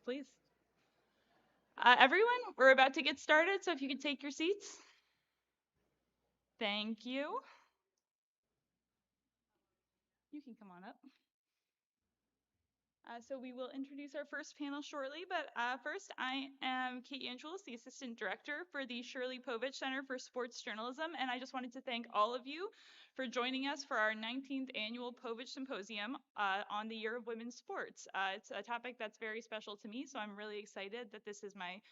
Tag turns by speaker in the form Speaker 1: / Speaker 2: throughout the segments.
Speaker 1: please. Everyone, we're about to get started, so if you could take your seats. Thank you. You can come on up. So we will introduce our first panel shortly, but first I am Kate Angelos, the Assistant Director for the Shirley Povich Center for Sports Journalism, and I just wanted to thank all of you for joining us for our 19th Annual Povich Symposium on the Year of Women's Sports. It's a topic that's very special to me, so I'm really excited that this is my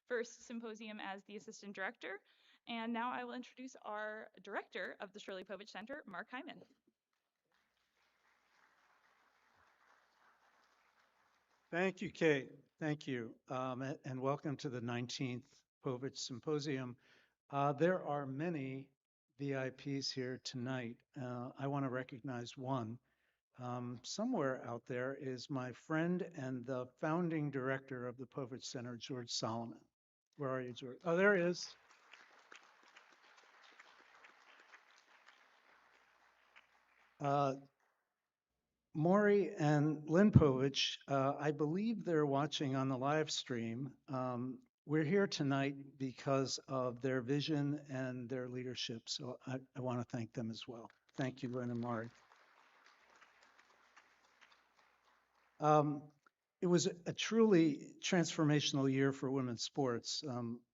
Speaker 1: first symposium as the Assistant Director. And now I will introduce our Director of the Shirley Povich Center, Mark Hyman.
Speaker 2: Thank you, Kate. Thank you. And welcome to the 19th Povich Symposium. There are many VIPs here tonight. I want to recognize one. Somewhere out there is my friend and the founding director of the Povich Center, George Solomon. Where are you, George? Oh, there he is. Maury and Lynn Povich, I believe they're watching on the live stream. We're here tonight because of their vision and their leadership, so I want to thank them as well. Thank you, Lynn and Maury. It was a truly transformational year for women's sports,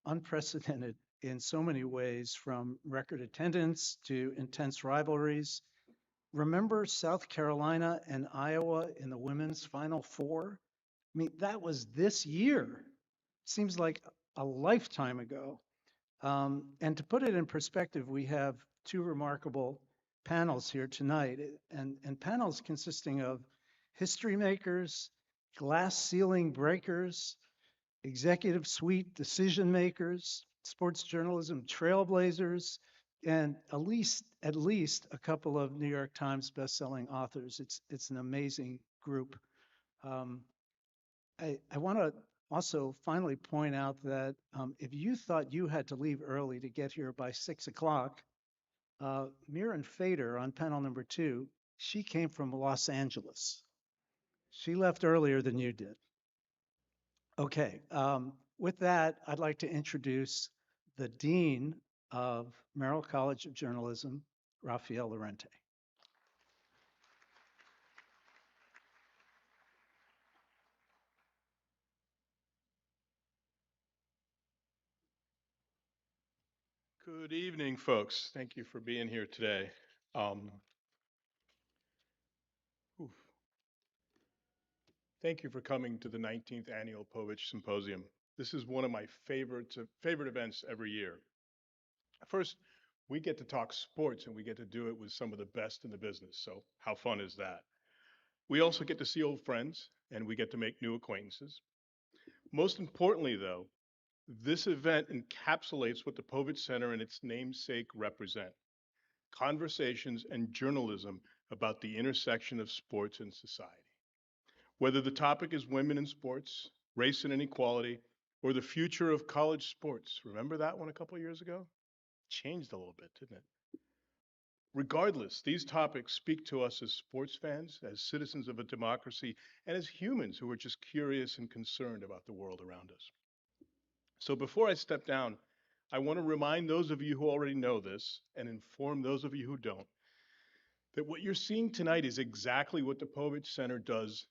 Speaker 2: unprecedented in so many ways, from record attendance to intense rivalries. Remember South Carolina and Iowa in the women's Final Four? I mean, that was this year. Seems like a lifetime ago. And to put it in perspective, we have two remarkable panels here tonight, and panels consisting of history makers, glass ceiling breakers, executive suite decision makers, sports journalism trailblazers, and at least a couple of New York Times bestselling authors. It's an amazing group. I want to also finally point out that if you thought you had to leave early to get here by 6 o'clock, Miran Fader on panel number 2, she came from Los Angeles. She left earlier than you did. Okay, with that, I'd like to introduce the Dean of Merrill College of Journalism, Rafael Lorente.
Speaker 3: Good evening, folks. Thank you for being here today. Thank you for coming to the 19th Annual Povich Symposium. This is one of my favorite events every year. First, we get to talk sports and we get to do it with some of the best in the business. So how fun is that? We also get to see old friends and we get to make new acquaintances. Most importantly, though, this event encapsulates what the Povich Center and its namesake represent: conversations and journalism about the intersection of sports and society. Whether the topic is women in sports, race and inequality, or the future of college sports. Remember that one a couple of years ago? Changed a little bit, didn't it? Regardless, these topics speak to us as sports fans, as citizens of a democracy, and as humans who are just curious and concerned about the world around us. So before I step down, I want to remind those of you who already know this and inform those of you who don't that what you're seeing tonight is exactly what the Povich Center does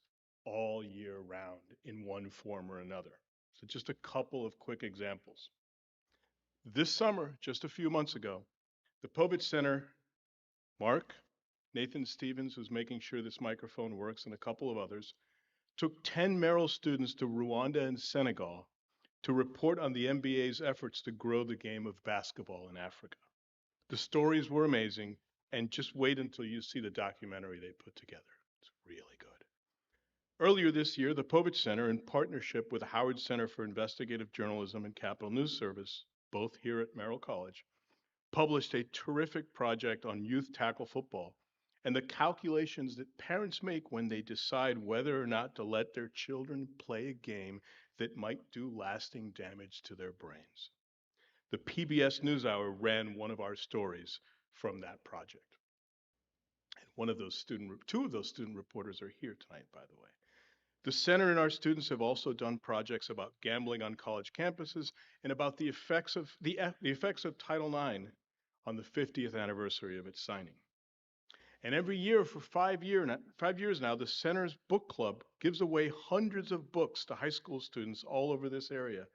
Speaker 3: all year round in one form or another. So just a couple of quick examples. This summer, just a few months ago, the Povich Center, Mark, Nathan Stevens, who's making sure this microphone works, and a couple of others, took 10 Merrill students to Rwanda and Senegal to report on the NBA's efforts to grow the game of basketball in Africa. The stories were amazing, and just wait until you see the documentary they put together. It's really good. Earlier this year, the Povich Center, in partnership with the Howard Center for Investigative Journalism and Capital News Service, both here at Merrill College, published a terrific project on youth tackle football and the calculations that parents make when they decide whether or not to let their children play a game that might do lasting damage to their brains. The PBS NewsHour ran one of our stories from that project. And two of those student reporters are here tonight, by the way. The center and our students have also done projects about gambling on college campuses and about the effects of Title IX on the 50th anniversary of its signing. And every year for 5 years now, the center's book club gives away hundreds of books to high school students all over this area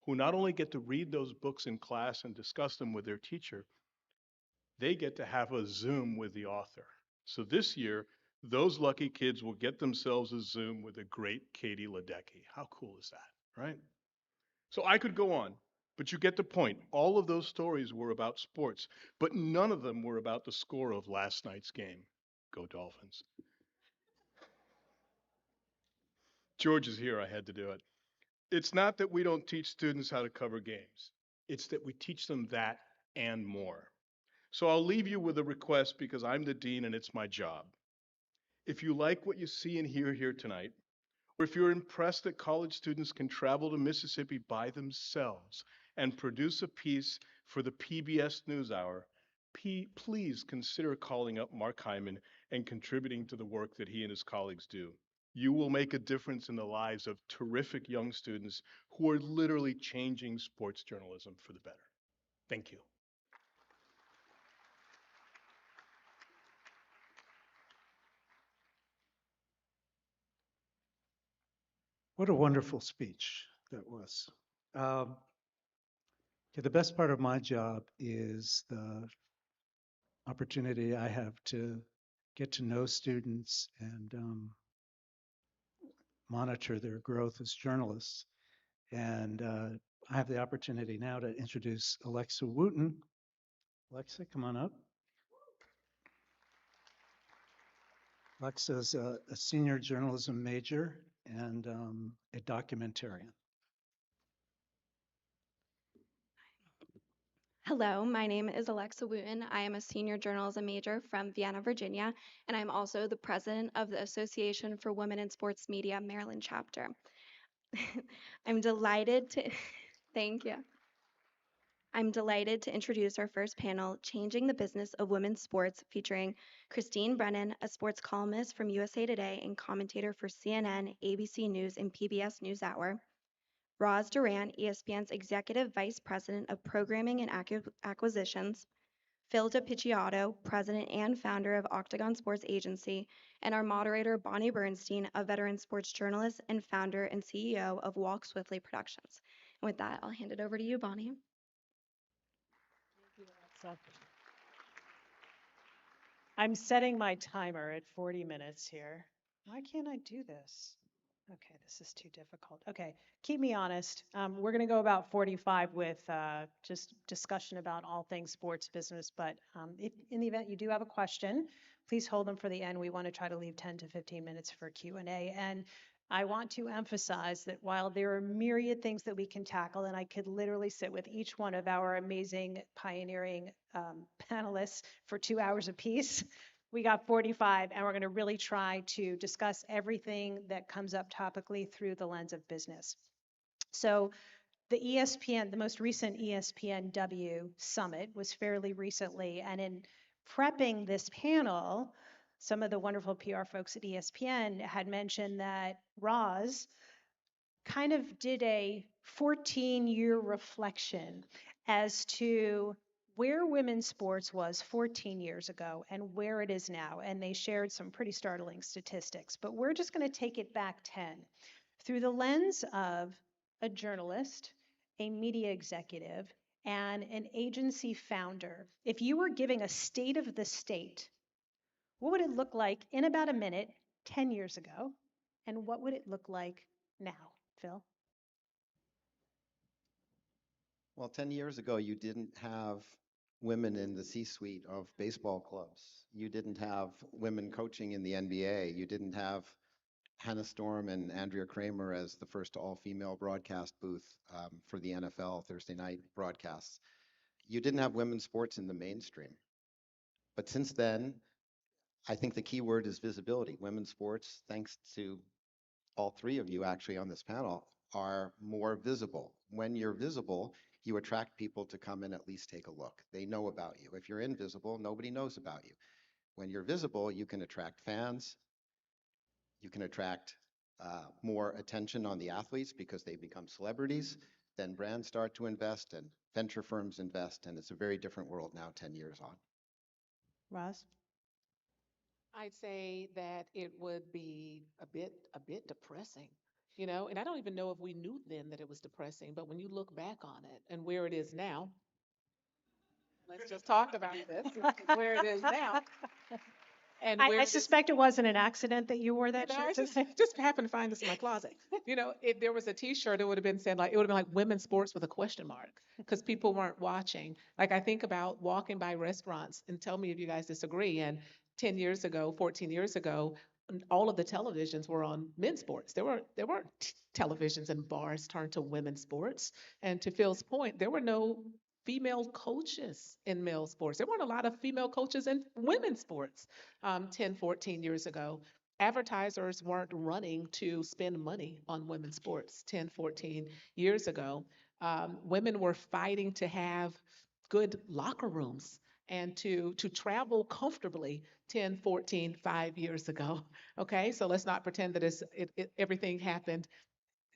Speaker 3: who not only get to read those books in class and discuss them with their teacher, they get to have a Zoom with the author. So this year, those lucky kids will get themselves a Zoom with the great Katie Ledecky. How cool is that, right? So I could go on, but you get the point. All of those stories were about sports, but none of them were about the score of last night's game. Go Dolphins. George is here. I had to do it. It's not that we don't teach students how to cover games. It's that we teach them that and more. So I'll leave you with a request because I'm the dean and it's my job. If you like what you see and hear here tonight, or if you're impressed that college students can travel to Mississippi by themselves and produce a piece for the PBS NewsHour, please consider calling up Mark Hyman and contributing to the work that he and his colleagues do. You will make a difference in the lives of terrific young students who are literally changing sports journalism for the better. Thank you.
Speaker 2: What a wonderful speech that was. Um, yeah, the best part of my job is the opportunity I have to get to know students and monitor their growth as journalists. And I have the opportunity now to introduce Alexa Wooten. Alexa, come on up. Alexa's a senior journalism major and a documentarian.
Speaker 4: Hello, my name is Alexa Wooten. I am a senior journalism major from Vienna, Virginia, and I'm also the president of the Association for Women in Sports Media Maryland chapter. I'm delighted to, thank you. I'm delighted to introduce our first panel, Changing the Business of Women's Sports, featuring Christine Brennan, a sports columnist from USA Today and commentator for CNN, ABC News, and PBS NewsHour. Roz Durant, ESPN's Executive Vice President of Programming and Acquisitions, Phil Picciotto, President and founder of Octagon Sports Agency, and our moderator, Bonnie Bernstein, a veteran sports journalist and founder and CEO of Walk Swiftly Productions. And with that, I'll hand it over to you, Bonnie.
Speaker 5: Thank you, Alexa. I'm setting my timer at 40 minutes here. Why can't I do this? Okay, this is too difficult. Okay, keep me honest. We're going to go about 45 with just discussion about all things sports business. But if in the event you do have a question, please hold them for the end. We want to try to leave 10 to 15 minutes for Q&A. And I want to emphasize that while there are myriad things that we can tackle, and I could literally sit with each one of our amazing pioneering panelists for 2 hours apiece, we got 45, and we're going to really try to discuss everything that comes up topically through the lens of business. So the ESPN, the most recent ESPNW summit was fairly recently, and in prepping this panel, some of the wonderful PR folks at ESPN had mentioned that Roz kind of did a 14-year reflection as to where women's sports was 14 years ago and where it is now. And they shared some pretty startling statistics. But we're just going to take it back 10 through the lens of a journalist, a media executive, and an agency founder. If you were giving a state of the state, what would it look like in about a minute 10 years ago? And what would it look like now, Phil?
Speaker 6: Well, 10 years ago, you didn't have women in the C-suite of baseball clubs. You didn't have women coaching in the NBA. You didn't have Hannah Storm and Andrea Kramer as the first all-female broadcast booth for the NFL Thursday night broadcasts. You didn't have women's sports in the mainstream. But since then, I think the key word is visibility. Women's sports, thanks to all three of you actually on this panel, are more visible. When you're visible, you attract people to come and at least take a look. They know about you. If you're invisible, nobody knows about you. When you're visible, you can attract fans, you can attract more attention on the athletes because they become celebrities, then brands start to invest and venture firms invest, and it's a very different world now 10 years on.
Speaker 5: Roz?
Speaker 7: I'd say that it would be a bit depressing, and I don't even know if we knew then that it was depressing, but when you look back on it and where it is now, let's just talk about this, where it is now and
Speaker 5: I
Speaker 7: where it is.
Speaker 5: suspect it wasn't an accident that you wore that
Speaker 7: I
Speaker 5: shirt
Speaker 7: just
Speaker 5: today.
Speaker 7: just happened to find this in my closet. If there was a T-shirt, it would have been said like it would have been like women's sports with a question mark because people weren't watching. Like I think about walking by restaurants and tell me if you guys disagree. And 10 years ago, 14 years ago, all of the televisions were on men's sports. There weren't televisions and bars turned to women's sports. And to Phil's point, there were no female coaches in male sports. There weren't a lot of female coaches in women's sports 10, 14 years ago. Advertisers weren't running to spend money on women's sports 10, 14 years ago. Women were fighting to have good locker rooms and to travel comfortably 10, 14, 5 years ago. Okay, so let's not pretend that everything happened,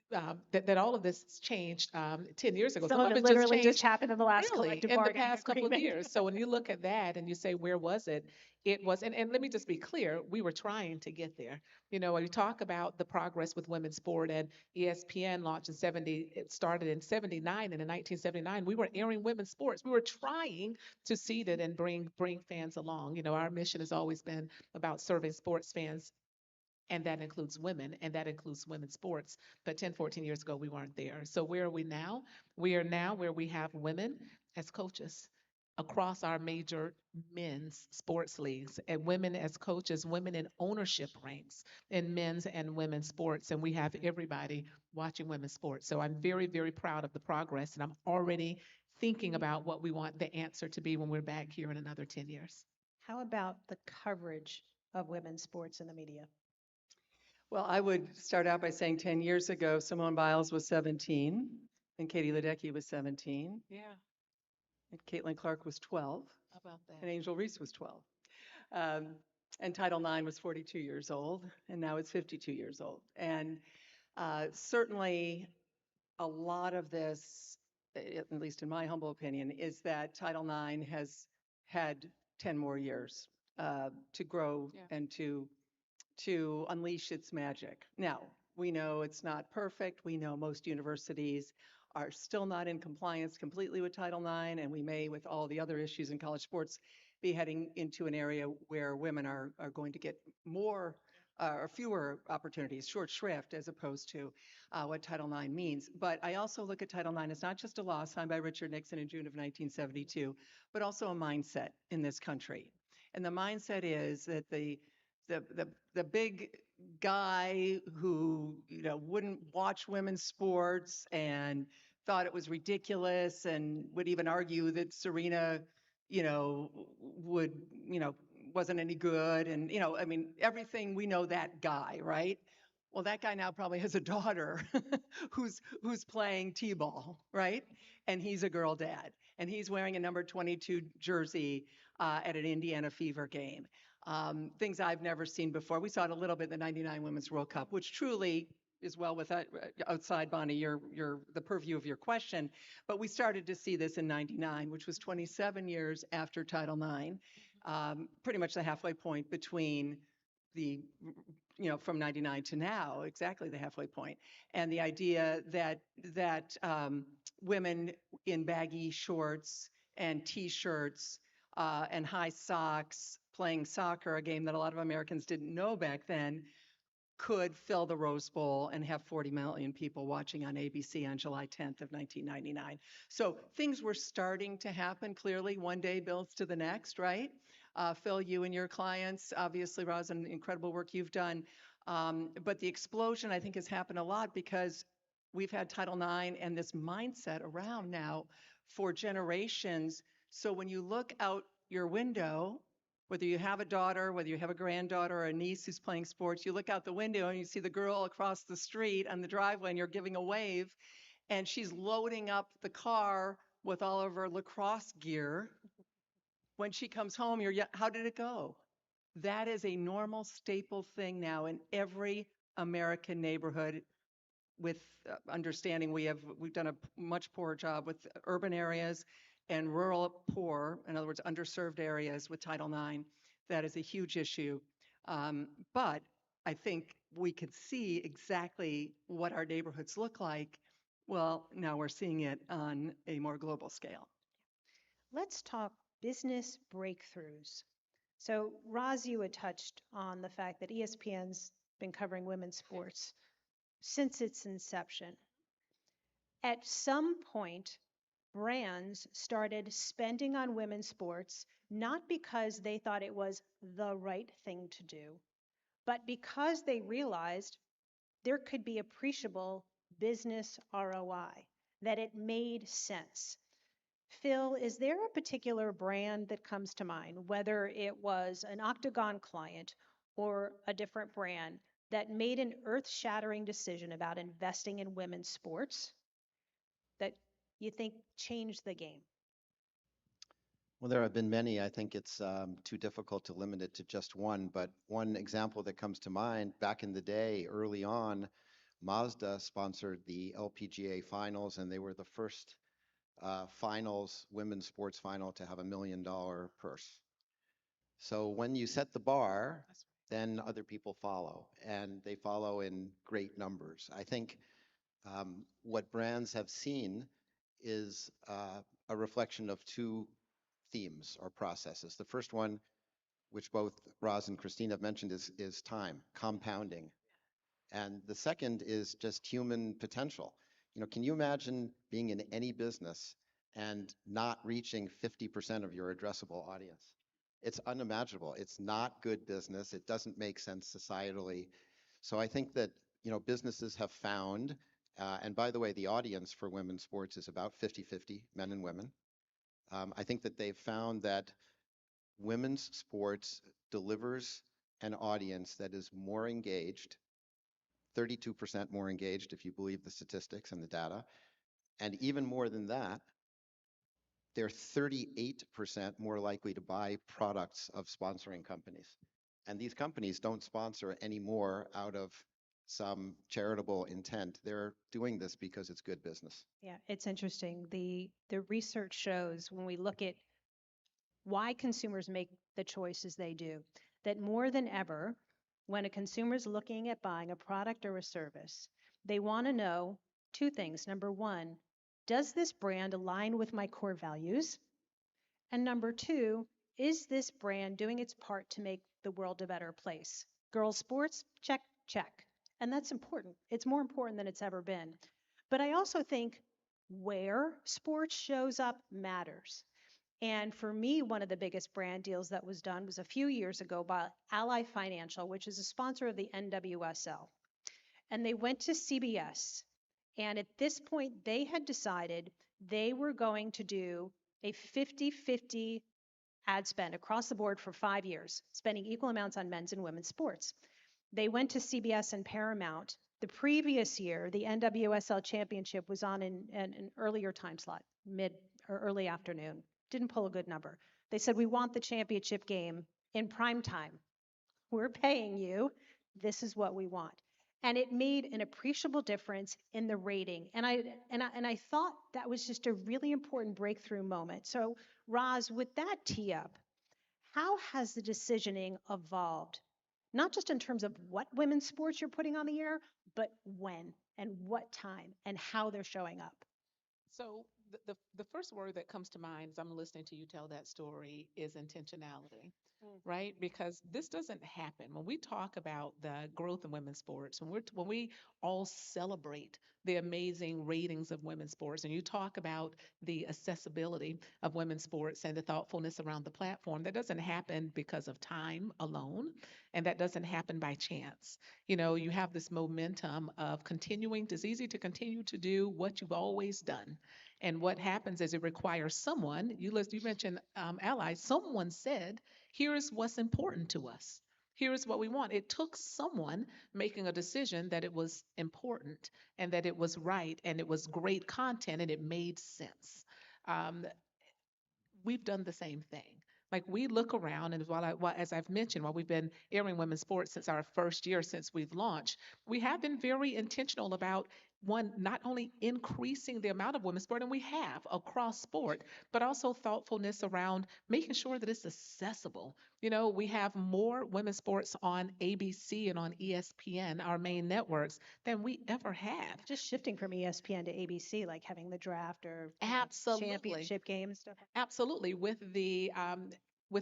Speaker 7: that all of this changed 10 years ago.
Speaker 5: Some of it literally just happened in the last
Speaker 7: Really,
Speaker 5: collective
Speaker 7: in the
Speaker 5: bargaining
Speaker 7: past couple of
Speaker 5: agreement.
Speaker 7: years. So when you look at that and you say, where was it? It was, and let me just be clear, we were trying to get there. When you talk about the progress with women's sport and ESPN launched in 70, it started in 79, and in 1979, we were airing women's sports. We were trying to seed it and bring fans along. Our mission has always been about serving sports fans, and that includes women, and that includes women's sports. But 10, 14 years ago, we weren't there. So where are we now? We are now where we have women as coaches across our major men's sports leagues, and women as coaches, women in ownership ranks in men's and women's sports, and we have everybody watching women's sports. So I'm very, very proud of the progress, and I'm already thinking about what we want the answer to be when we're back here in another 10 years.
Speaker 5: How about the coverage of women's sports in the media?
Speaker 8: Well, I would start out by saying 10 years ago, Simone Biles was 17 and Katie Ledecky was 17
Speaker 7: Yeah,
Speaker 8: and Caitlin Clark was 12
Speaker 7: how about that?
Speaker 8: and Angel Reese was 12. Um, and Title IX was 42 years old and now it's 52 years old. And certainly a lot of this, at least in my humble opinion, is that Title IX has had 10 more years to grow
Speaker 7: Yeah.
Speaker 8: and to unleash its magic. Now, we know it's not perfect. We know most universities are still not in compliance completely with Title IX, and we may, with all the other issues in college sports, be heading into an area where women are going to get more or fewer opportunities, short shrift, as opposed to what Title IX means. But I also look at Title IX as not just a law signed by Richard Nixon in June of 1972, but also a mindset in this country. And the mindset is that the big guy who wouldn't watch women's sports and thought it was ridiculous and would even argue that Serena would wasn't any good, and I mean everything, we know that guy, right? Well, that guy now probably has a daughter who's playing t-ball, right? And he's a girl dad, and he's wearing a number 22 jersey at an Indiana Fever game. Things I've never seen before. We saw it a little bit in the '99 Women's World Cup, which truly is well without outside, Bonnie, the purview of your question. But we started to see this in '99, which was 27 years after Title IX, pretty much the halfway point between the from '99 to now, exactly the halfway point. And the idea that women in baggy shorts and t-shirts and high socks playing soccer, a game that a lot of Americans didn't know back then, could fill the Rose Bowl and have 40 million people watching on ABC on July 10th of 1999. So things were starting to happen. Clearly, one day builds to the next, right? Phil, you and your clients, obviously, Rosalyn, incredible work you've done. But the explosion, I think, has happened a lot because we've had Title IX and this mindset around now for generations. So when you look out your window, whether you have a daughter, whether you have a granddaughter or a niece who's playing sports, you look out the window and you see the girl across the street on the driveway and you're giving a wave, and she's loading up the car with all of her lacrosse gear. When she comes home, how did it go? That is a normal staple thing now in every American neighborhood with understanding we've done a much poorer job with urban areas and rural poor, in other words, underserved areas with Title IX. That is a huge issue. But I think we could see exactly what our neighborhoods look like. Well, now we're seeing it on a more global scale.
Speaker 9: Let's talk business breakthroughs. So, Roz, you had touched on the fact that ESPN's been covering women's sports since its inception. At some point, brands started spending on women's sports, not because they thought it was the right thing to do, but because they realized there could be appreciable business ROI, that it made sense. Phil, is there a particular brand that comes to mind, whether it was an Octagon client or a different brand, that made an earth-shattering decision about investing in women's sports that you think changed the game?
Speaker 6: Well, there have been many. I think it's too difficult to limit it to just one. But one example that comes to mind, back in the day, early on, Mazda sponsored the LPGA finals, and they were the first finals, women's sports final, to have $1 million purse. So when you set the bar, then other people follow, and they follow in great numbers. I think what brands have seen is a reflection of two themes or processes. The first one, which both Roz and Christine have mentioned, is time, compounding. And the second is just human potential. Can you imagine being in any business and not reaching 50% of your addressable audience? It's unimaginable. It's not good business. It doesn't make sense societally. So I think that, businesses have found, and by the way, the audience for women's sports is about 50-50, men and women. I think that they've found that women's sports delivers an audience that is more engaged, 32% more engaged if you believe the statistics and the data. And even more than that, they're 38% more likely to buy products of sponsoring companies. And these companies don't sponsor anymore out of some charitable intent. They're doing this because it's good business.
Speaker 9: Yeah, it's interesting. The research shows, when we look at why consumers make the choices they do, that more than ever, when a consumer is looking at buying a product or a service, they want to know two things. Number one, does this brand align with my core values? And number two, is this brand doing its part to make the world a better place? Girls' sports, check, check. And that's important. It's more important than it's ever been. But I also think where sports shows up matters. And for me, one of the biggest brand deals that was done was a few years ago by Ally Financial, which is a sponsor of the NWSL. And they went to CBS. And at this point, they had decided they were going to do a 50-50 ad spend across the board for 5 years, spending equal amounts on men's and women's sports. They went to CBS and Paramount. The previous year, the NWSL championship was on in an earlier time slot, mid or early afternoon. Didn't pull a good number. They said, we want the championship game in prime time. We're paying you. This is what we want. And it made an appreciable difference in the rating. And I thought that was just a really important breakthrough moment. So, Roz, with that tee up, how has the decisioning evolved? Not just in terms of what women's sports you're putting on the air, but when and what time and how they're showing up.
Speaker 7: So the first word that comes to mind as I'm listening to you tell that story is intentionality, right? Because this doesn't happen. When we talk about the growth in women's sports, when we all celebrate the amazing ratings of women's sports, and you talk about the accessibility of women's sports and the thoughtfulness around the platform, that doesn't happen because of time alone, and that doesn't happen by chance. You have this momentum of continuing. It's easy to continue to do what you've always done. And what happens is it requires someone, you mentioned allies, someone said, here's what's important to us. Here's what we want. It took someone making a decision that it was important and that it was right and it was great content and it made sense. We've done the same thing. Like we look around, and as I've mentioned, while we've been airing women's sports since our first year since we've launched, we have been very intentional about one, not only increasing the amount of women's sport, and we have across sport, but also thoughtfulness around making sure that it's accessible. We have more women's sports on ABC and on ESPN, our main networks, than we ever have.
Speaker 9: Just shifting from ESPN to ABC, like having the draft or
Speaker 7: Absolutely.
Speaker 9: championship game and stuff.
Speaker 7: Absolutely. With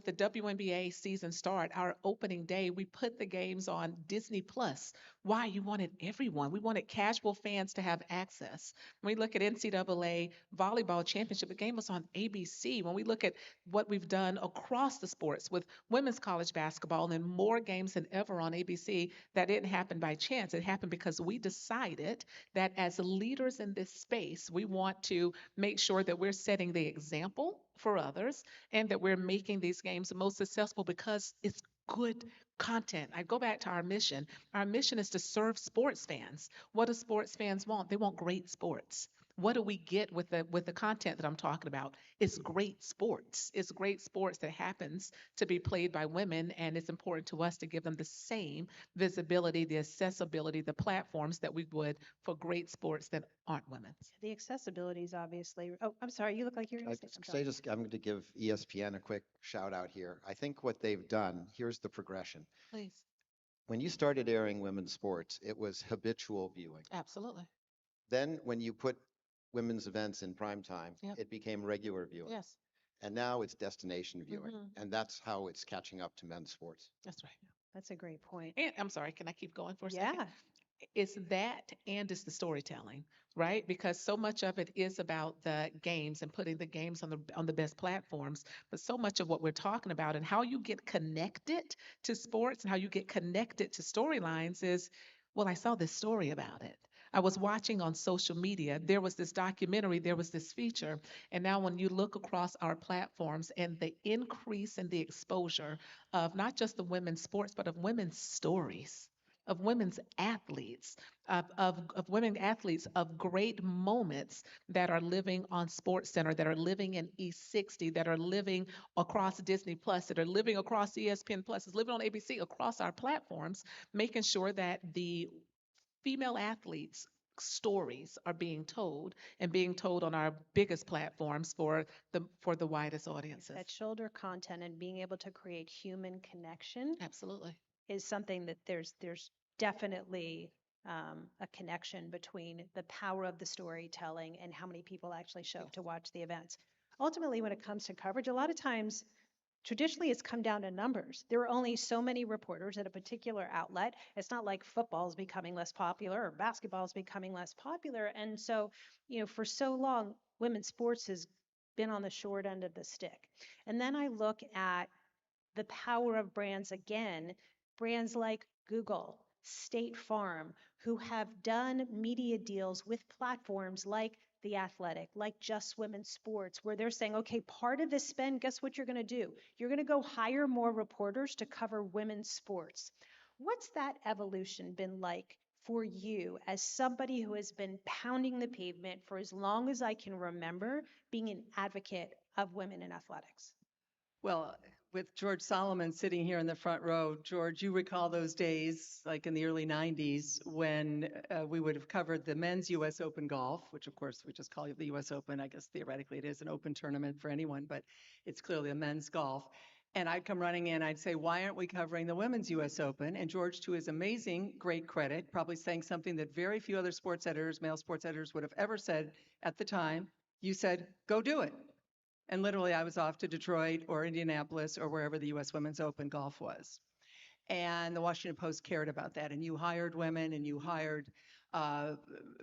Speaker 7: the WNBA season start, our opening day, we put the games on Disney Plus. Why? You wanted everyone. We wanted casual fans to have access. When we look at NCAA volleyball championship, the game was on ABC. When we look at what we've done across the sports with women's college basketball and more games than ever on ABC, that didn't happen by chance. It happened because we decided that as leaders in this space, we want to make sure that we're setting the example for others and that we're making these games the most successful because it's good content. I go back to our mission. Our mission is to serve sports fans. What do sports fans want? They want great sports. What do we get with the content that I'm talking about? It's great sports. It's great sports that happens to be played by women, and it's important to us to give them the same visibility, the accessibility, the platforms that we would for great sports that aren't women's.
Speaker 9: The accessibility is obviously. Oh, I'm sorry. You look like you're going to say something.
Speaker 6: I'm going to give ESPN a quick shout out here. I think what they've done, here's the progression.
Speaker 7: Please.
Speaker 6: When you started airing women's sports, it was habitual viewing.
Speaker 7: Absolutely.
Speaker 6: Then when you put women's events in prime time,
Speaker 7: Yep.
Speaker 6: it became regular viewing.
Speaker 7: Yes.
Speaker 6: And now it's destination viewing.
Speaker 7: Mhm.
Speaker 6: And that's how it's catching up to men's sports.
Speaker 7: That's right.
Speaker 9: That's a great point.
Speaker 7: And I'm sorry, can I keep going for a
Speaker 9: Yeah.
Speaker 7: second? It's that and it's the storytelling, right? Because so much of it is about the games and putting the games on the best platforms, but so much of what we're talking about and how you get connected to sports and how you get connected to storylines is, well, I saw this story about it. I was watching on social media. There was this documentary, there was this feature. And now, when you look across our platforms and the increase in the exposure of not just the women's sports, but of women's stories, of women's athletes, of women athletes, of great moments that are living on Sports Center, that are living in E60, that are living across Disney Plus, that are living across ESPN Plus, is living on ABC, across our platforms, making sure that the female athletes stories are being told and being told on our biggest platforms for the widest audiences.
Speaker 9: That shoulder content and being able to create human connection
Speaker 7: Absolutely.
Speaker 9: is something that there's definitely a connection between the power of the storytelling and how many people actually show up to watch the events. Ultimately, when it comes to coverage, a lot of times traditionally it's come down to numbers. There are only so many reporters at a particular outlet. It's not like football is becoming less popular or basketball is becoming less popular. And so, for so long, women's sports has been on the short end of the stick. And then I look at the power of brands again, brands like Google, State Farm, who have done media deals with platforms like The Athletic, like Just Women's Sports, where they're saying, okay, part of this spend, guess what you're going to do? You're going to go hire more reporters to cover women's sports. What's that evolution been like for you as somebody who has been pounding the pavement for as long as I can remember being an advocate of women in athletics?
Speaker 8: Well, with George Solomon sitting here in the front row, George, you recall those days, like in the early 90s, when we would have covered the men's U.S. Open golf, which of course we just call it the U.S. Open. I guess theoretically it is an open tournament for anyone, but it's clearly a men's golf. And I'd come running in, I'd say, why aren't we covering the women's U.S. Open? And George, to his amazing, great credit, probably saying something that very few other sports editors, male sports editors, would have ever said at the time. You said, go do it. And literally, I was off to Detroit or Indianapolis or wherever the U.S. Women's Open golf was. And the Washington Post cared about that. And you hired women and you hired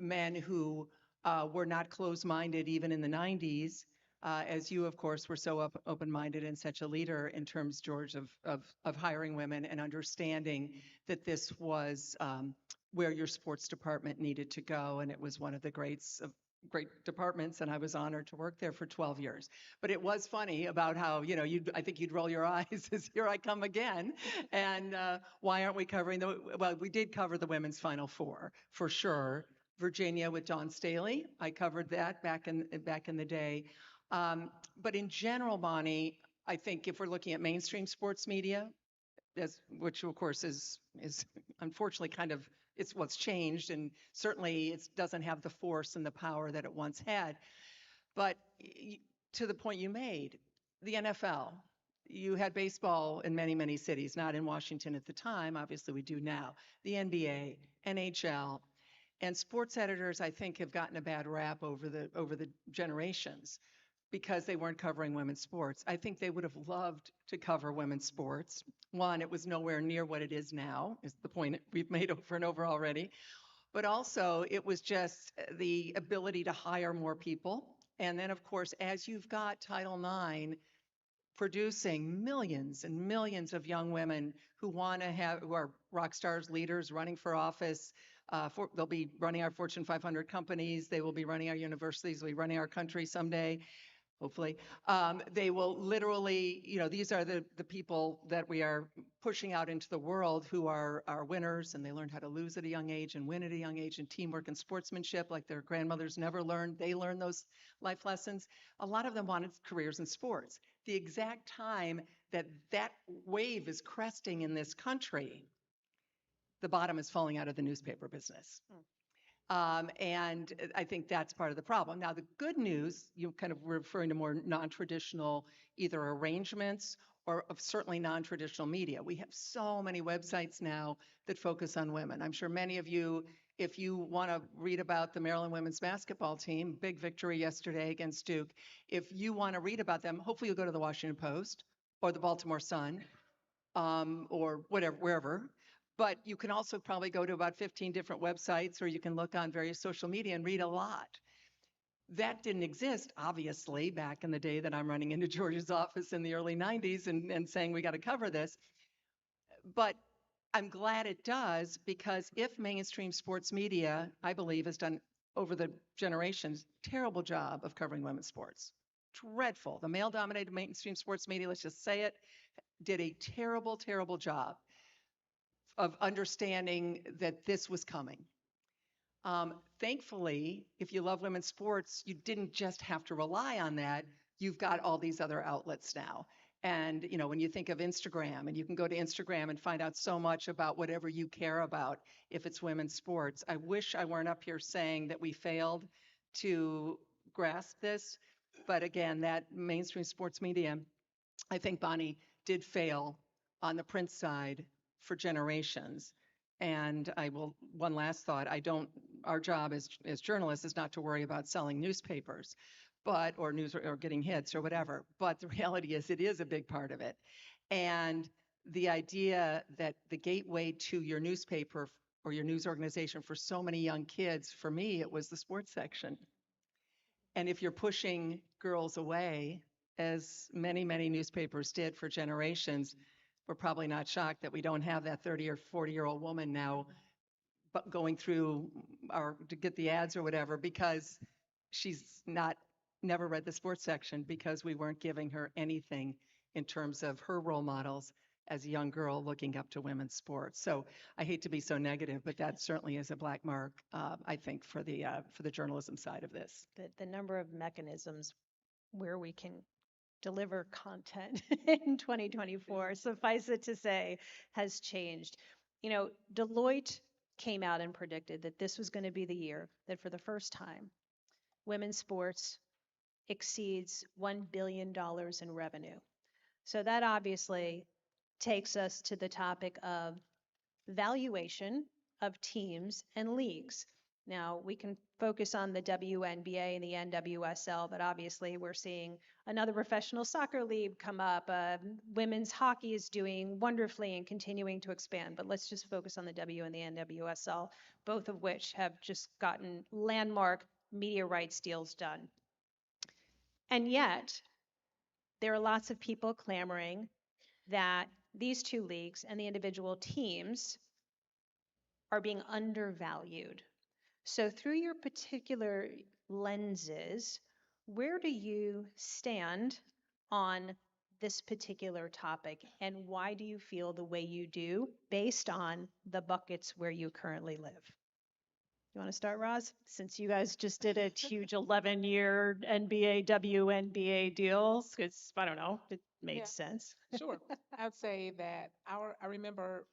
Speaker 8: men who were not closed-minded even in the 90s, as you, of course, were so open-minded and such a leader in terms, George, of hiring women and understanding that this was where your sports department needed to go. And it was one of the great departments, and I was honored to work there for 12 years. But it was funny about how, I think you'd roll your eyes as here I come again. And why aren't we covering well, we did cover the women's Final Four, for sure. Virginia with Dawn Staley, I covered that back in the day. But in general, Bonnie, I think if we're looking at mainstream sports media, which of course is unfortunately kind of it's what's changed, and certainly it doesn't have the force and the power that it once had. But to the point you made, the NFL, you had baseball in many, many cities, not in Washington at the time. Obviously, we do now. The NBA, NHL, and sports editors, I think, have gotten a bad rap over the generations because they weren't covering women's sports. I think they would have loved to cover women's sports. One, it was nowhere near what it is now, is the point we've made over and over already. But also, it was just the ability to hire more people. And then, of course, as you've got Title IX producing millions and millions of young women who are rock stars, leaders, running for office. They'll be running our Fortune 500 companies. They will be running our universities. They'll be running our country someday, hopefully. They will literally, these are the people that we are pushing out into the world who are winners, and they learned how to lose at a young age and win at a young age, and teamwork and sportsmanship like their grandmothers never learned. They learn those life lessons. A lot of them wanted careers in sports. The exact time that wave is cresting in this country, the bottom is falling out of the newspaper business. And I think that's part of the problem. Now, the good news, you kind of were referring to more non-traditional either arrangements or certainly non-traditional media. We have so many websites now that focus on women. I'm sure many of you, if you want to read about the Maryland women's basketball team, big victory yesterday against Duke, if you want to read about them, hopefully you'll go to the Washington Post or the Baltimore Sun or whatever, wherever. But you can also probably go to about 15 different websites, or you can look on various social media and read a lot. That didn't exist, obviously, back in the day that I'm running into George's office in the early 90s and saying we got to cover this. But I'm glad it does, because if mainstream sports media, I believe, has done over the generations, terrible job of covering women's sports. Dreadful. The male-dominated mainstream sports media, let's just say it, did a terrible, terrible job of understanding that this was coming. Thankfully, if you love women's sports, you didn't just have to rely on that. You've got all these other outlets now. And, when you think of Instagram, and you can go to Instagram and find out so much about whatever you care about, if it's women's sports. I wish I weren't up here saying that we failed to grasp this. But again, that mainstream sports media, I think Bonnie did fail on the print side for generations. And one last thought, our job as journalists is not to worry about selling newspapers, or getting hits or whatever. But the reality is it is a big part of it. And the idea that the gateway to your newspaper or your news organization for so many young kids, for me, it was the sports section. And if you're pushing girls away, as many, many newspapers did for generations, we're probably not shocked that we don't have that 30 or 40-year-old woman now going through to get the ads or whatever, because she's never read the sports section, because we weren't giving her anything in terms of her role models as a young girl looking up to women's sports. So I hate to be so negative, but that certainly is a black mark, I think, for the journalism side of this.
Speaker 9: The number of mechanisms where we can deliver content in 2024, suffice it to say, has changed. Deloitte came out and predicted that this was going to be the year that for the first time, women's sports exceeds $1 billion in revenue. So that obviously takes us to the topic of valuation of teams and leagues. Now, we can focus on the WNBA and the NWSL, but obviously we're seeing another professional soccer league come up. Women's hockey is doing wonderfully and continuing to expand, but let's just focus on the W and the NWSL, both of which have just gotten landmark media rights deals done. And yet, there are lots of people clamoring that these two leagues and the individual teams are being undervalued. So through your particular lenses, where do you stand on this particular topic, and why do you feel the way you do based on the buckets where you currently live? You want to start, Roz? Since you guys just did a huge 11-year NBA, WNBA deals, because I don't know, made
Speaker 7: Yeah.
Speaker 9: sense.
Speaker 7: Sure. I'd say that I remember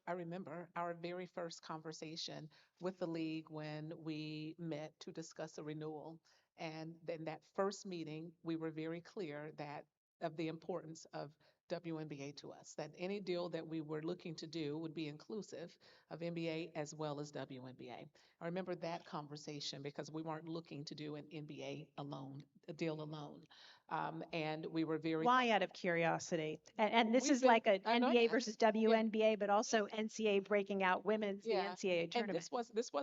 Speaker 7: our very first conversation with the league when we met to discuss a renewal. And in that first meeting, we were very clear that of the importance of WNBA to us, that any deal that we were looking to do would be inclusive of NBA as well as WNBA. I remember that conversation because we weren't looking to do an NBA alone, a deal alone. And we were very
Speaker 9: Why, out of curiosity? And this
Speaker 7: we've
Speaker 9: is
Speaker 7: been
Speaker 9: like an
Speaker 7: I know
Speaker 9: NBA versus
Speaker 7: yeah.
Speaker 9: WNBA, but also NCAA breaking out women's, the
Speaker 7: Yeah,
Speaker 9: NCAA
Speaker 7: and
Speaker 9: tournament.
Speaker 7: this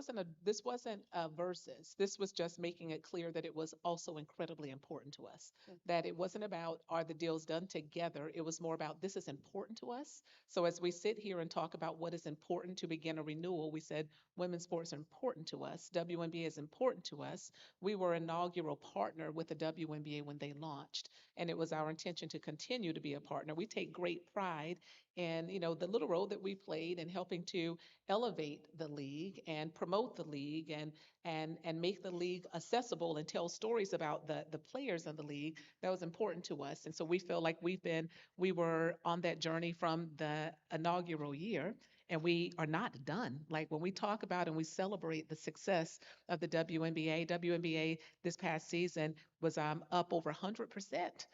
Speaker 7: wasn't a versus. This was just making it clear that it was also incredibly important to us. That it wasn't about are the deals done together. It was more about this is important to us. So as we sit here and talk about what is important to begin a renewal, we said women's sports are important to us. WNBA is important to us. We were inaugural partner with the WNBA when they launched, and it was our intention to continue to be a partner. We take great pride in, the little role that we played in helping to elevate the league and promote the league and make the league accessible and tell stories about the players in the league. That was important to us. And so we feel like we were on that journey from the inaugural year, and we are not done. Like when we talk about and we celebrate the success of the WNBA this past season was up over 100%,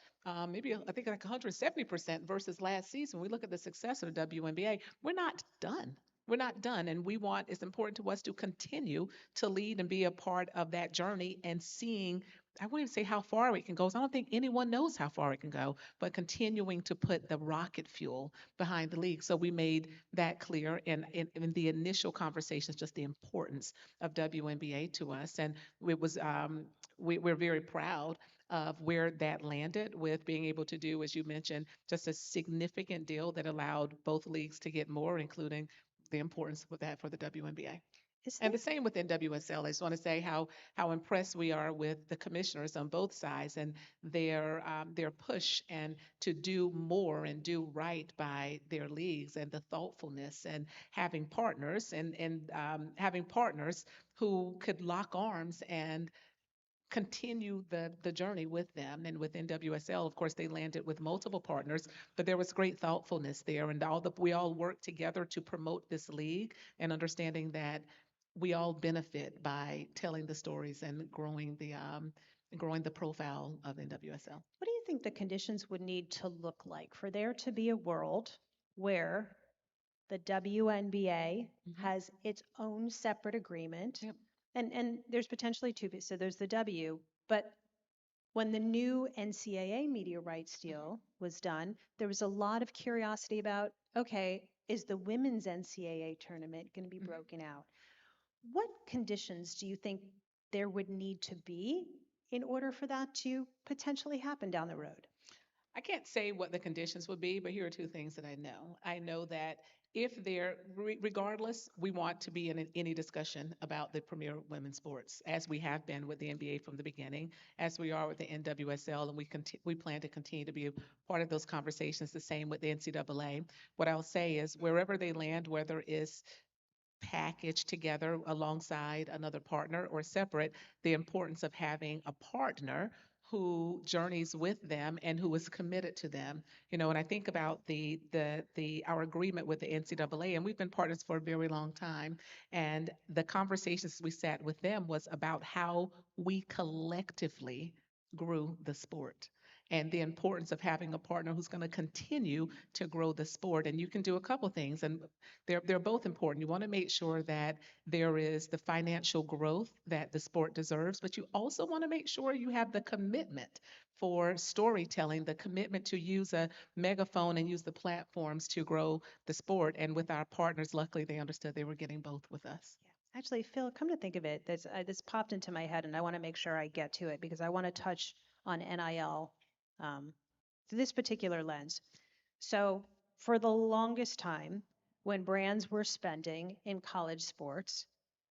Speaker 7: maybe I think like 170% versus last season. We look at the success of the WNBA. We're not done. We're not done. And it's important to us to continue to lead and be a part of that journey and seeing, I wouldn't even say how far we can go. 'Cause I don't think anyone knows how far it can go, but continuing to put the rocket fuel behind the league. So we made that clear in the initial conversations, just the importance of WNBA to us. And it was, we're very proud of where that landed with being able to do, as you mentioned, just a significant deal that allowed both leagues to get more, including the importance of that for the WNBA.
Speaker 9: Is
Speaker 7: And
Speaker 9: there
Speaker 7: the same with NWSL. I just want to say how impressed we are with the commissioners on both sides and their push and to do more and do right by their leagues and the thoughtfulness and having partners and having partners who could lock arms and continue the journey with them. And with NWSL, of course, they landed with multiple partners, but there was great thoughtfulness there, and we all worked together to promote this league and understanding that we all benefit by telling the stories and growing the profile of NWSL.
Speaker 9: What do you think the conditions would need to look like for there to be a world where the WNBA has its own separate agreement?
Speaker 7: Yep.
Speaker 9: And there's potentially two pieces. So there's the W, but when the new NCAA media rights deal was done, there was a lot of curiosity about, okay, is the women's NCAA tournament going to be broken out? What conditions do you think there would need to be in order for that to potentially happen down the road?
Speaker 7: I can't say what the conditions would be, but here are two things that I know. I know that if regardless, we want to be in any discussion about the premier women's sports, as we have been with the NBA from the beginning, as we are with the NWSL, and we plan to continue to be a part of those conversations. The same with the NCAA. What I'll say is wherever they land, whether it's packaged together alongside another partner or separate, the importance of having a partner who journeys with them and who is committed to them. And I think about our agreement with the NCAA, and we've been partners for a very long time. And the conversations we sat with them was about how we collectively grew the sport and the importance of having a partner who's going to continue to grow the sport. And you can do a couple things, and they're both important. You want to make sure that there is the financial growth that the sport deserves, but you also want to make sure you have the commitment for storytelling, the commitment to use a megaphone and use the platforms to grow the sport. And with our partners, luckily, they understood they were getting both with us.
Speaker 9: Yeah. Actually, Phil, come to think of it, this popped into my head, and I want to make sure I get to it because I want to touch on NIL through this particular lens. So, for the longest time, when brands were spending in college sports,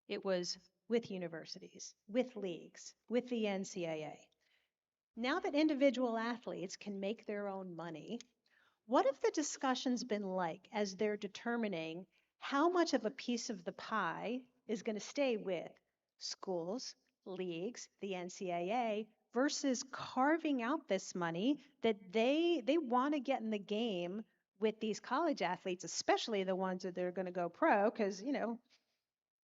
Speaker 9: it was with universities, with leagues, with the NCAA. Now that individual athletes can make their own money, what have the discussions been like as they're determining how much of a piece of the pie is going to stay with schools, leagues, the NCAA versus carving out this money that they want to get in the game with these college athletes, especially the ones that they're going to go pro, because,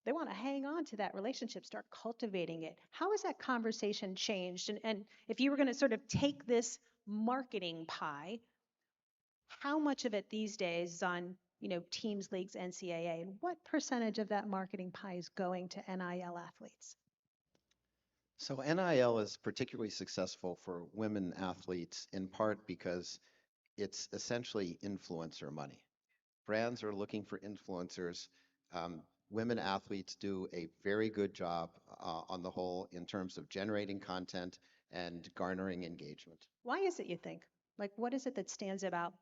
Speaker 9: they want to hang on to that relationship, start cultivating it. How has that conversation changed? And if you were going to sort of take this marketing pie, how much of it these days is on, teams, leagues, NCAA, and what percentage of that marketing pie is going to NIL athletes?
Speaker 6: So NIL is particularly successful for women athletes in part because it's essentially influencer money. Brands are looking for influencers. Um, Women athletes do a very good job on the whole in terms of generating content and garnering engagement.
Speaker 9: Why is it, you think? Like, what is it that stands out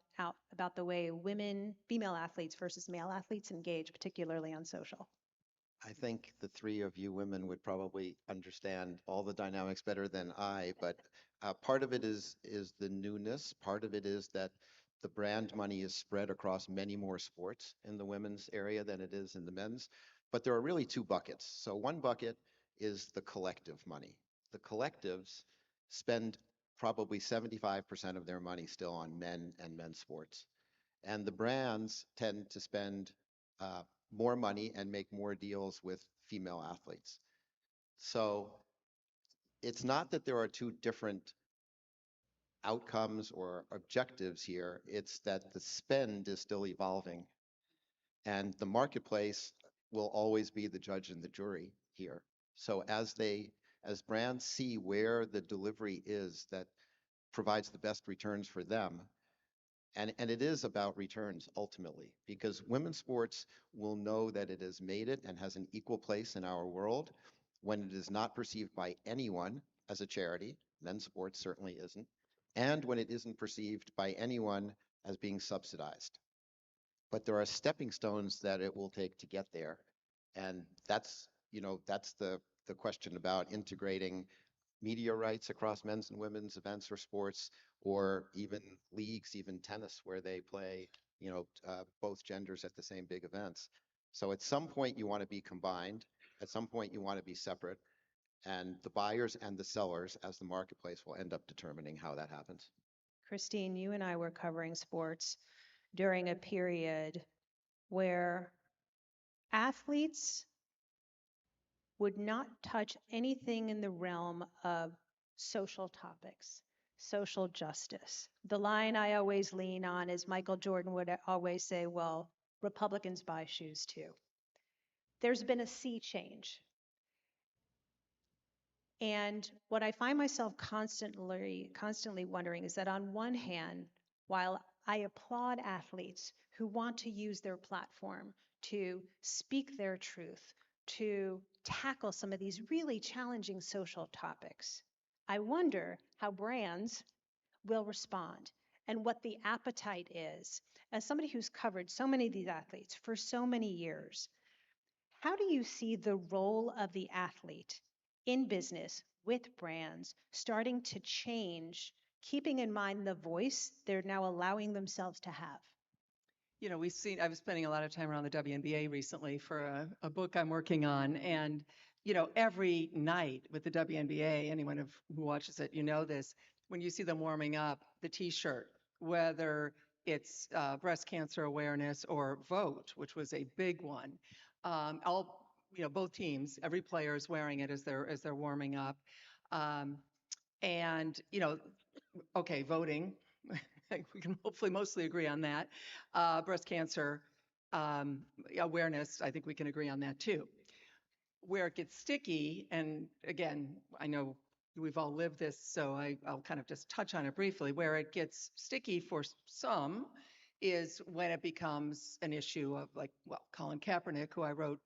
Speaker 9: about the way women, female athletes versus male athletes engage, particularly on social?
Speaker 6: I think the three of you women would probably understand all the dynamics better than I, but part of it is the newness. Part of it is that the brand money is spread across many more sports in the women's area than it is in the men's. But there are really two buckets. So one bucket is the collective money. The collectives spend probably 75% of their money still on men and men's sports. And the brands tend to spend uh, more money and make more deals with female athletes. So it's not that there are two different outcomes or objectives here, it's that the spend is still evolving. And the marketplace will always be the judge and the jury here. So as brands see where the delivery is that provides the best returns for them, and it is about returns ultimately, because women's sports will know that it has made it and has an equal place in our world when it is not perceived by anyone as a charity. Men's sports certainly isn't. And when it isn't perceived by anyone as being subsidized. But there are stepping stones that it will take to get there. And that's the question about integrating media rights across men's and women's events or sports, or even leagues, even tennis, where they play, both genders at the same big events. So at some point you want to be combined. At some point you want to be separate. And the buyers and the sellers, as the marketplace, will end up determining how that happens.
Speaker 9: Christine, you and I were covering sports during a period where athletes would not touch anything in the realm of social topics, social justice. The line I always lean on is Michael Jordan would always say, well, Republicans buy shoes too. There's been a sea change. And what I find myself constantly wondering is that on one hand, while I applaud athletes who want to use their platform to speak their truth, to tackle some of these really challenging social topics, I wonder how brands will respond and what the appetite is. As somebody who's covered so many of these athletes for so many years, how do you see the role of the athlete in business with brands starting to change, keeping in mind the voice they're now allowing themselves to have?
Speaker 8: I was spending a lot of time around the WNBA recently for a book I'm working on. And, every night with the WNBA, anyone who watches it, this, when you see them warming up, the T-shirt, whether it's breast cancer awareness or vote, which was a big one, both teams, every player is wearing it as they're warming up. Um, and, okay, voting, we can hopefully mostly agree on that. Breast cancer awareness, I think we can agree on that too. Where it gets sticky, and again, I know we've all lived this, so I'll kind of just touch on it briefly. Where it gets sticky for some is when it becomes an issue of Colin Kaepernick, who I wrote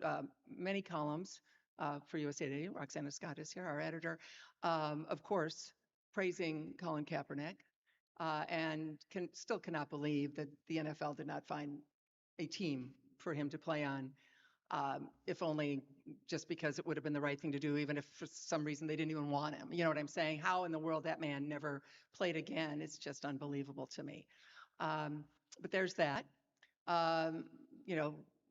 Speaker 8: many columns for USA Today. Roxana Scott is here, our editor. Of course, praising Colin Kaepernick, and still cannot believe that the NFL did not find a team for him to play on, if only just because it would have been the right thing to do, even if for some reason they didn't even want him. You know what I'm saying? How in the world that man never played again is just unbelievable to me. But there's that. Um,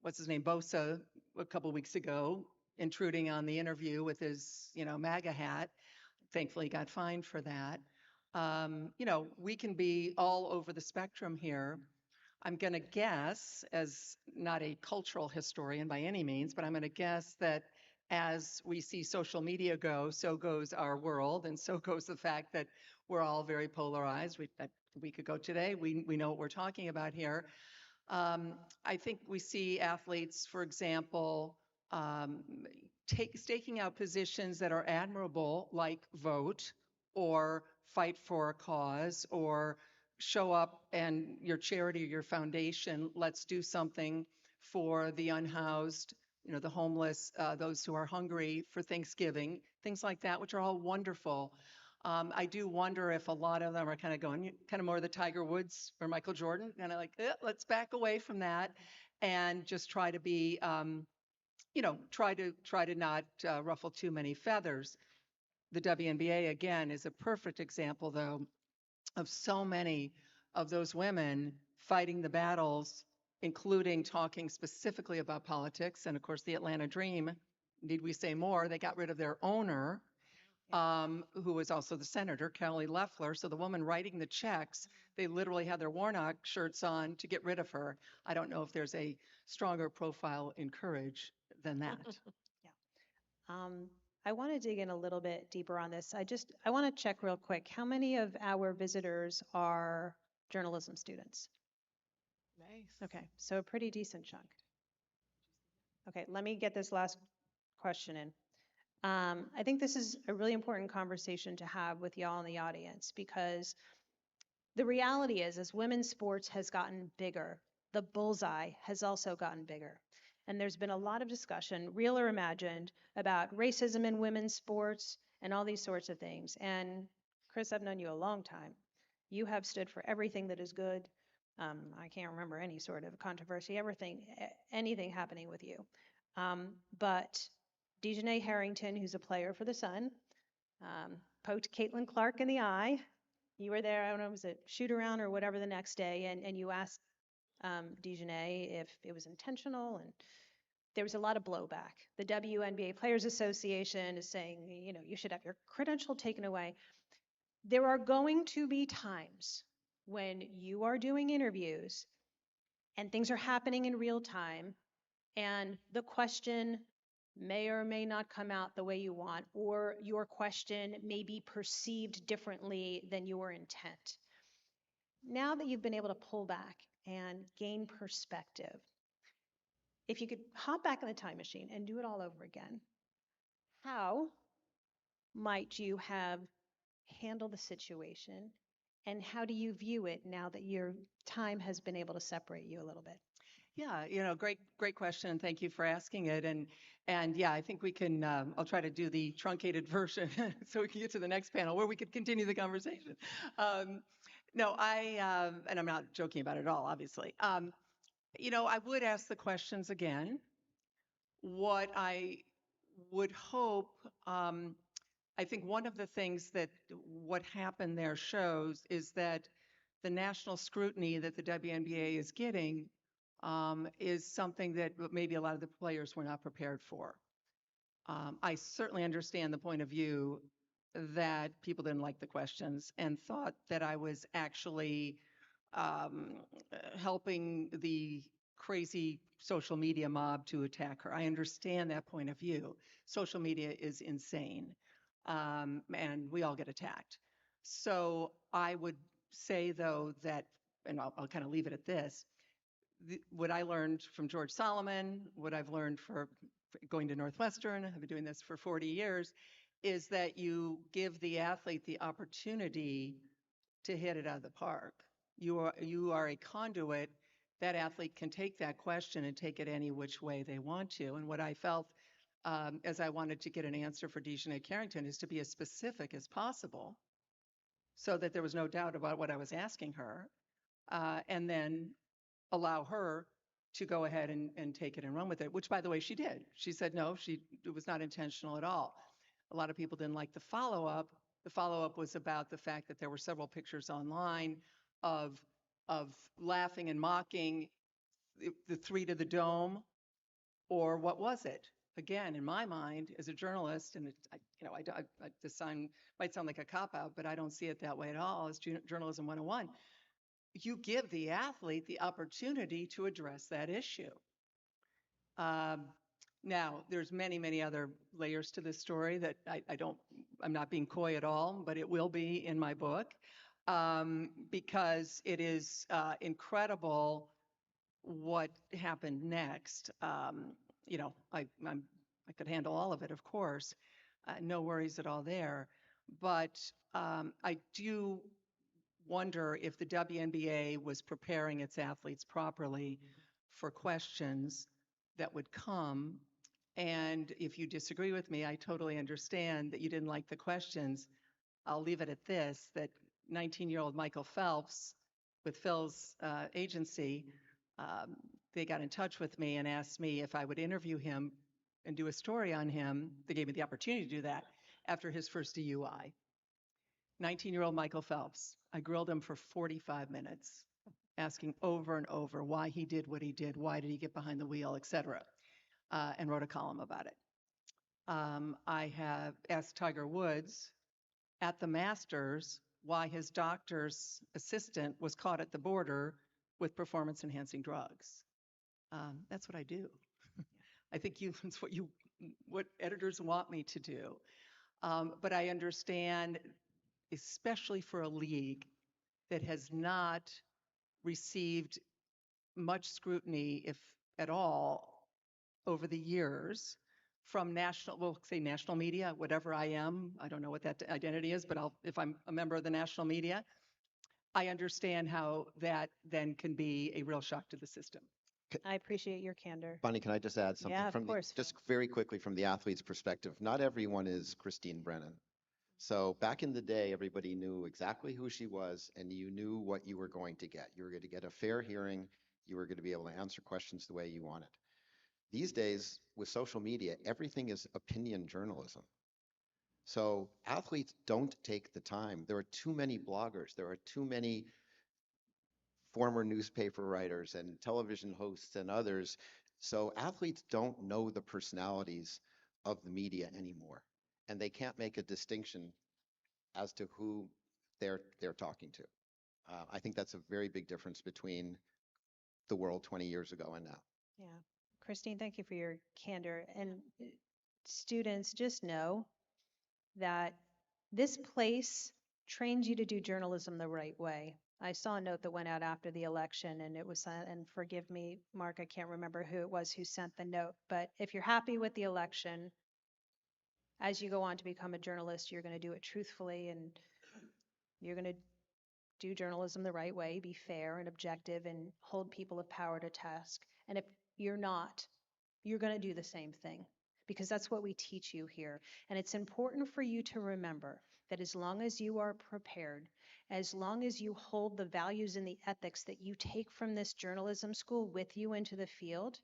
Speaker 8: what's his name? Bosa, a couple weeks ago, intruding on the interview with his, MAGA hat. thankfully got fined for that. We can be all over the spectrum here. I'm going to guess, as not a cultural historian by any means, but I'm going to guess that as we see social media go, so goes our world, and so goes the fact that we're all very polarized. A week ago today, we know what we're talking about here. I think we see athletes, for example, um, staking out positions that are admirable, like vote or fight for a cause or show up and your charity or your foundation, let's do something for the unhoused, the homeless, those who are hungry for Thanksgiving, things like that, which are all wonderful. I do wonder if a lot of them are kind of going, kind of more the Tiger Woods or Michael Jordan, kind of like, let's back away from that and just try to be, try to not ruffle too many feathers. The WNBA again is a perfect example, though, of so many of those women fighting the battles, including talking specifically about politics. And of course, the Atlanta Dream, need we say more? They got rid of their owner, who was also the senator, Kelly Loeffler. So the woman writing the checks, they literally had their Warnock shirts on to get rid of her. I don't know if there's a stronger profile in courage than that.
Speaker 9: Um, I want to dig in a little bit deeper on this. I want to check real quick. How many of our visitors are journalism students?
Speaker 7: Nice.
Speaker 9: Okay, so a pretty decent chunk. Okay, let me get this last question in. I think this is a really important conversation to have with y'all in the audience because the reality is, as women's sports has gotten bigger, the bullseye has also gotten bigger. And there's been a lot of discussion, real or imagined, about racism in women's sports and all these sorts of things. And Chris, I've known you a long time. You have stood for everything that is good. I can't remember any sort of controversy, anything happening with you. But Dejanay Harrington, who's a player for the Sun, poked Caitlin Clark in the eye. You were there, I don't know, was it shoot around or whatever the next day, and you asked Dejanay if it was intentional, and there was a lot of blowback. The WNBA Players Association is saying, you should have your credential taken away. There are going to be times when you are doing interviews and things are happening in real time, and the question may or may not come out the way you want, or your question may be perceived differently than your intent. Now that you've been able to pull back and gain perspective, if you could hop back in the time machine and do it all over again, how might you have handled the situation, and how do you view it now that your time has been able to separate you a little bit?
Speaker 8: Yeah, great question, and thank you for asking it. And yeah, I think we can. I'll try to do the truncated version so we can get to the next panel where we could continue the conversation. No, and I'm not joking about it at all, obviously. I would ask the questions again. What I would hope, I think one of the things that what happened there shows is that the national scrutiny that the WNBA is getting is something that maybe a lot of the players were not prepared for. I certainly understand the point of view that people didn't like the questions and thought that I was actually helping the crazy social media mob to attack her. I understand that point of view. Social media is insane, and we all get attacked. So I would say, though, that, and I'll kind of leave it at this, what I learned from George Solomon, what I've learned for going to Northwestern, I've been doing this for 40 years, is that you give the athlete the opportunity to hit it out of the park. You are a conduit. That athlete can take that question and take it any which way they want to. And what I felt as I wanted to get an answer for Dejanay Carrington is to be as specific as possible so that there was no doubt about what I was asking her, and then allow her to go ahead and take it and run with it, which, by the way, she did. She said, no, it was not intentional at all. A lot of people didn't like the follow-up. The follow-up was about the fact that there were several pictures online of laughing and mocking the three to the dome, or what was it? again, in my mind, as a journalist, and this might sound like a cop-out, but I don't see it that way at all, as journalism 101, you give the athlete the opportunity to address that issue. Now, there's many, many other layers to this story that I'm not being coy at all, but it will be in my book, because it is incredible what happened next. I could handle all of it, of course. No worries at all there. But I do wonder if the WNBA was preparing its athletes properly for questions that would come. And if you disagree with me, I totally understand that you didn't like the questions. I'll leave it at this, that 19-year-old Michael Phelps, with Phil's agency, they got in touch with me and asked me if I would interview him and do a story on him. They gave me the opportunity to do that after his first DUI. 19-year-old Michael Phelps. I grilled him for 45 minutes, asking over and over why he did what he did, why did he get behind the wheel, et cetera, and wrote a column about it. I have asked Tiger Woods at the Masters why his doctor's assistant was caught at the border with performance-enhancing drugs. That's what I do. I think it's what editors want me to do. But I understand, especially for a league that has not received much scrutiny, if at all, over the years from we'll say national media, whatever I am. I don't know what that identity is, but if I'm a member of the national media, I understand how that then can be a real shock to the system.
Speaker 9: I appreciate your candor.
Speaker 6: Bonnie, can I just add something
Speaker 9: Yeah, of course,
Speaker 6: just very quickly from the athlete's perspective? Not everyone is Christine Brennan. So back in the day, everybody knew exactly who she was, and you knew what you were going to get. You were going to get a fair hearing. You were going to be able to answer questions the way you wanted. These days, with social media, everything is opinion journalism. So athletes don't take the time. There are too many bloggers. There are too many former newspaper writers and television hosts and others. So athletes don't know the personalities of the media anymore, and they can't make a distinction as to who they're talking to. I think that's a very big difference between the world 20 years ago and now.
Speaker 9: Yeah. Christine, thank you for your candor. And students, just know that this place trains you to do journalism the right way. I saw a note that went out after the election, and it was, and forgive me, Mark, I can't remember who it was who sent the note, but if you're happy with the election, as you go on to become a journalist, you're going to do it truthfully, and you're going to do journalism the right way, be fair and objective, and hold people of power to task. And if you're not, you're going to do the same thing, because that's what we teach you here. And it's important for you to remember that as long as you are prepared, as long as you hold the values and the ethics that you take from this journalism school with you into the field,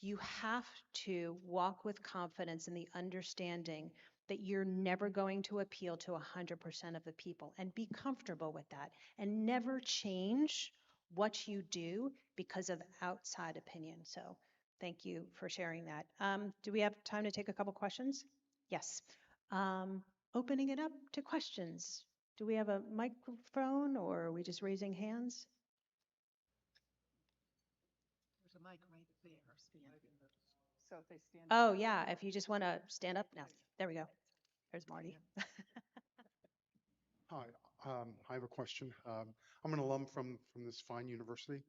Speaker 9: you have to walk with confidence in the understanding that you're never going to appeal to 100% of the people, and be comfortable with that, and never change what you do because of outside opinion. So thank you for sharing that. Do we have time to take a couple questions? Yes. Opening it up to questions. Do we have a microphone, or are we just raising hands?
Speaker 8: There's a mic right there. So if they stand
Speaker 9: Oh, yeah, if you just want to stand up now. There we go. There's Marty.
Speaker 10: Hi, I have a question. I'm an alum from this fine university.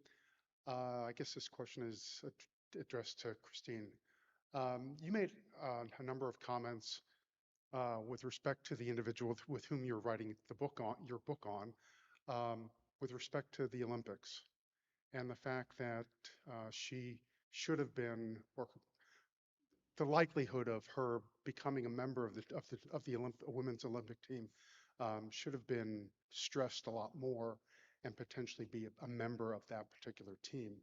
Speaker 10: I guess this question is addressed to Christine. You made a number of comments with respect to the individual with whom you're writing your book on, with respect to the Olympics, and the fact that she should have been, or the likelihood of her becoming a member of the women's Olympic team should have been stressed a lot more, and potentially be a member of that particular team.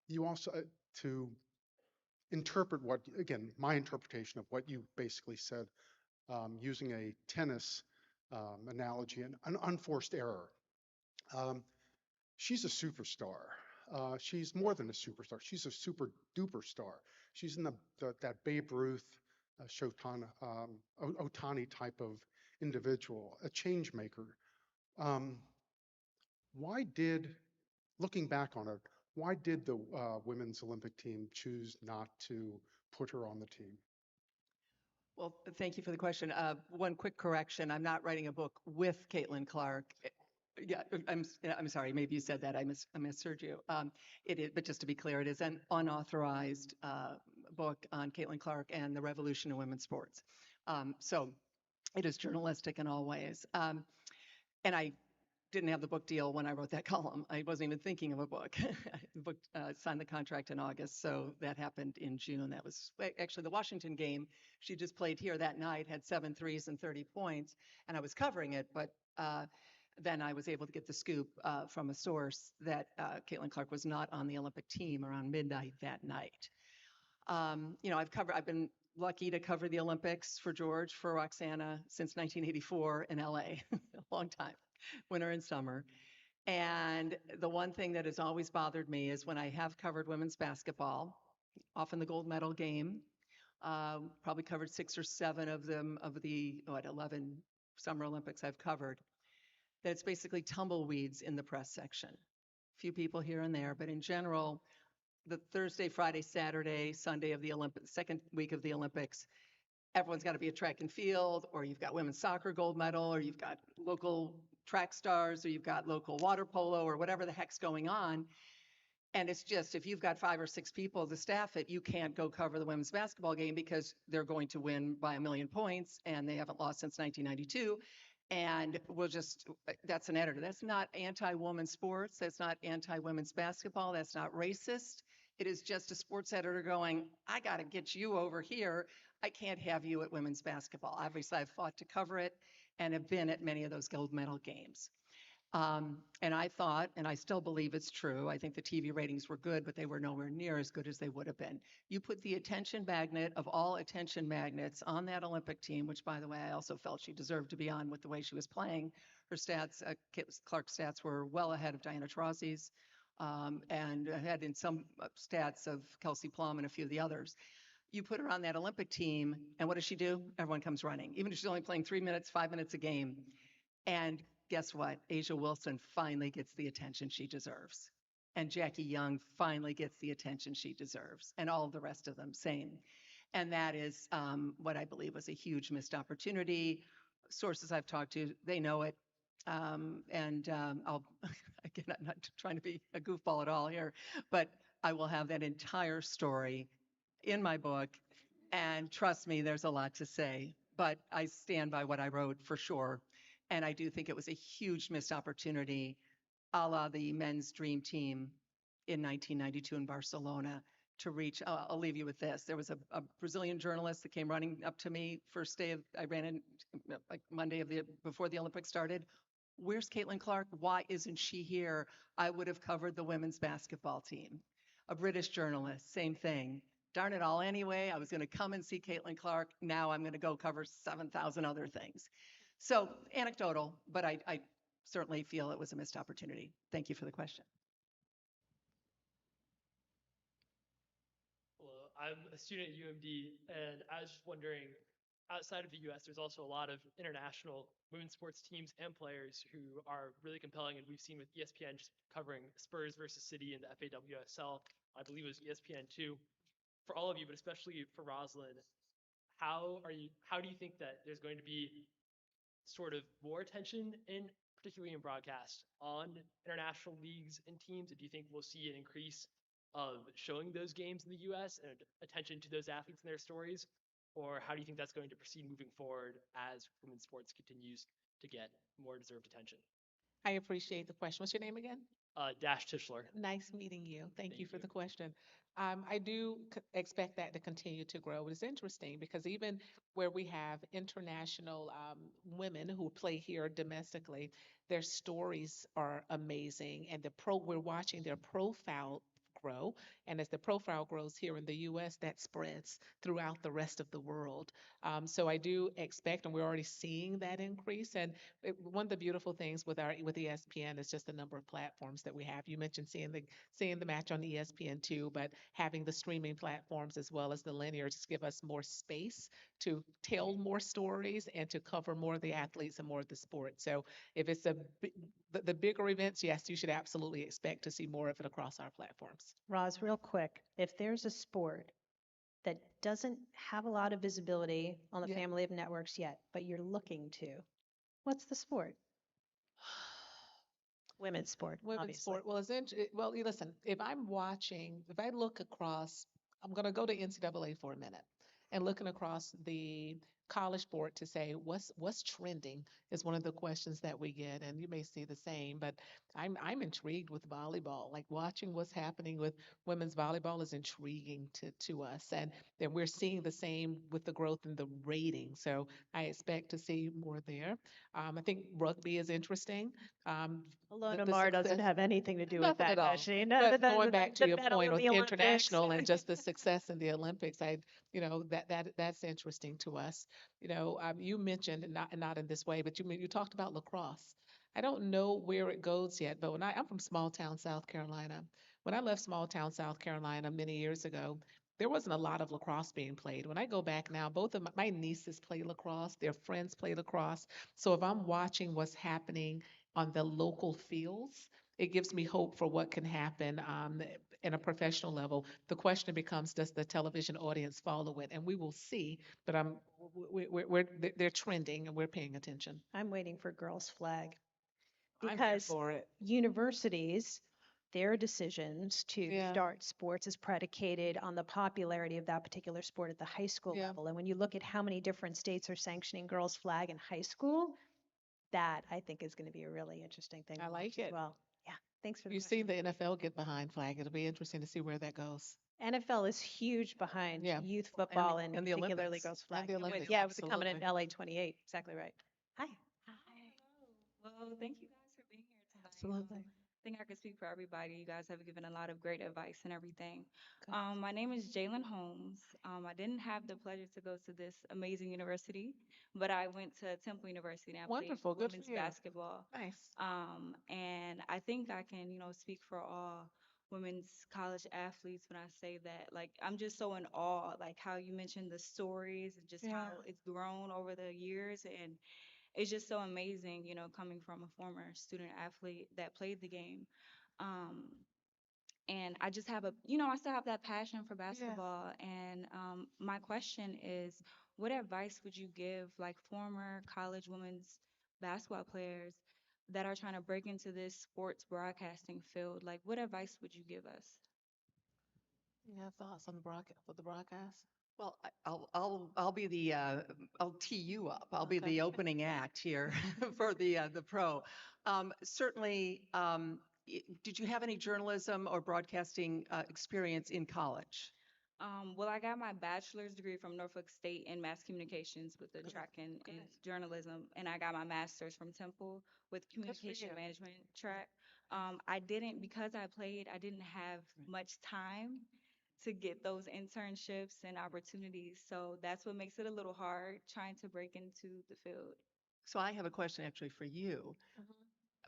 Speaker 10: You also, to interpret my interpretation of what you basically said, using a tennis analogy, an unforced error. She's a superstar. She's more than a superstar. She's a super duper star. She's in that Babe Ruth, Otani type of individual, a change maker. Um, why did, looking back on it, why did the women's Olympic team choose not to put her on the team?
Speaker 8: Well, thank you for the question. One quick correction. I'm not writing a book with Caitlin Clark. Yeah, I'm sorry. Maybe you said that. I misheard you. It is, but just to be clear, it is an unauthorized book on Caitlin Clark and the revolution in women's sports. So it is journalistic in all ways. And I didn't have the book deal when I wrote that column. I wasn't even thinking of a book. The book signed the contract in August, so that happened in June. That was actually the Washington game. She just played here that night, had 7 threes and 30 points, and I was covering it, but then I was able to get the scoop from a source that Caitlin Clark was not on the Olympic team around midnight that night. I've been lucky to cover the Olympics for George, for Roxana since 1984 in LA, a long time, winter and summer. And the one thing that has always bothered me is when I have covered women's basketball, often the gold medal game, probably covered 6 or 7 of them of the 11 Summer Olympics I've covered, that it's basically tumbleweeds in the press section. Few people here and there, but in general, the Thursday, Friday, Saturday, Sunday of the Olympics, second week of the Olympics, everyone's got to be a track and field, or you've got women's soccer gold medal, or you've got local track stars, or you've got local water polo, or whatever the heck's going on. And it's just, if you've got 5 or 6 people to staff it, you can't go cover the women's basketball game because they're going to win by 1,000,000 points and they haven't lost since 1992. And that's an editor. That's not anti-women's sports. That's not anti-women's basketball. That's not racist. It is just a sports editor going, I got to get you over here. I can't have you at women's basketball. Obviously, I've fought to cover it and have been at many of those gold medal games. And I thought, and I still believe it's true, I think the TV ratings were good, but they were nowhere near as good as they would have been. You put the attention magnet of all attention magnets on that Olympic team, which, by the way, I also felt she deserved to be on with the way she was playing. Her stats, Clark's stats were well ahead of Diana Taurasi's, and ahead in some stats of Kelsey Plum and a few of the others. You put her on that Olympic team, and what does she do? Everyone comes running, even if she's only playing 3 minutes, 5 minutes a game. And guess what? Asia Wilson finally gets the attention she deserves. And Jackie Young finally gets the attention she deserves. And all of the rest of them, same. And that is what I believe was a huge missed opportunity. Sources I've talked to, they know it. I'll, again, I'm not trying to be a goofball at all here, but I will have that entire story in my book. And trust me, there's a lot to say, but I stand by what I wrote for sure. And I do think it was a huge missed opportunity, a la the men's dream team in 1992 in Barcelona, to reach. I'll leave you with this. There was a Brazilian journalist that came running up to me first day I ran in like Monday before the Olympics started. Where's Caitlin Clark? Why isn't she here? I would have covered the women's basketball team. A British journalist, same thing. Darn it all anyway. I was going to come and see Caitlin Clark. Now I'm going to go cover 7,000 other things. So anecdotal, but I certainly feel it was a missed opportunity. Thank you for the question.
Speaker 11: Hello, I'm a student at UMD, and I was just wondering, outside of the US, there's also a lot of international women's sports teams and players who are really compelling, and we've seen with ESPN just covering Spurs versus City in the FAWSL. I believe it was ESPN too. For all of you, but especially for Rosalyn, how do you think that there's going to be sort of more attention particularly in broadcast on international leagues and teams? Do you think we'll see an increase of showing those games in the US and attention to those athletes and their stories? Or how do you think that's going to proceed moving forward as women's sports continues to get more deserved attention?
Speaker 7: I appreciate the question. What's your name again?
Speaker 11: Dash Tischler.
Speaker 7: Nice meeting you. Thank you for
Speaker 11: you.
Speaker 7: the question. I do expect that to continue to grow. It's interesting because even where we have international women who play here domestically, their stories are amazing, and we're watching their grow. And as the profile grows here in the US, that spreads throughout the rest of the world. So I do expect, and we're already seeing that increase. And one of the beautiful things with ESPN is just the number of platforms that we have. You mentioned seeing the match on ESPN2, but having the streaming platforms as well as the linear just give us more space to tell more stories and to cover more of the athletes and more of the sport. So if it's the bigger events, yes, you should absolutely expect to see more of it across our platforms.
Speaker 9: Roz, real quick, if there's a sport that doesn't have a lot of visibility on the
Speaker 7: Yeah.
Speaker 9: family of networks yet, but you're looking to, what's the sport? Women's sport,
Speaker 7: Women's
Speaker 9: obviously.
Speaker 7: sport. Well, well, listen, if I look across, I'm going to go to NCAA for a minute and looking across the college board to say what's trending is one of the questions that we get, and you may see the same. But I'm intrigued with volleyball. Like watching what's happening with women's volleyball is intriguing to us, and then we're seeing the same with the growth in the rating. So I expect to see more there. I think rugby is interesting. Um,
Speaker 9: Ilona
Speaker 7: the
Speaker 9: Maher doesn't
Speaker 7: success.
Speaker 9: have anything to do with
Speaker 7: Nothing
Speaker 9: that,
Speaker 7: at
Speaker 9: does
Speaker 7: all.
Speaker 9: she?
Speaker 7: But going back to
Speaker 9: The
Speaker 7: your
Speaker 9: medal
Speaker 7: point
Speaker 9: in
Speaker 7: with
Speaker 9: the Olympics.
Speaker 7: international and just the success in the Olympics, that's interesting to us. You mentioned, and not in this way, but you talked about lacrosse. I don't know where it goes yet, but I'm from small town South Carolina. When I left small town South Carolina many years ago, there wasn't a lot of lacrosse being played. When I go back now, both of my nieces play lacrosse, their friends play lacrosse. So if I'm watching what's happening on the local fields, it gives me hope for what can happen in a professional level. The question becomes, does the television audience follow it? And we will see, but they're trending and we're paying attention.
Speaker 9: I'm waiting for girls' flag
Speaker 7: I'm here
Speaker 9: because
Speaker 7: for it.
Speaker 9: universities, their decisions to
Speaker 7: Yeah,
Speaker 9: start sports is predicated on the popularity of that particular sport at the high school
Speaker 7: yeah,
Speaker 9: level. And when you look at how many different states are sanctioning girls' flag in high school, that I think is going to be a really interesting thing
Speaker 7: I
Speaker 9: to watch
Speaker 7: like
Speaker 9: as
Speaker 7: it.
Speaker 9: well. Yeah, thanks for the
Speaker 7: You
Speaker 9: question.
Speaker 7: see the NFL get behind flag. It'll be interesting to see where that goes.
Speaker 9: NFL is huge behind
Speaker 7: Yeah,
Speaker 9: youth
Speaker 8: And
Speaker 9: football and
Speaker 8: and the
Speaker 9: particularly
Speaker 8: Olympics.
Speaker 9: girls'
Speaker 7: and
Speaker 9: flag.
Speaker 7: the
Speaker 9: And
Speaker 7: Olympics,
Speaker 9: yeah, with the coming in
Speaker 7: absolutely.
Speaker 9: LA 28, exactly right. Hi.
Speaker 12: Well, thank you guys for being here tonight.
Speaker 7: Absolutely.
Speaker 12: I think I could speak for everybody. You guys have given a lot of great advice and everything.
Speaker 7: Good.
Speaker 12: My name is Jalen Holmes. I didn't have the pleasure to go to this amazing university, but I went to Temple University and I played
Speaker 7: Wonderful. Good for
Speaker 12: women's
Speaker 7: you.
Speaker 12: basketball.
Speaker 7: Nice.
Speaker 12: And I think I can, speak for all women's college athletes when I say that. Like, I'm just so in awe, like how you mentioned the stories and just
Speaker 7: Yeah.
Speaker 12: how it's grown over the years. And it's just so amazing, coming from a former student athlete that played the game. Um, and I just have I still have that passion for
Speaker 7: Yeah.
Speaker 12: basketball. And my question is, what advice would you give like former college women's basketball players that are trying to break into this sports broadcasting field? Like, what advice would you give us?
Speaker 7: You have thoughts on the broadcast?
Speaker 8: Well, I'll be I'll tee you up. I'll be
Speaker 7: Okay.
Speaker 8: the opening act here for the pro. Certainly, did you have any journalism or broadcasting experience in college?
Speaker 12: Well, I got my bachelor's degree from Norfolk State in mass communications with the
Speaker 7: Good.
Speaker 12: track and
Speaker 7: Good.
Speaker 12: journalism, and I got my master's from Temple with
Speaker 7: Good for
Speaker 12: communication
Speaker 7: you.
Speaker 12: management track. I didn't, because I played, I didn't have much time to get those internships and opportunities. So that's what makes it a little hard trying to break into the field.
Speaker 8: So I have a question actually for you.
Speaker 7: Mhm.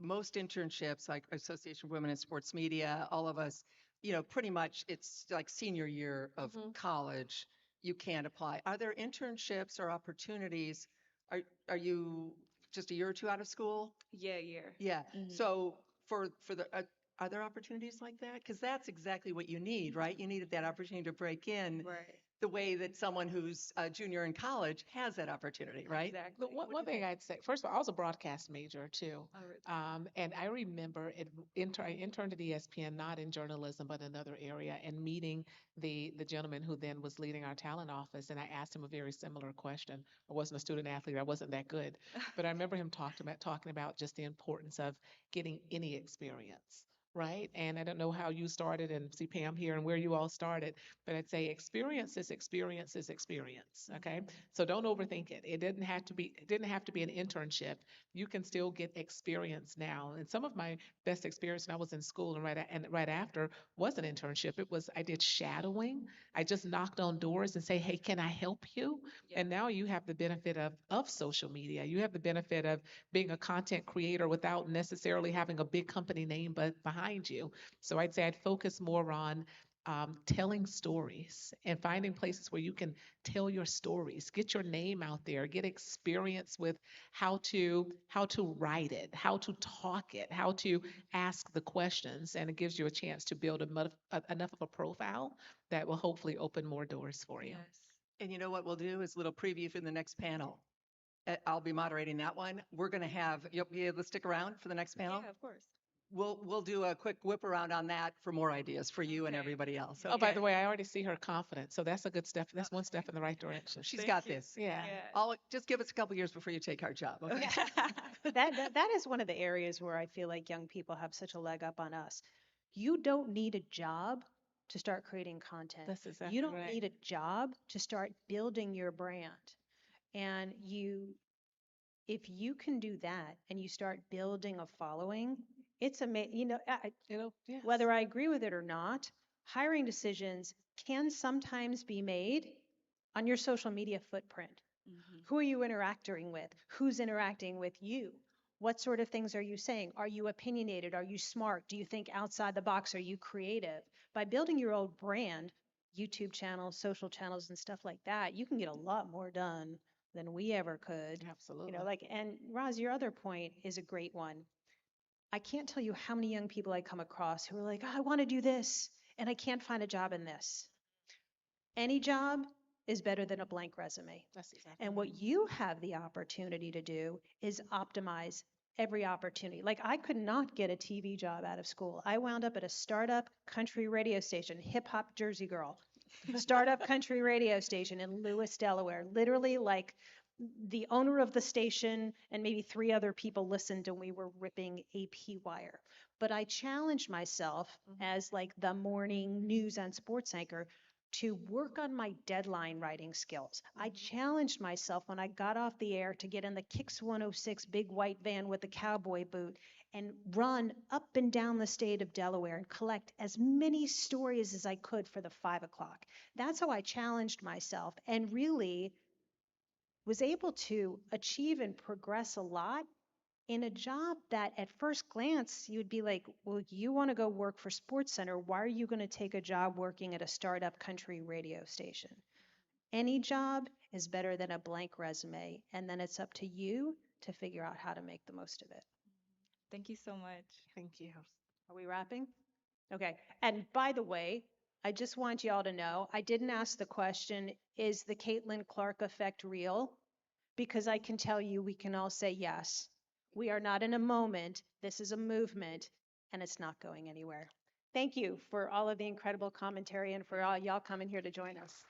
Speaker 8: Most internships, like Association of Women in Sports Media, all of us, pretty much it's like senior year of
Speaker 7: Mhm.
Speaker 8: college, you can't apply. Are there internships or opportunities? Are are you just a year or two out of school?
Speaker 12: Yeah, yeah.
Speaker 8: Yeah.
Speaker 12: Hmm.
Speaker 8: So for the are there opportunities like that? Because that's exactly what you need, right? You needed that opportunity to break in
Speaker 12: Right.
Speaker 8: the way that someone who's a junior in college has that opportunity, right?
Speaker 7: Look,
Speaker 12: Exactly.
Speaker 7: one thing I'd say, first of all, I was a broadcast major too.
Speaker 12: Oh, really?
Speaker 7: And I remember I interned at ESPN, not in journalism, but another area, and meeting the gentleman who then was leading our talent office. And I asked him a very similar question. I wasn't a student athlete, I wasn't that good. But I remember him talking about just the importance of getting any experience. right? And I don't know how you started and see Pam here and where you all started, but I'd say experience is experience is experience. Okay. So don't overthink it. It didn't have to be an internship. You can still get experience now. And some of my best experience when I was in school and right after was an internship. I did shadowing. I just knocked on doors and say, hey, can I help you?
Speaker 12: Yeah.
Speaker 7: And now you have the benefit of social media. You have the benefit of being a content creator without necessarily having a big company name but behind you. So I'd say I'd focus more on telling stories and finding places where you can tell your stories, get your name out there, get experience with how to write it, how to talk it, how to ask the questions, and it gives you a chance to build enough of a profile that will hopefully open more doors for you.
Speaker 12: Yes.
Speaker 8: And you know what we'll do is a little preview for the next panel. I'll be moderating that one. We're going to have, you'll be able to stick around for the next panel.
Speaker 12: Yeah, of course.
Speaker 8: We'll do a quick whip around on that for more ideas for you and
Speaker 12: Okay.
Speaker 8: everybody else.
Speaker 7: Oh, by
Speaker 8: Okay?
Speaker 7: the way, I already see her confident, so that's a good step. That's one step in the right direction.
Speaker 8: She's
Speaker 12: Thank
Speaker 8: got
Speaker 12: you.
Speaker 8: this.
Speaker 7: Yeah.
Speaker 8: Just give us a couple years before you take our job. Okay?
Speaker 9: That is one of the areas where I feel like young people have such a leg up on us. You don't need a job to start creating content.
Speaker 7: That's
Speaker 9: You
Speaker 7: exactly
Speaker 9: don't
Speaker 7: right.
Speaker 9: need a job to start building your brand. And if you can do that and you start building a following, it's amazing.
Speaker 7: Yes.
Speaker 9: Whether I agree with it or not, hiring decisions can sometimes be made on your social media footprint. Who are you interacting with? Who's interacting with you? What sort of things are you saying? Are you opinionated? Are you smart? Do you think outside the box? Are you creative? By building your own brand, YouTube channels, social channels, and stuff like that, you can get a lot more done than we ever could.
Speaker 7: Absolutely.
Speaker 9: And Roz, your other point is a great one. I can't tell you how many young people I come across who are like, oh, I want to do this, and I can't find a job in this. Any job is better than a blank resume.
Speaker 7: That's exactly
Speaker 9: And
Speaker 7: right.
Speaker 9: what you have the opportunity to do is optimize every opportunity. Like I could not get a TV job out of school. I wound up at a startup country radio station, hip hop Jersey girl, startup country radio station in Lewis, Delaware. Literally, like the owner of the station and maybe three other people listened and we were ripping AP wire. But I challenged myself as like the morning news and sports anchor to work on my deadline writing skills. I challenged myself when I got off the air to get in the Kicks 106 big white van with the cowboy boot and run up and down the state of Delaware and collect as many stories as I could for the 5 o'clock. That's how I challenged myself and really was able to achieve and progress a lot in a job that at first glance you would be like, well, you want to go work for SportsCenter. Why are you going to take a job working at a startup country radio station? Any job is better than a blank resume, and then it's up to you to figure out how to make the most of it.
Speaker 12: Thank you so much.
Speaker 7: Thank you.
Speaker 9: Are we wrapping? Okay. And by the way, I just want you all to know, I didn't ask the question, is the Caitlin Clark effect real? Because I can tell you we can all say yes. We are not in a moment. This is a movement, and it's not going anywhere. Thank you for all of the incredible commentary and for all y'all coming here to join us.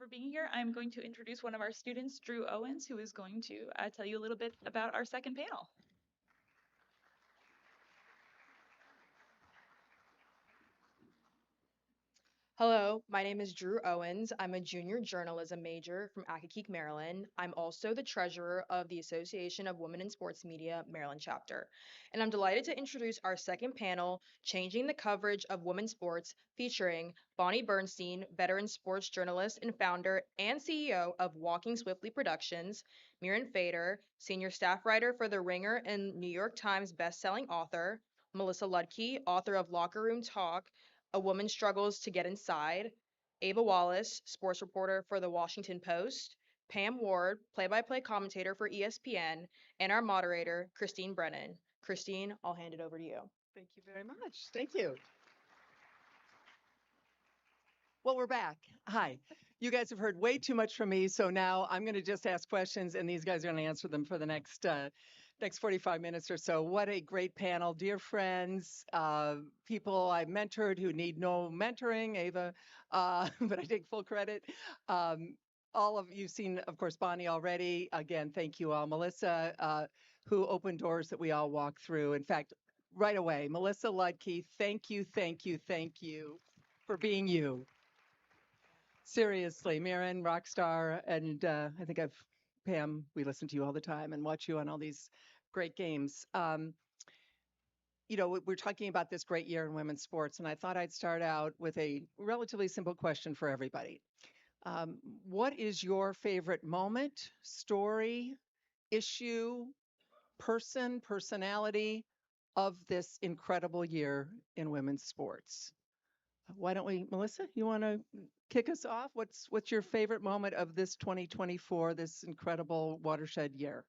Speaker 1: for being here. I'm going to introduce one of our students, Drew Owens, who is going to tell you a little bit about our second panel.
Speaker 13: Hello, my name is Drew Owens. I'm a junior journalism major from Accokeek, Maryland. I'm also the treasurer of the Association of Women in Sports Media, Maryland chapter. And I'm delighted to introduce our second panel, Changing the Coverage of Women's Sports, featuring Bonnie Bernstein, veteran sports journalist and founder and CEO of Walking Swiftly Productions, Miran Fader, senior staff writer for The Ringer and New York Times bestselling author, Melissa Ludke, author of Locker Room Talk, A Woman Struggles to Get Inside, Ava Wallace, sports reporter for The Washington Post, Pam Ward, play-by-play commentator for ESPN, and our moderator, Christine Brennan. Christine, I'll hand it over to you.
Speaker 8: Thank you very much. Thank you. Well, we're back. Hi. You guys have heard way too much from me, so now I'm going to just ask questions, and these guys are going to answer them for the next 45 minutes or so. What a great panel. Dear friends, people I've mentored who need no mentoring, Ava, but I take full credit. All of you've seen, of course, Bonnie already. Again, thank you all. Melissa, who opened doors that we all walk through. In fact, right away, Melissa Ludke, thank you, thank you, thank you for being you. Seriously, Miran, rock star, and I think Pam, we listen to you all the time and watch you on all these great games. We're talking about this great year in women's sports, and I thought I'd start out with a relatively simple question for everybody. What is your favorite moment, story, issue, personality of this incredible year in women's sports? Why don't we, Melissa, you want to kick us off? What's your favorite moment of this 2024, this incredible watershed year?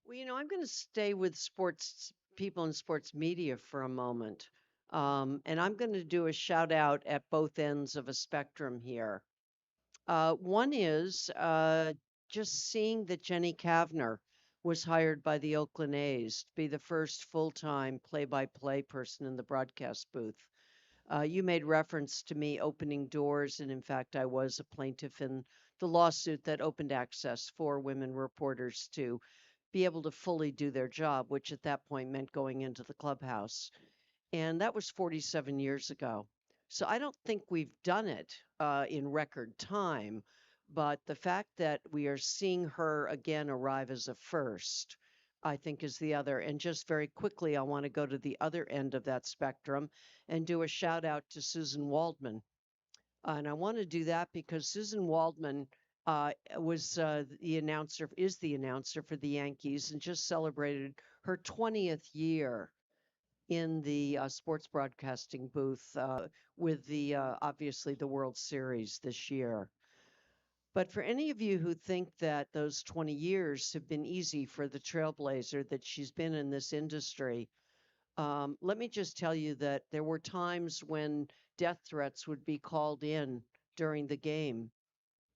Speaker 14: Well, I'm going to stay with sports people in sports media for a moment. And I'm going to do a shout out at both ends of a spectrum here. One is just seeing that Jenny Kavner was hired by the Oakland A's to be the first full-time play-by-play person in the broadcast booth. You made reference to me opening doors, and in fact, I was a plaintiff in the lawsuit that opened access for women reporters to be able to fully do their job, which at that point meant going into the clubhouse. And that was 47 years ago. So I don't think we've done it in record time, but the fact that we are seeing her again arrive as a first, I think is the other. And just very quickly, I want to go to the other end of that spectrum and do a shout out to Susan Waldman. And I want to do that because Susan Waldman is the announcer for the Yankees and just celebrated her 20th year in the sports broadcasting booth with the obviously the World Series this year. But for any of you who think that those 20 years have been easy for the trailblazer that she's been in this industry, let me just tell you that there were times when death threats would be called in during the game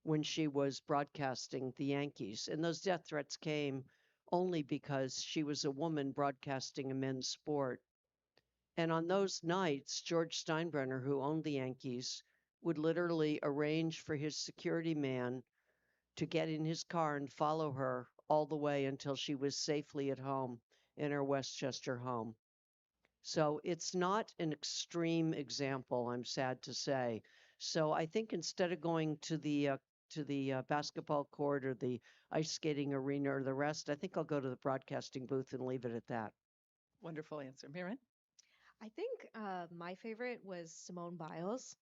Speaker 14: when she was broadcasting the Yankees. And those death threats came only because she was a woman broadcasting a men's sport. And on those nights, George Steinbrenner, who owned the Yankees, would literally arrange for his security man to get in his car and follow her all the way until she was safely at home in her Westchester home. So it's not an extreme example, I'm sad to say. So I think instead of going to the basketball court or the ice skating arena or the rest, I think I'll go to the broadcasting booth and leave it at that.
Speaker 8: Wonderful answer. Miran?
Speaker 15: I think my favorite was Simone Biles.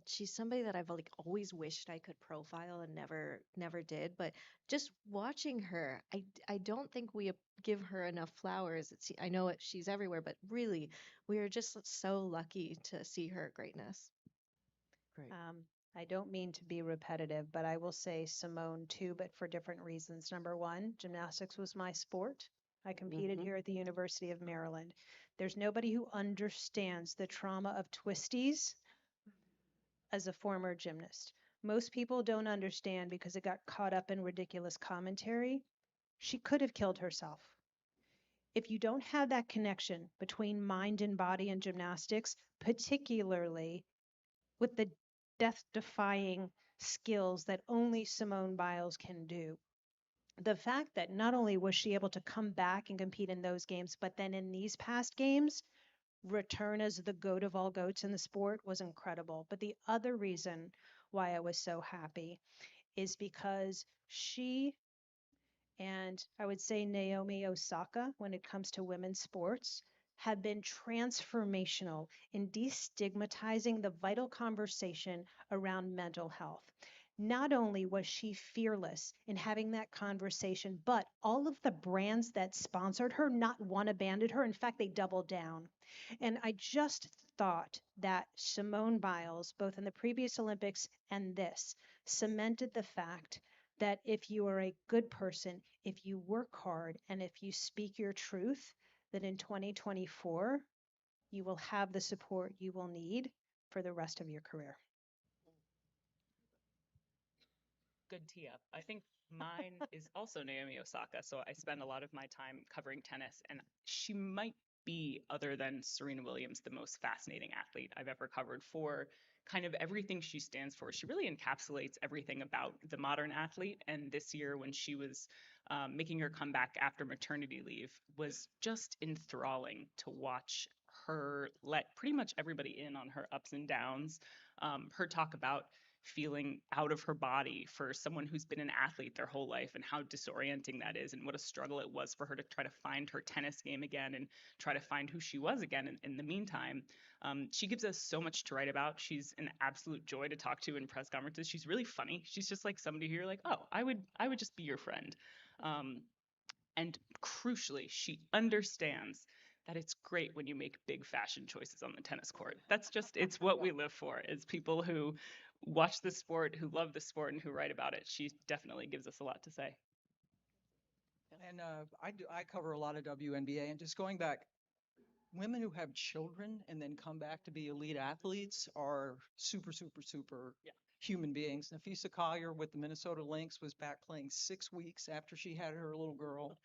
Speaker 15: She's somebody that I've always wished I could profile and never did. But just watching her, I don't think we give her enough flowers. I know she's everywhere, but really, we are just so lucky to see her greatness.
Speaker 8: Great.
Speaker 9: I don't mean to be repetitive, but I will say Simone too, but for different reasons. Number one, gymnastics was my sport. I competed here at the University of Maryland. There's nobody who understands the trauma of twisties as a former gymnast. Most people don't understand because it got caught up in ridiculous commentary. She could have killed herself. If you don't have that connection between mind and body in gymnastics, particularly with the death-defying skills that only Simone Biles can do. The fact that not only was she able to come back and compete in those games, but then in these past games, return as the goat of all goats in the sport was incredible. But the other reason why I was so happy is because she and I would say Naomi Osaka, when it comes to women's sports, have been transformational in destigmatizing the vital conversation around mental health. Not only was she fearless in having that conversation, but all of the brands that sponsored her, not one abandoned her. In fact, they doubled down. And I just thought that Simone Biles, both in the previous Olympics and this, cemented the fact that if you are a good person, if you work hard, and if you speak your truth, that in 2024, you will have the support you will need for the rest of your career.
Speaker 16: Good tee up. I think mine is also Naomi Osaka. So I spend a lot of my time covering tennis, and she might be, other than Serena Williams, the most fascinating athlete I've ever covered for kind of everything she stands for. She really encapsulates everything about the modern athlete. And this year, when she was making her comeback after maternity leave, was just enthralling to watch her let pretty much everybody in on her ups and downs. Her talk about feeling out of her body for someone who's been an athlete their whole life, and how disorienting that is, and what a struggle it was for her to try to find her tennis game again and try to find who she was again in the meantime. She gives us so much to write about. She's an absolute joy to talk to in press conferences. She's really funny. She's just like somebody who you're like, oh, I would just be your friend. Um, and crucially, she understands that it's great when you make big fashion choices on the tennis court. That's just, it's what we live for, is people who watch the sport, who love the sport, and who write about it. She definitely gives us a lot to say.
Speaker 17: And I cover a lot of WNBA, and just going back, women who have children and then come back to be elite athletes are super, super, super human beings. Nafisa Collier with the Minnesota Lynx was back playing 6 weeks after she had her little girl.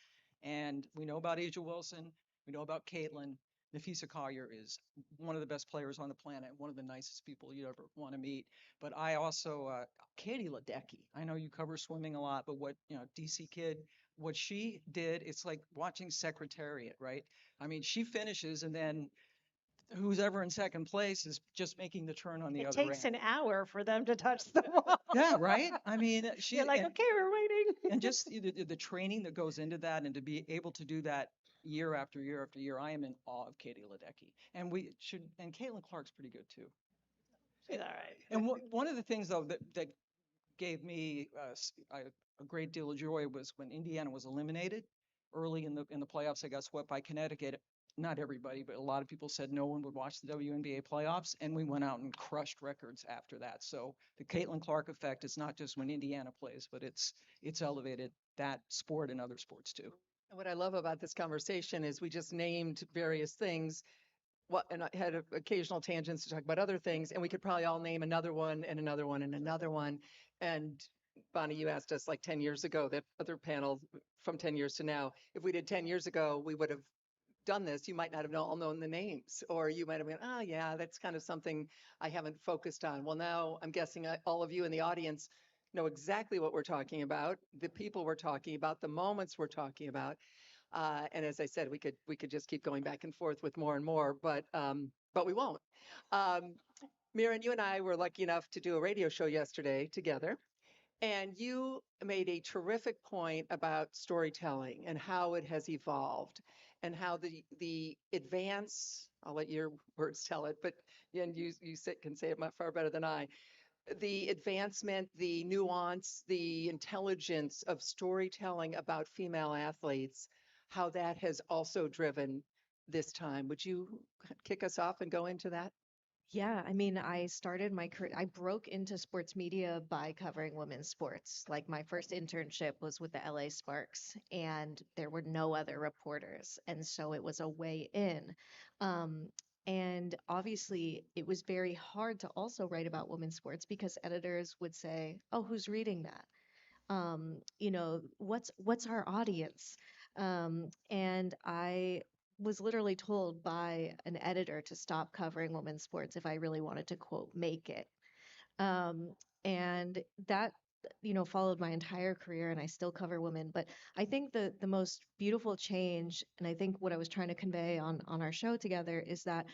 Speaker 17: And we know about Asia Wilson. We know about Caitlin. Nafisa Collier is one of the best players on the planet, one of the nicest people you ever want to meet. But I also, Katie Ledecky, I know you cover swimming a lot, but what, DC kid, what she did, it's like watching Secretariat, right? I mean, she finishes, and then who's ever in second place is just making the turn on the
Speaker 9: It
Speaker 17: other
Speaker 9: takes
Speaker 17: end.
Speaker 9: an hour for them to touch the wall.
Speaker 17: Yeah, right? I mean, she
Speaker 9: You're like,
Speaker 17: and,
Speaker 9: okay, we're waiting.
Speaker 17: and just the training that goes into that, and to be able to do that year after year after year, I am in awe of Katie Ledecky. And Caitlin Clark's pretty good too.
Speaker 9: She's all right.
Speaker 17: And one of the things though that gave me a great deal of joy was when Indiana was eliminated early in the playoffs. They got swept by Connecticut. Not everybody, but a lot of people said no one would watch the WNBA playoffs, and we went out and crushed records after that. So the Caitlin Clark effect is not just when Indiana plays, but it's elevated that sport and other sports too.
Speaker 8: And what I love about this conversation is we just named various things. And I had occasional tangents to talk about other things, and we could probably all name another one and another one and another one. And Bonnie, you asked us like 10 years ago, that other panel from 10 years to now, if we did 10 years ago, we would have done this. You might not have all known the names, or you might have been, oh yeah, that's kind of something I haven't focused on. Well, now I'm guessing all of you in the audience know exactly what we're talking about, the people we're talking about, the moments we're talking about. And as I said, we could just keep going back and forth with more and more, but we won't. Um, Miriam, you and I were lucky enough to do a radio show yesterday together, and you made a terrific point about storytelling and how it has evolved, and how the advance. I'll let your words tell it, but and can say it much far better than I. The advancement, the nuance, the intelligence of storytelling about female athletes, how that has also driven this time. Would you kick us off and go into that?
Speaker 15: Yeah, I mean, I started my career, I broke into sports media by covering women's sports. Like my first internship was with the LA Sparks, and there were no other reporters. And so it was a way in. Um, and obviously, it was very hard to also write about women's sports because editors would say, "Oh, who's reading that? What's our audience?" And I was literally told by an editor to stop covering women's sports if I really wanted to quote make it. And that, followed my entire career, and I still cover women. But I think the most beautiful change, and I think what I was trying to convey on our show together, is that,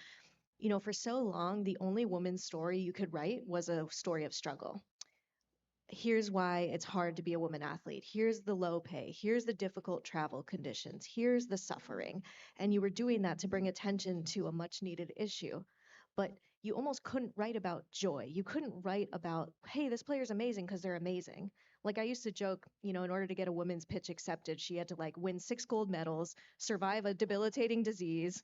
Speaker 15: for so long, the only woman's story you could write was a story of struggle. Here's why it's hard to be a woman athlete. Here's the low pay. Here's the difficult travel conditions. Here's the suffering. And you were doing that to bring attention to a much needed issue. But you almost couldn't write about joy. You couldn't write about, hey, this player's amazing because they're amazing. Like I used to joke, in order to get a women's pitch accepted, she had to like win 6 gold medals, survive a debilitating disease,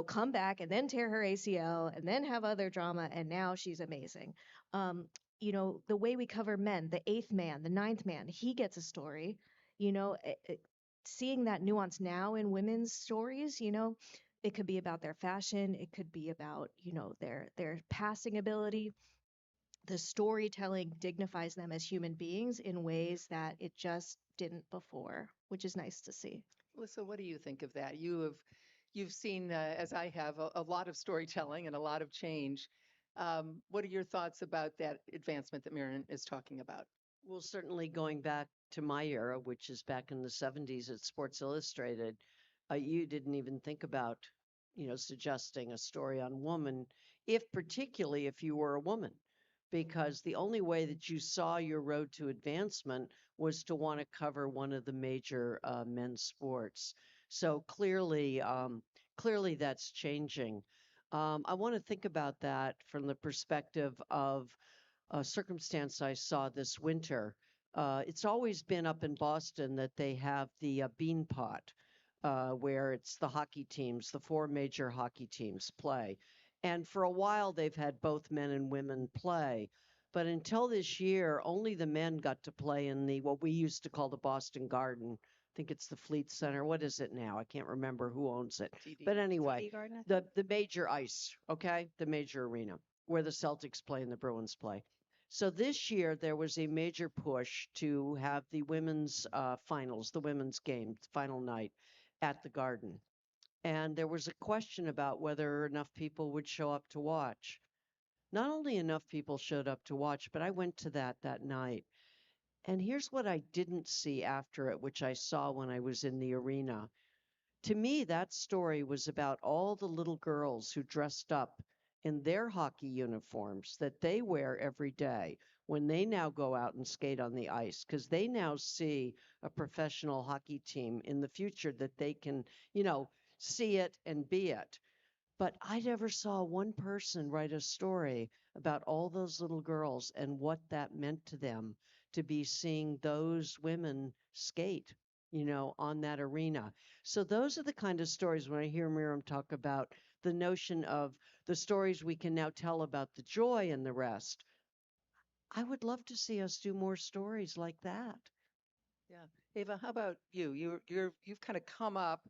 Speaker 15: come back and then tear her ACL and then have other drama. And now she's amazing. The way we cover men, the eighth man, the ninth man, he gets a story. Seeing that nuance now in women's stories, it could be about their fashion, it could be about, their passing ability. The storytelling dignifies them as human beings in ways that it just didn't before, which is nice to see.
Speaker 8: Melissa, what do you think of that? You've seen, as I have, a lot of storytelling and a lot of change. What are your thoughts about that advancement that Miriam is talking about?
Speaker 14: Well, certainly going back to my era, which is back in the 70s at Sports Illustrated, you didn't even think about, suggesting a story on woman, particularly if you were a woman, because the only way that you saw your road to advancement was to want to cover one of the major men's sports. So clearly that's changing. I want to think about that from the perspective of a circumstance I saw this winter. It's always been up in Boston that they have the bean pot, where it's the hockey teams, the four major hockey teams play. And for a while, they've had both men and women play. But until this year, only the men got to play in what we used to call the Boston Garden. I think it's the Fleet Center. What is it now? I can't remember who owns it. But anyway, the major ice, okay? The major arena where the Celtics play and the Bruins play. So this year, there was a major push to have the women's finals, the women's game, final night at the Garden. And there was a question about whether enough people would show up to watch. Not only enough people showed up to watch, but I went to that night. And here's what I didn't see after it, which I saw when I was in the arena. To me, that story was about all the little girls who dressed up in their hockey uniforms that they wear every day when they now go out and skate on the ice, because they now see a professional hockey team in the future that they can, see it and be it. But I never saw one person write a story about all those little girls and what that meant to them to be seeing those women skate, on that arena. So those are the kind of stories when I hear Miriam talk about the notion of the stories we can now tell about the joy and the rest. I would love to see us do more stories like that.
Speaker 8: Yeah. Ava, how about you? You've kind of come up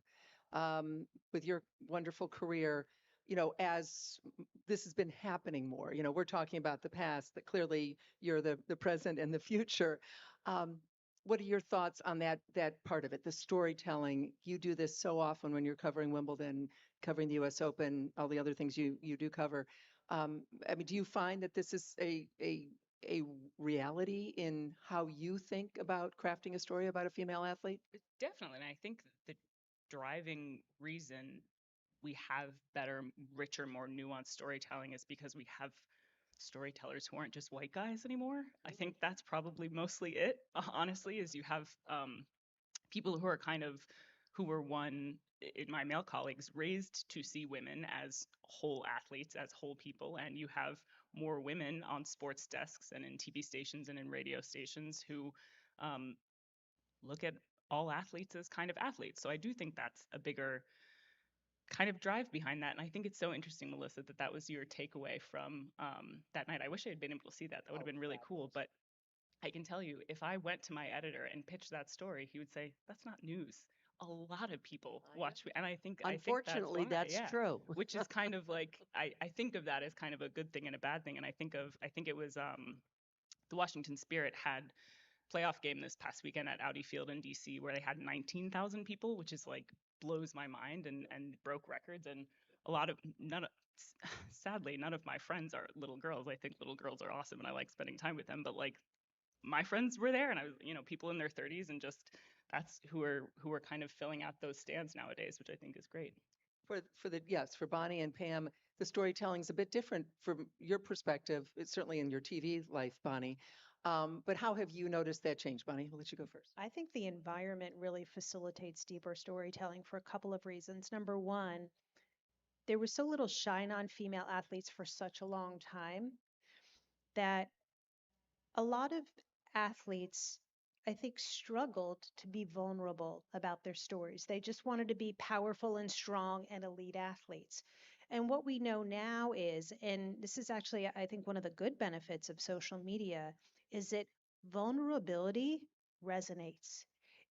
Speaker 8: with your wonderful career, as this has been happening more. We're talking about the past, but clearly you're the present and the future. What are your thoughts on that part of it, the storytelling? You do this so often when you're covering Wimbledon, covering the U.S. Open, all the other things you do cover. I mean, do you find that this is a reality in how you think about crafting a story about a female athlete?
Speaker 16: Definitely. And I think the driving reason we have better, richer, more nuanced storytelling is because we have storytellers who aren't just white guys anymore. I think that's probably mostly it, honestly, is you have people who are who were my male colleagues, raised to see women as whole athletes, as whole people, and you have more women on sports desks and in TV stations and in radio stations who look at all athletes as kind of athletes. So I do think that's a bigger kind of drive behind that. And I think it's so interesting, Melissa, that was your takeaway from that night. I wish I had been able to see that. That would have been really cool. But I can tell you, if I went to my editor and pitched that story, he would say, that's not news. A lot of people watch me. And
Speaker 14: Unfortunately, that's true.
Speaker 16: Which is kind of like, I think of that as kind of a good thing and a bad thing. And I think it was the Washington Spirit had playoff game this past weekend at Audi Field in DC where they had 19,000 people, which is like blows my mind and broke records. And a lot of none of sadly none of my friends are little girls. I think little girls are awesome and I like spending time with them, but like my friends were there and I was, people in their 30s and just that's who are kind of filling out those stands nowadays, which I think is great.
Speaker 8: Yes, for Bonnie and Pam, the storytelling's a bit different from your perspective. It's certainly in your TV life, Bonnie. But how have you noticed that change, Bonnie? I'll let you go first.
Speaker 9: I think the environment really facilitates deeper storytelling for a couple of reasons. Number one, there was so little shine on female athletes for such a long time that a lot of athletes, I think, struggled to be vulnerable about their stories. They just wanted to be powerful and strong and elite athletes. And what we know now is, and this is actually, I think, one of the good benefits of social media, is that vulnerability resonates.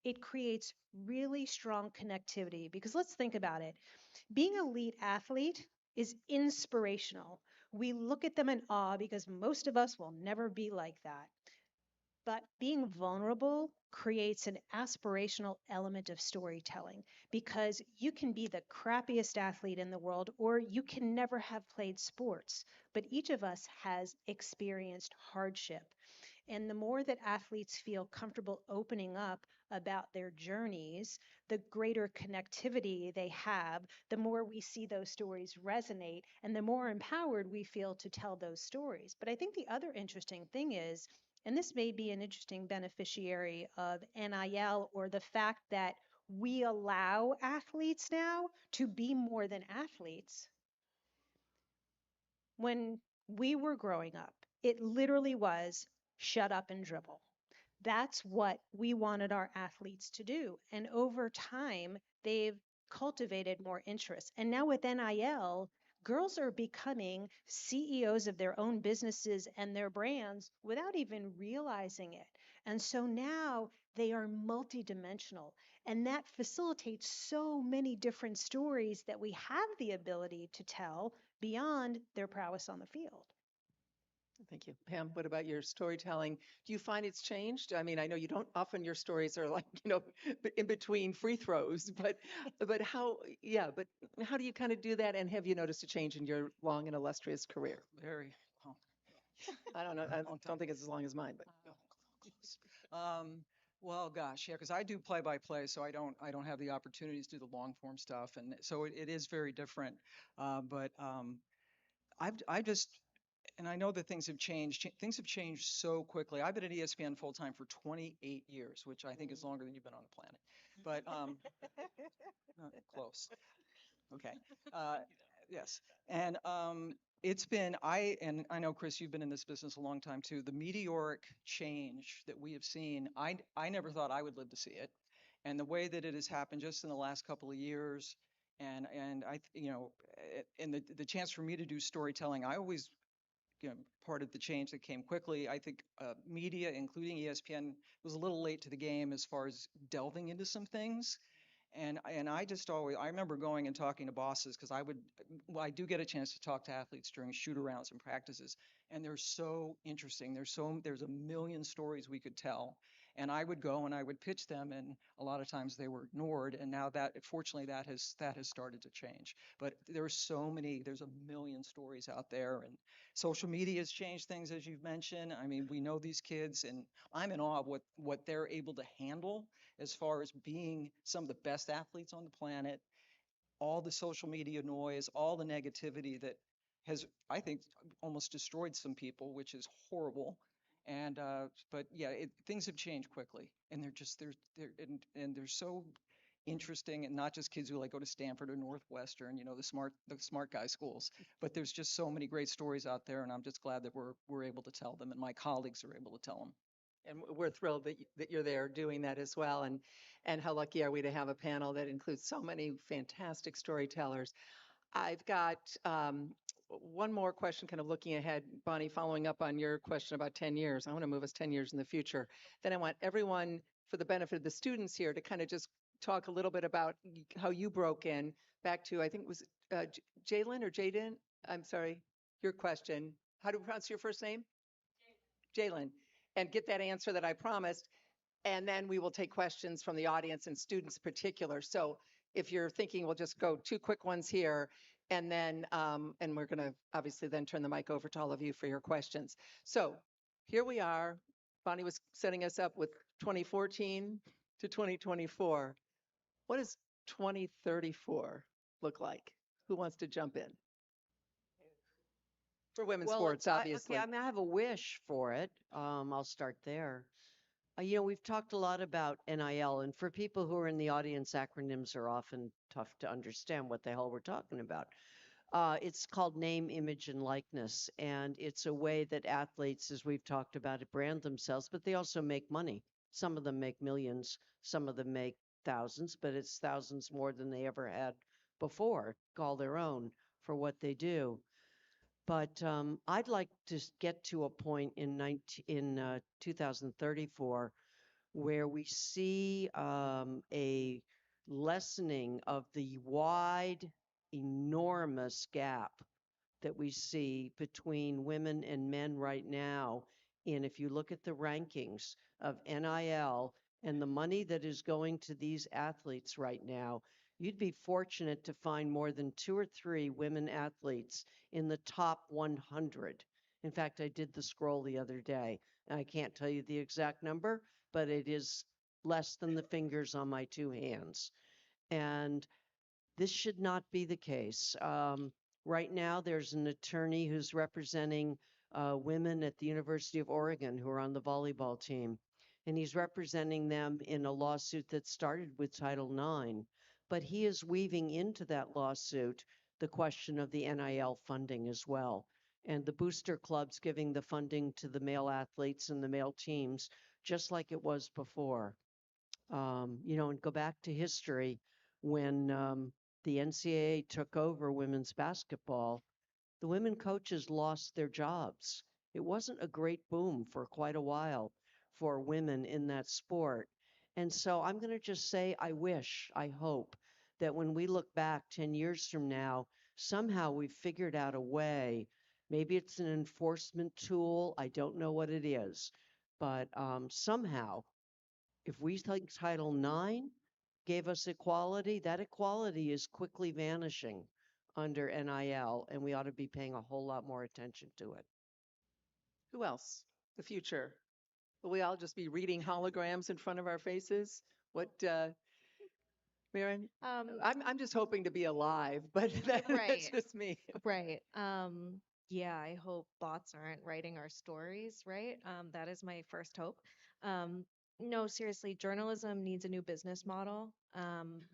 Speaker 9: It creates really strong connectivity because let's think about it. Being an elite athlete is inspirational. We look at them in awe because most of us will never be like that. But being vulnerable creates an aspirational element of storytelling because you can be the crappiest athlete in the world or you can never have played sports. But each of us has experienced hardship. And the more that athletes feel comfortable opening up about their journeys, the greater connectivity they have, the more we see those stories resonate, and the more empowered we feel to tell those stories. But I think the other interesting thing is, and this may be an interesting beneficiary of NIL or the fact that we allow athletes now to be more than athletes. When we were growing up, it literally was shut up and dribble. That's what we wanted our athletes to do. And over time, they've cultivated more interest. And now with NIL, girls are becoming CEOs of their own businesses and their brands without even realizing it. And so now they are multidimensional. And that facilitates so many different stories that we have the ability to tell beyond their prowess on the field.
Speaker 8: Thank you. Pam, what about your storytelling? Do you find it's changed? I mean, I know you don't often your stories are like, in between free throws, but but how do you kind of do that? And have you noticed a change in your long and illustrious career?
Speaker 17: Very long.
Speaker 8: I don't know. I
Speaker 17: Long
Speaker 8: don't think it's as long as mine, but
Speaker 17: close. Well, gosh, yeah, because I do play-by-play, so I don't have the opportunities to do the long form stuff, and so it is very different. But I just and I know that things have changed. Things have changed so quickly. I've been at ESPN full time for 28 years, which I think is longer than you've been on the planet. But close. Okay. Uh, yes. And it's been and I know Chris, you've been in this business a long time too. The meteoric change that we have seen, I never thought I would live to see it, and the way that it has happened just in the last couple of years, and and the chance for me to do storytelling, I always part of the change that came quickly. I think media, including ESPN, was a little late to the game as far as delving into some things. And I just always I remember going and talking to bosses because I do get a chance to talk to athletes during shoot arounds and practices, and they're so interesting. There's a million stories we could tell, and I would go and I would pitch them, and a lot of times they were ignored. And now that fortunately that has started to change. But there's a million stories out there, and social media has changed things as you've mentioned. I mean, we know these kids, and I'm in awe of what they're able to handle as far as being some of the best athletes on the planet, all the social media noise, all the negativity that has, I think, almost destroyed some people, which is horrible. And but yeah, things have changed quickly, and they're so interesting, and not just kids who like go to Stanford or Northwestern, the smart guy schools, but there's just so many great stories out there, and I'm just glad that we're able to tell them, and my colleagues are able to tell them.
Speaker 8: and we're thrilled that you're there doing that as well. And how lucky are we to have a panel that includes so many fantastic storytellers. I've got one more question, kind of looking ahead, Bonnie, following up on your question about 10 years. I want to move us 10 years in the future. Then I want everyone, for the benefit of the students here, to kind of just talk a little bit about how you broke in back to, I think it was Jalen or Jaden? I'm sorry, your question. How do we pronounce your first name? Jalen. And get that answer that I promised. And then we will take questions from the audience and students in particular. So if you're thinking, we'll just go two quick ones here. And then, and we're going to obviously then turn the mic over to all of you for your questions. So here we are. Bonnie was setting us up with 2014 to 2024. What does 2034 look like? Who wants to jump in? For women's
Speaker 14: Well,
Speaker 8: sports,
Speaker 14: okay,
Speaker 8: obviously.
Speaker 14: I mean, I have a wish for it. I'll start there. We've talked a lot about NIL, and for people who are in the audience, acronyms are often tough to understand what the hell we're talking about. It's called name, image, and likeness, and it's a way that athletes, as we've talked about it, brand themselves, but they also make money. Some of them make millions, some of them make thousands, but it's thousands more than they ever had before, call their own for what they do. But I'd like to get to a point in 2034 where we see a lessening of the wide, enormous gap that we see between women and men right now. And if you look at the rankings of NIL and the money that is going to these athletes right now, you'd be fortunate to find more than 2 or 3 women athletes in the top 100. In fact, I did the scroll the other day, and I can't tell you the exact number, but it is less than the fingers on my 2 hands. And this should not be the case. Right now, there's an attorney who's representing women at the University of Oregon who are on the volleyball team. And he's representing them in a lawsuit that started with Title IX. But he is weaving into that lawsuit the question of the NIL funding as well. And the booster clubs giving the funding to the male athletes and the male teams, just like it was before. And go back to history when the NCAA took over women's basketball, the women coaches lost their jobs. It wasn't a great boom for quite a while for women in that sport. And so I'm going to just say, I hope that when we look back 10 years from now, somehow we've figured out a way. Maybe it's an enforcement tool. I don't know what it is. But somehow, if we think Title IX gave us equality, that equality is quickly vanishing under NIL, and we ought to be paying a whole lot more attention to it.
Speaker 8: Who else? The future. Will we all just be reading holograms in front of our faces? What, Maren? I'm just hoping to be alive, but that's
Speaker 15: Right.
Speaker 8: just me.
Speaker 15: Right. Yeah, I hope bots aren't writing our stories, right? That is my first hope. Um, no, seriously, journalism needs a new business model.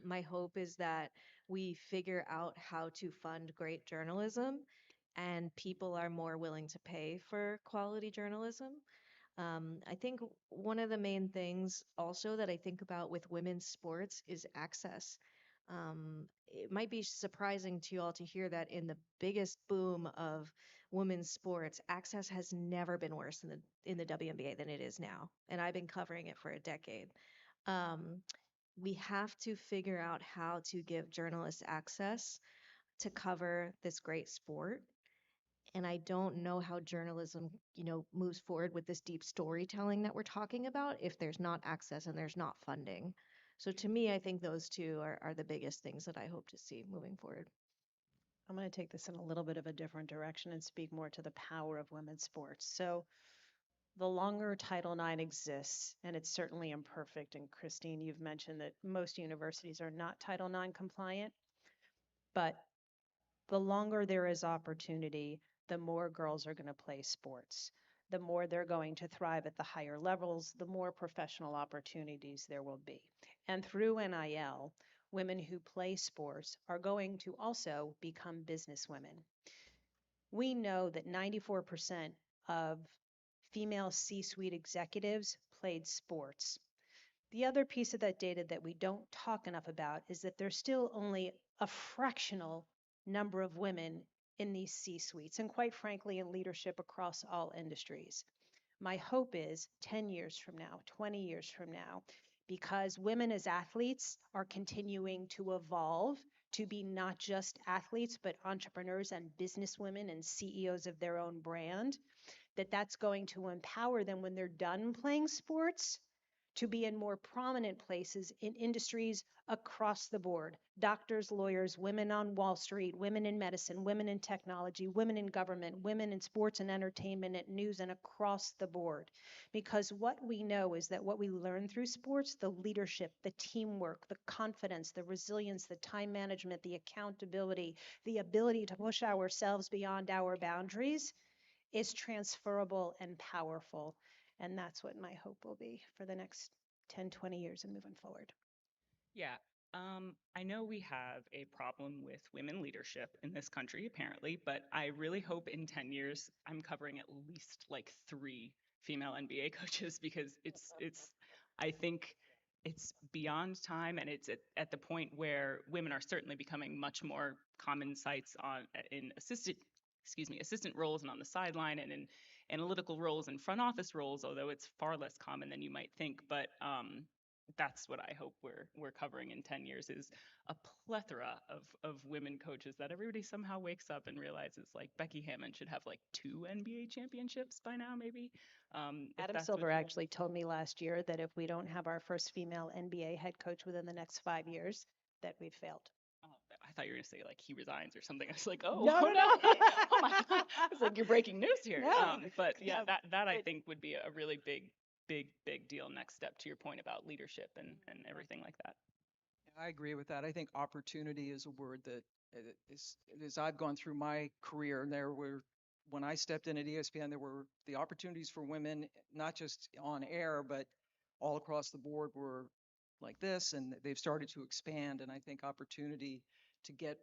Speaker 15: My hope is that we figure out how to fund great journalism and people are more willing to pay for quality journalism. I think one of the main things also that I think about with women's sports is access. It might be surprising to you all to hear that in the biggest boom of women's sports, access has never been worse in the WNBA than it is now. And I've been covering it for a decade. Um, we have to figure out how to give journalists access to cover this great sport. And I don't know how journalism, moves forward with this deep storytelling that we're talking about if there's not access and there's not funding. So to me, I think those two are the biggest things that I hope to see moving forward.
Speaker 9: I'm going to take this in a little bit of a different direction and speak more to the power of women's sports. So the longer Title IX exists, and it's certainly imperfect, and Christine, you've mentioned that most universities are not Title IX compliant, but the longer there is opportunity, the more girls are going to play sports. The more they're going to thrive at the higher levels, the more professional opportunities there will be. And through NIL, women who play sports are going to also become businesswomen. We know that 94% of female C-suite executives played sports. The other piece of that data that we don't talk enough about is that there's still only a fractional number of women in these C-suites, and quite frankly, in leadership across all industries. My hope is 10 years from now, 20 years from now, because women as athletes are continuing to evolve to be not just athletes, but entrepreneurs and businesswomen and CEOs of their own brand, that's going to empower them when they're done playing sports to be in more prominent places in industries across the board. Doctors, lawyers, women on Wall Street, women in medicine, women in technology, women in government, women in sports and entertainment and news, and across the board. Because what we know is that what we learn through sports, the leadership, the teamwork, the confidence, the resilience, the time management, the accountability, the ability to push ourselves beyond our boundaries is transferable and powerful. And that's what my hope will be for the next 10, 20 years and moving forward.
Speaker 16: Yeah. I know we have a problem with women leadership in this country, apparently, but I really hope in 10 years I'm covering at least like 3 female NBA coaches because I think it's beyond time and it's at the point where women are certainly becoming much more common sights in assistant roles and on the sideline and in analytical roles and front office roles, although it's far less common than you might think. But that's what I hope we're covering in 10 years is a plethora of women coaches that everybody somehow wakes up and realizes like Becky Hammon should have like 2 NBA championships by now, maybe.
Speaker 9: Adam Silver actually told me last year that if we don't have our first female NBA head coach within the next 5 years, that we've failed.
Speaker 16: I thought you were gonna say like he resigns or something. I was like, oh,
Speaker 9: No,
Speaker 16: oh
Speaker 9: no,
Speaker 16: no,
Speaker 9: no.
Speaker 16: oh my God, it's like you're breaking news here.
Speaker 9: No.
Speaker 16: But yeah,
Speaker 9: No.
Speaker 16: that I think would be a really big deal next step to your point about leadership and everything like that.
Speaker 17: I agree with that. I think opportunity is a word that as I've gone through my career, when I stepped in at ESPN, there were the opportunities for women, not just on air, but all across the board were like this, and they've started to expand. And I think opportunity to get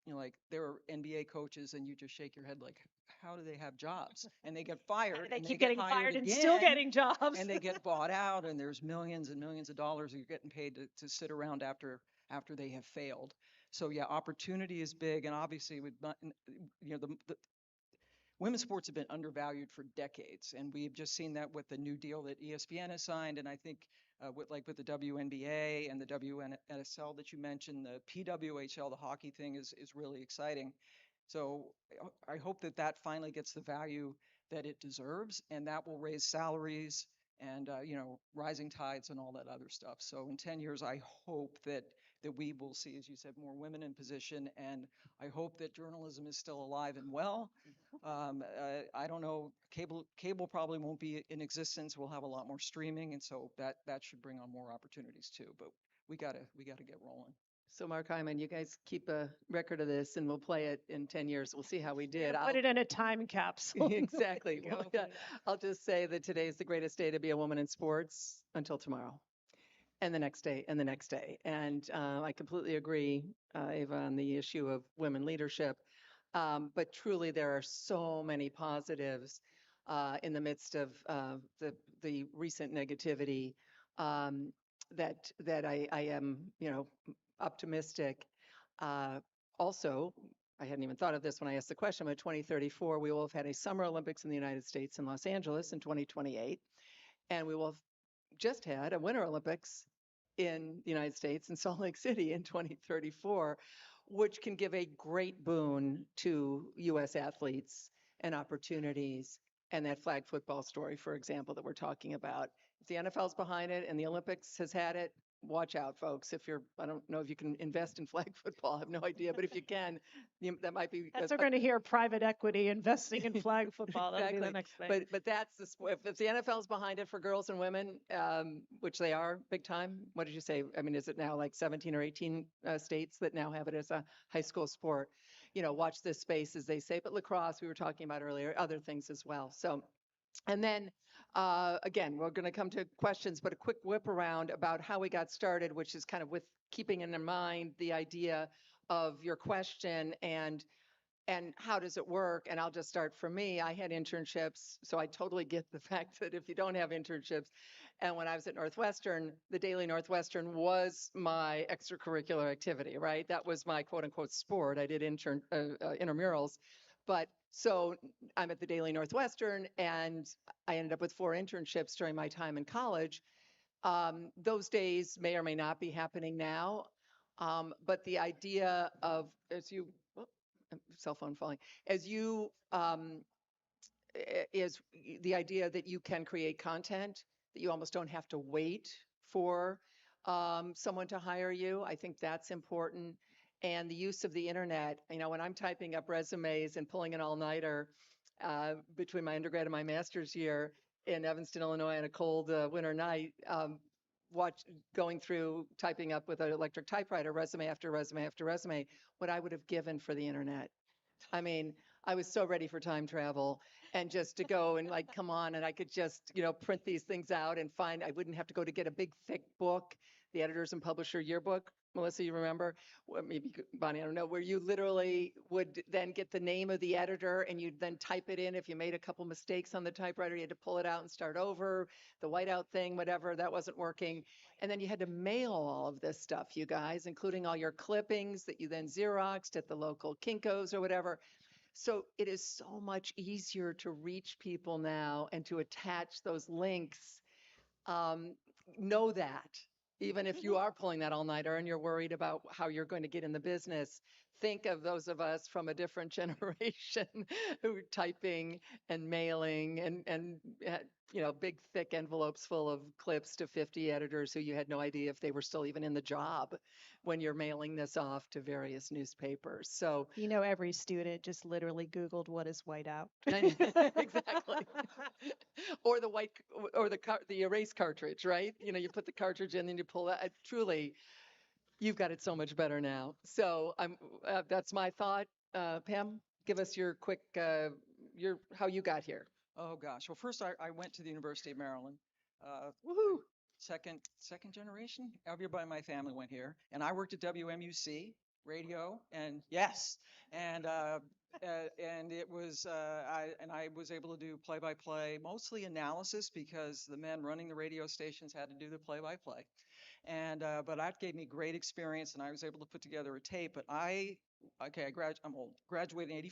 Speaker 17: like there are NBA coaches, and you just shake your head like, how do they have jobs? And they get fired,
Speaker 9: They
Speaker 17: and
Speaker 9: keep
Speaker 17: get
Speaker 9: getting
Speaker 17: hired
Speaker 9: fired and still
Speaker 17: again,
Speaker 9: getting jobs.
Speaker 17: and they get bought out, and there's millions and millions of dollars you're getting paid to sit around after they have failed. So yeah, opportunity is big, and obviously the women's sports have been undervalued for decades, and we've just seen that with the new deal that ESPN has signed, and I think with the WNBA and the WNSL that you mentioned, the PWHL, the hockey thing is really exciting. So I hope that finally gets the value that it deserves, and that will raise salaries and rising tides and all that other stuff. So in 10 years, I hope that we will see, as you said, more women in position, and I hope that journalism is still alive and well. I don't know, cable probably won't be in existence. We'll have a lot more streaming, and so that should bring on more opportunities too. But we gotta get rolling.
Speaker 8: So Mark Hyman, you guys keep a record of this and we'll play it in 10 years. We'll see how we did.
Speaker 9: Put it in a time capsule.
Speaker 8: Exactly. Well, yeah, I'll just say that today is the greatest day to be a woman in sports until tomorrow. And the next day, and the next day. And I completely agree, Ava, on the issue of women leadership. But truly, there are so many positives in the midst of the recent negativity that I am, optimistic. Also, I hadn't even thought of this when I asked the question, but 2034, we will have had a Summer Olympics in the United States in Los Angeles in 2028, and we will have just had a Winter Olympics in the United States in Salt Lake City in 2034, which can give a great boon to U.S. athletes and opportunities. And that flag football story, for example, that we're talking about. If the NFL's behind it and the Olympics has had it, watch out, folks. I don't know if you can invest in flag football. I have no idea, but if you can, that might be.
Speaker 9: That's we're going to hear private equity investing in flag football. That'll be the next thing.
Speaker 8: But that's if the NFL's behind it for girls and women, which they are big time. What did you say? I mean, is it now like 17 or 18 states that now have it as a high school sport? Watch this space, as they say. But lacrosse, we were talking about earlier, other things as well. So. And then, again, we're going to come to questions, but a quick whip around about how we got started, which is kind of with keeping in mind the idea of your question and how does it work? And I'll just start for me. I had internships, so I totally get the fact that if you don't have internships, and when I was at Northwestern, the Daily Northwestern was my extracurricular activity, right? That was my quote unquote sport. I did intramurals. But so I'm at the Daily Northwestern, and I ended up with 4 internships during my time in college. Those days may or may not be happening now, but the idea of cell phone falling, is the idea that you can create content, that you almost don't have to wait for someone to hire you. I think that's important. And the use of the internet, when I'm typing up resumes and pulling an all-nighter between my undergrad and my master's year in Evanston, Illinois, on a cold winter night, going through typing up with an electric typewriter, resume after resume after resume, what I would have given for the internet. I mean, I was so ready for time travel and just to go and like, come on, and I could just, print these things out and I wouldn't have to go to get a big thick book, the editors and publisher yearbook. Melissa, you remember? Well, maybe Bonnie, I don't know, where you literally would then get the name of the editor and you'd then type it in. If you made a couple mistakes on the typewriter, you had to pull it out and start over. The whiteout thing, whatever, that wasn't working. And then you had to mail all of this stuff, you guys, including all your clippings that you then Xeroxed at the local Kinko's or whatever. So it is so much easier to reach people now and to attach those links. Know that. Even if you are pulling that all-nighter and you're worried about how you're going to get in the business, think of those of us from a different generation who are typing and mailing and big, thick envelopes full of clips to 50 editors who you had no idea if they were still even in the job when you're mailing this off to various newspapers. So,
Speaker 9: Every student just literally Googled what is whiteout.
Speaker 8: exactly. Or the erase cartridge, right? You put the cartridge in and you pull that. Truly, you've got it so much better now. So that's my thought. Pam, give us your quick how you got here.
Speaker 17: Oh gosh. Well, first I went to the University of Maryland.
Speaker 8: Woohoo!
Speaker 17: Second generation. Everybody in my family went here, and I worked at WMUC radio, and yes, and it was I was able to do play-by-play, mostly analysis because the men running the radio stations had to do the play-by-play, and but that gave me great experience, and I was able to put together a tape. But I'm old. Graduated in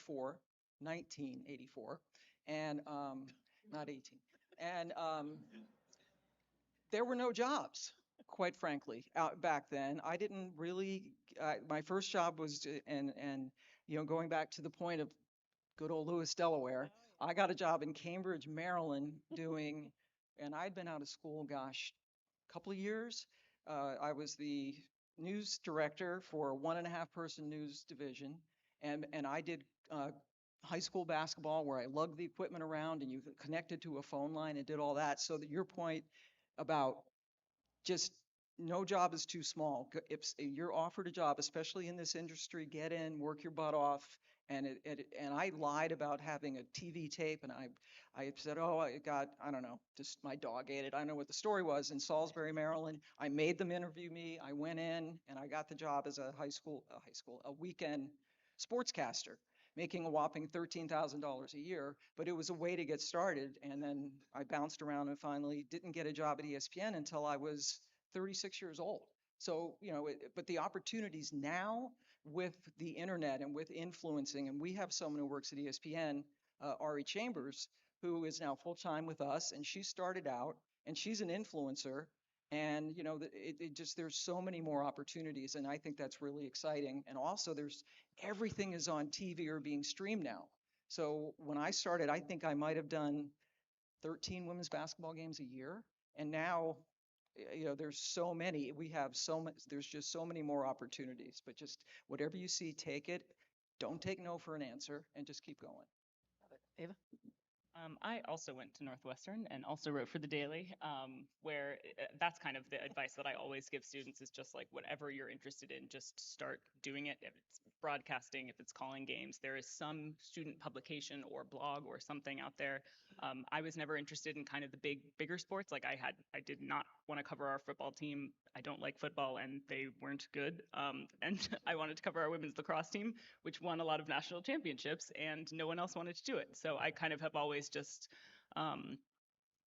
Speaker 17: 1984, and not 18, and there were no jobs, quite frankly, out back then. I didn't really. My first job was going back to the point of good old Lewis, Delaware. I got a job in Cambridge, Maryland, and I'd been out of school, gosh, a couple of years. I was the news director for a 1.5-person news division, and I did high school basketball where I lugged the equipment around and you connected to a phone line and did all that. So that your point about just no job is too small. If you're offered a job, especially in this industry, get in, work your butt off. And I lied about having a TV tape, and I said, oh, I don't know, just my dog ate it. I don't know what the story was in Salisbury, Maryland. I made them interview me. I went in and I got the job as a weekend sportscaster, making a whopping $13,000 a year, but it was a way to get started. And then I bounced around and finally didn't get a job at ESPN until I was 36 years old. So, but the opportunities now with the internet and with influencing, and we have someone who works at ESPN, Ari Chambers, who is now full-time with us, and she started out, and she's an influencer, and there's so many more opportunities, and I think that's really exciting. And also everything is on TV or being streamed now. So when I started, I think I might have done 13 women's basketball games a year, and now there's so many. We have so much. There's just so many more opportunities. But just whatever you see, take it. Don't take no for an answer, and just keep going.
Speaker 8: Ava?
Speaker 16: I also went to Northwestern and also wrote for the Daily, where that's kind of the advice that I always give students is just like whatever you're interested in, just start doing it. If it's broadcasting, if it's calling games, there is some student publication or blog or something out there. I was never interested in kind of the bigger sports. Like I did not want to cover our football team. I don't like football and they weren't good. And I wanted to cover our women's lacrosse team, which won a lot of national championships, and no one else wanted to do it. So I kind of have always just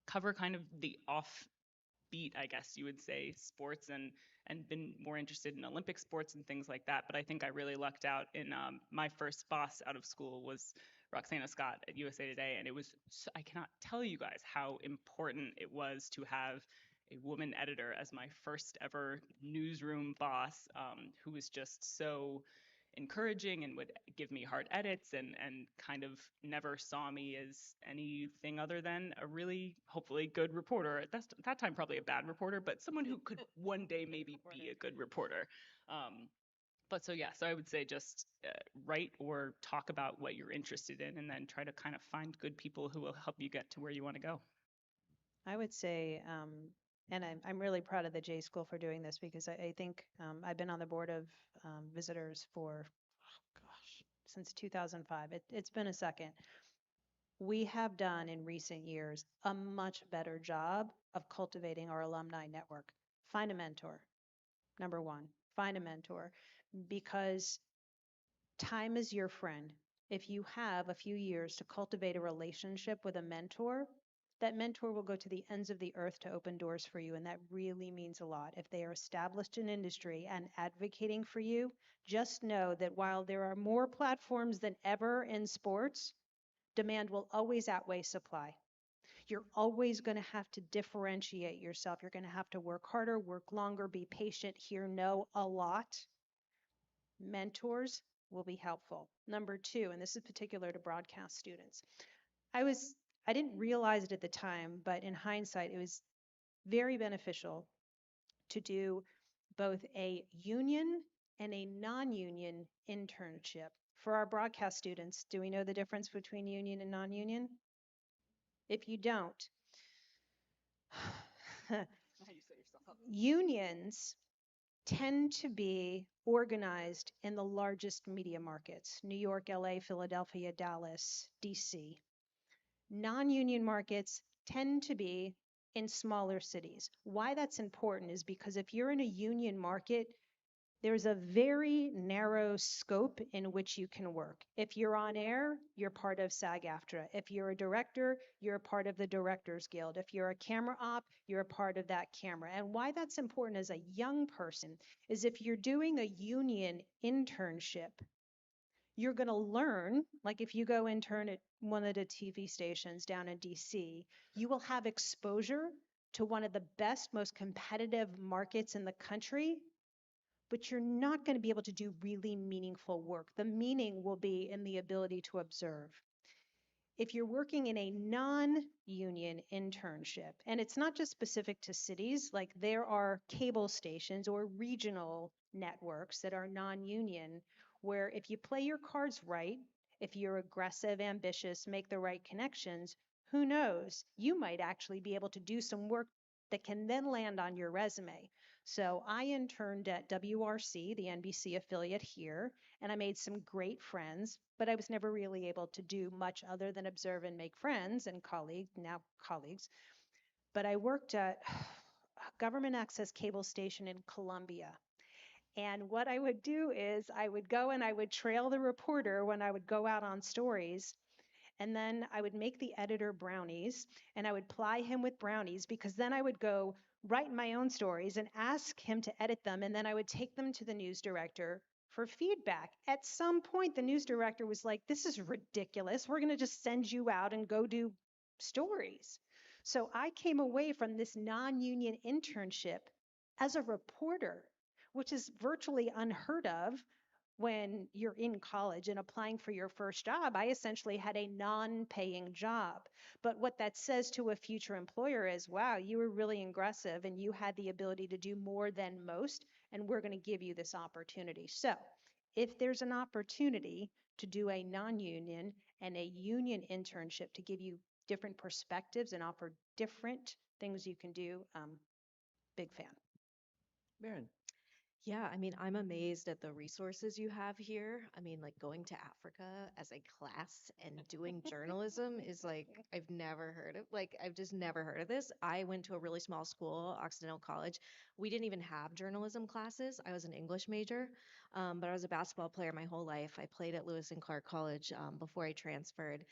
Speaker 16: cover kind of the offbeat, I guess you would say, sports and been more interested in Olympic sports and things like that. But I think I really lucked out in my first boss out of school was Roxana Scott at USA Today. And I cannot tell you guys how important it was to have a woman editor as my first ever newsroom boss, who was just so encouraging and would give me hard edits and kind of never saw me as anything other than a really, hopefully, good reporter. At that time, probably a bad reporter, but someone who could one day maybe be a good reporter. But so yeah, so I would say just write or talk about what you're interested in, and then try to kind of find good people who will help you get to where you want to go.
Speaker 9: I would say, and I'm really proud of the J School for doing this because I think I've been on the board of visitors for, oh gosh, since 2005. It's been a second. We have done in recent years a much better job of cultivating our alumni network. Find a mentor, number one. Find a mentor because time is your friend. If you have a few years to cultivate a relationship with a mentor, that mentor will go to the ends of the earth to open doors for you, and that really means a lot. If they are established in industry and advocating for you, just know that while there are more platforms than ever in sports, demand will always outweigh supply. You're always going to have to differentiate yourself. You're going to have to work harder, work longer, be patient, hear no a lot. Mentors will be helpful. Number two, and this is particular to broadcast students. I didn't realize it at the time, but in hindsight, it was very beneficial to do both a union and a non-union internship. For our broadcast students, do we know the difference between union and non-union? If you don't, unions tend to be organized in the largest media markets, New York, LA, Philadelphia, Dallas, DC. Non-union markets tend to be in smaller cities. Why that's important is because if you're in a union market, there's a very narrow scope in which you can work. If you're on air, you're part of SAG-AFTRA. If you're a director, you're a part of the Directors Guild. If you're a camera op, you're a part of that camera. And why that's important as a young person is if you're doing a union internship, you're going to learn, like if you go intern at one of the TV stations down in DC, you will have exposure to one of the best, most competitive markets in the country, but you're not going to be able to do really meaningful work. The meaning will be in the ability to observe. If you're working in a non-union internship, and it's not just specific to cities, like there are cable stations or regional networks that are non-union, where if you play your cards right, if you're aggressive, ambitious, make the right connections, who knows, you might actually be able to do some work that can then land on your resume. So I interned at WRC, the NBC affiliate here, and I made some great friends, but I was never really able to do much other than observe and make friends and now colleagues. But I worked at a government access cable station in Colombia. And what I would do is I would go and I would trail the reporter when I would go out on stories. And then I would make the editor brownies and I would ply him with brownies because then I would go write my own stories and ask him to edit them. And then I would take them to the news director for feedback. At some point, the news director was like, this is ridiculous. We're going to just send you out and go do stories. So I came away from this non-union internship as a reporter, which is virtually unheard of when you're in college and applying for your first job. I essentially had a non-paying job. But what that says to a future employer is, wow, you were really aggressive and you had the ability to do more than most, and we're going to give you this opportunity. So if there's an opportunity to do a non-union and a union internship to give you different perspectives and offer different things you can do, big fan.
Speaker 14: Baron.
Speaker 15: Yeah, I mean, I'm amazed at the resources you have here. I mean, like going to Africa as a class and doing journalism is like, I've never heard of, like, I've just never heard of this. I went to a really small school, Occidental College. We didn't even have journalism classes. I was an English major, but I was a basketball player my whole life. I played at Lewis and Clark College before I transferred.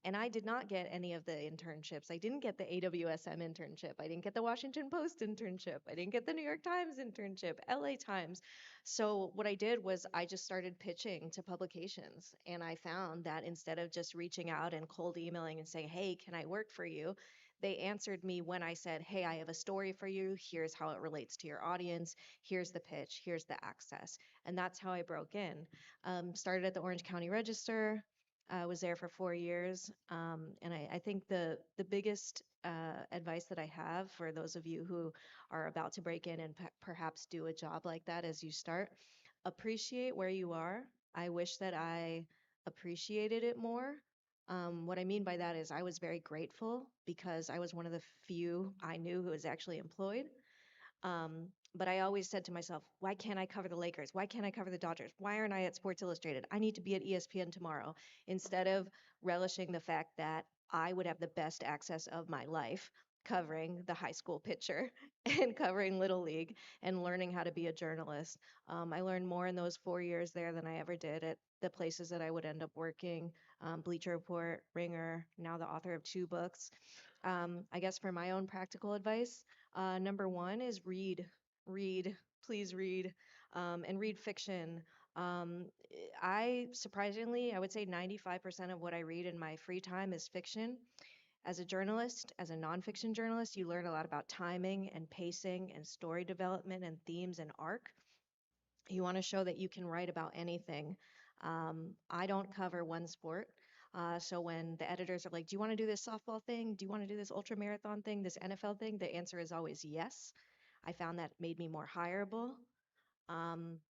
Speaker 15: And I did not get any of the internships. I didn't get the AWSM internship. I didn't get the Washington Post internship. I didn't get the New York Times internship, LA Times. So what I did was I just started pitching to publications. And I found that instead of just reaching out and cold emailing and saying, hey, can I work for you? They answered me when I said, hey, I have a story for you. Here's how it relates to your audience. Here's the pitch. Here's the access. And that's how I broke in. Started at the Orange County Register. I was there for 4 years. And I think the biggest advice that I have for those of you who are about to break in and perhaps do a job like that as you start, appreciate where you are. I wish that I appreciated it more. What I mean by that is I was very grateful because I was one of the few I knew who was actually employed. But I always said to myself, why can't I cover the Lakers? Why can't I cover the Dodgers? Why aren't I at Sports Illustrated? I need to be at ESPN tomorrow. Instead of relishing the fact that I would have the best access of my life covering the high school pitcher and covering Little League and learning how to be a journalist. I learned more in those 4 years there than I ever did at the places that I would end up working, Bleacher Report, Ringer, now the author of 2 books. I guess for my own practical advice, number one is read, please read, and read fiction. I surprisingly, I would say 95% of what I read in my free time is fiction. As a journalist, as a nonfiction journalist, you learn a lot about timing and pacing and story development and themes and arc. You want to show that you can write about anything. I don't cover one sport. So when the editors are like, do you want to do this softball thing? Do you want to do this ultra marathon thing, this NFL thing? The answer is always yes. I found that made me more hireable.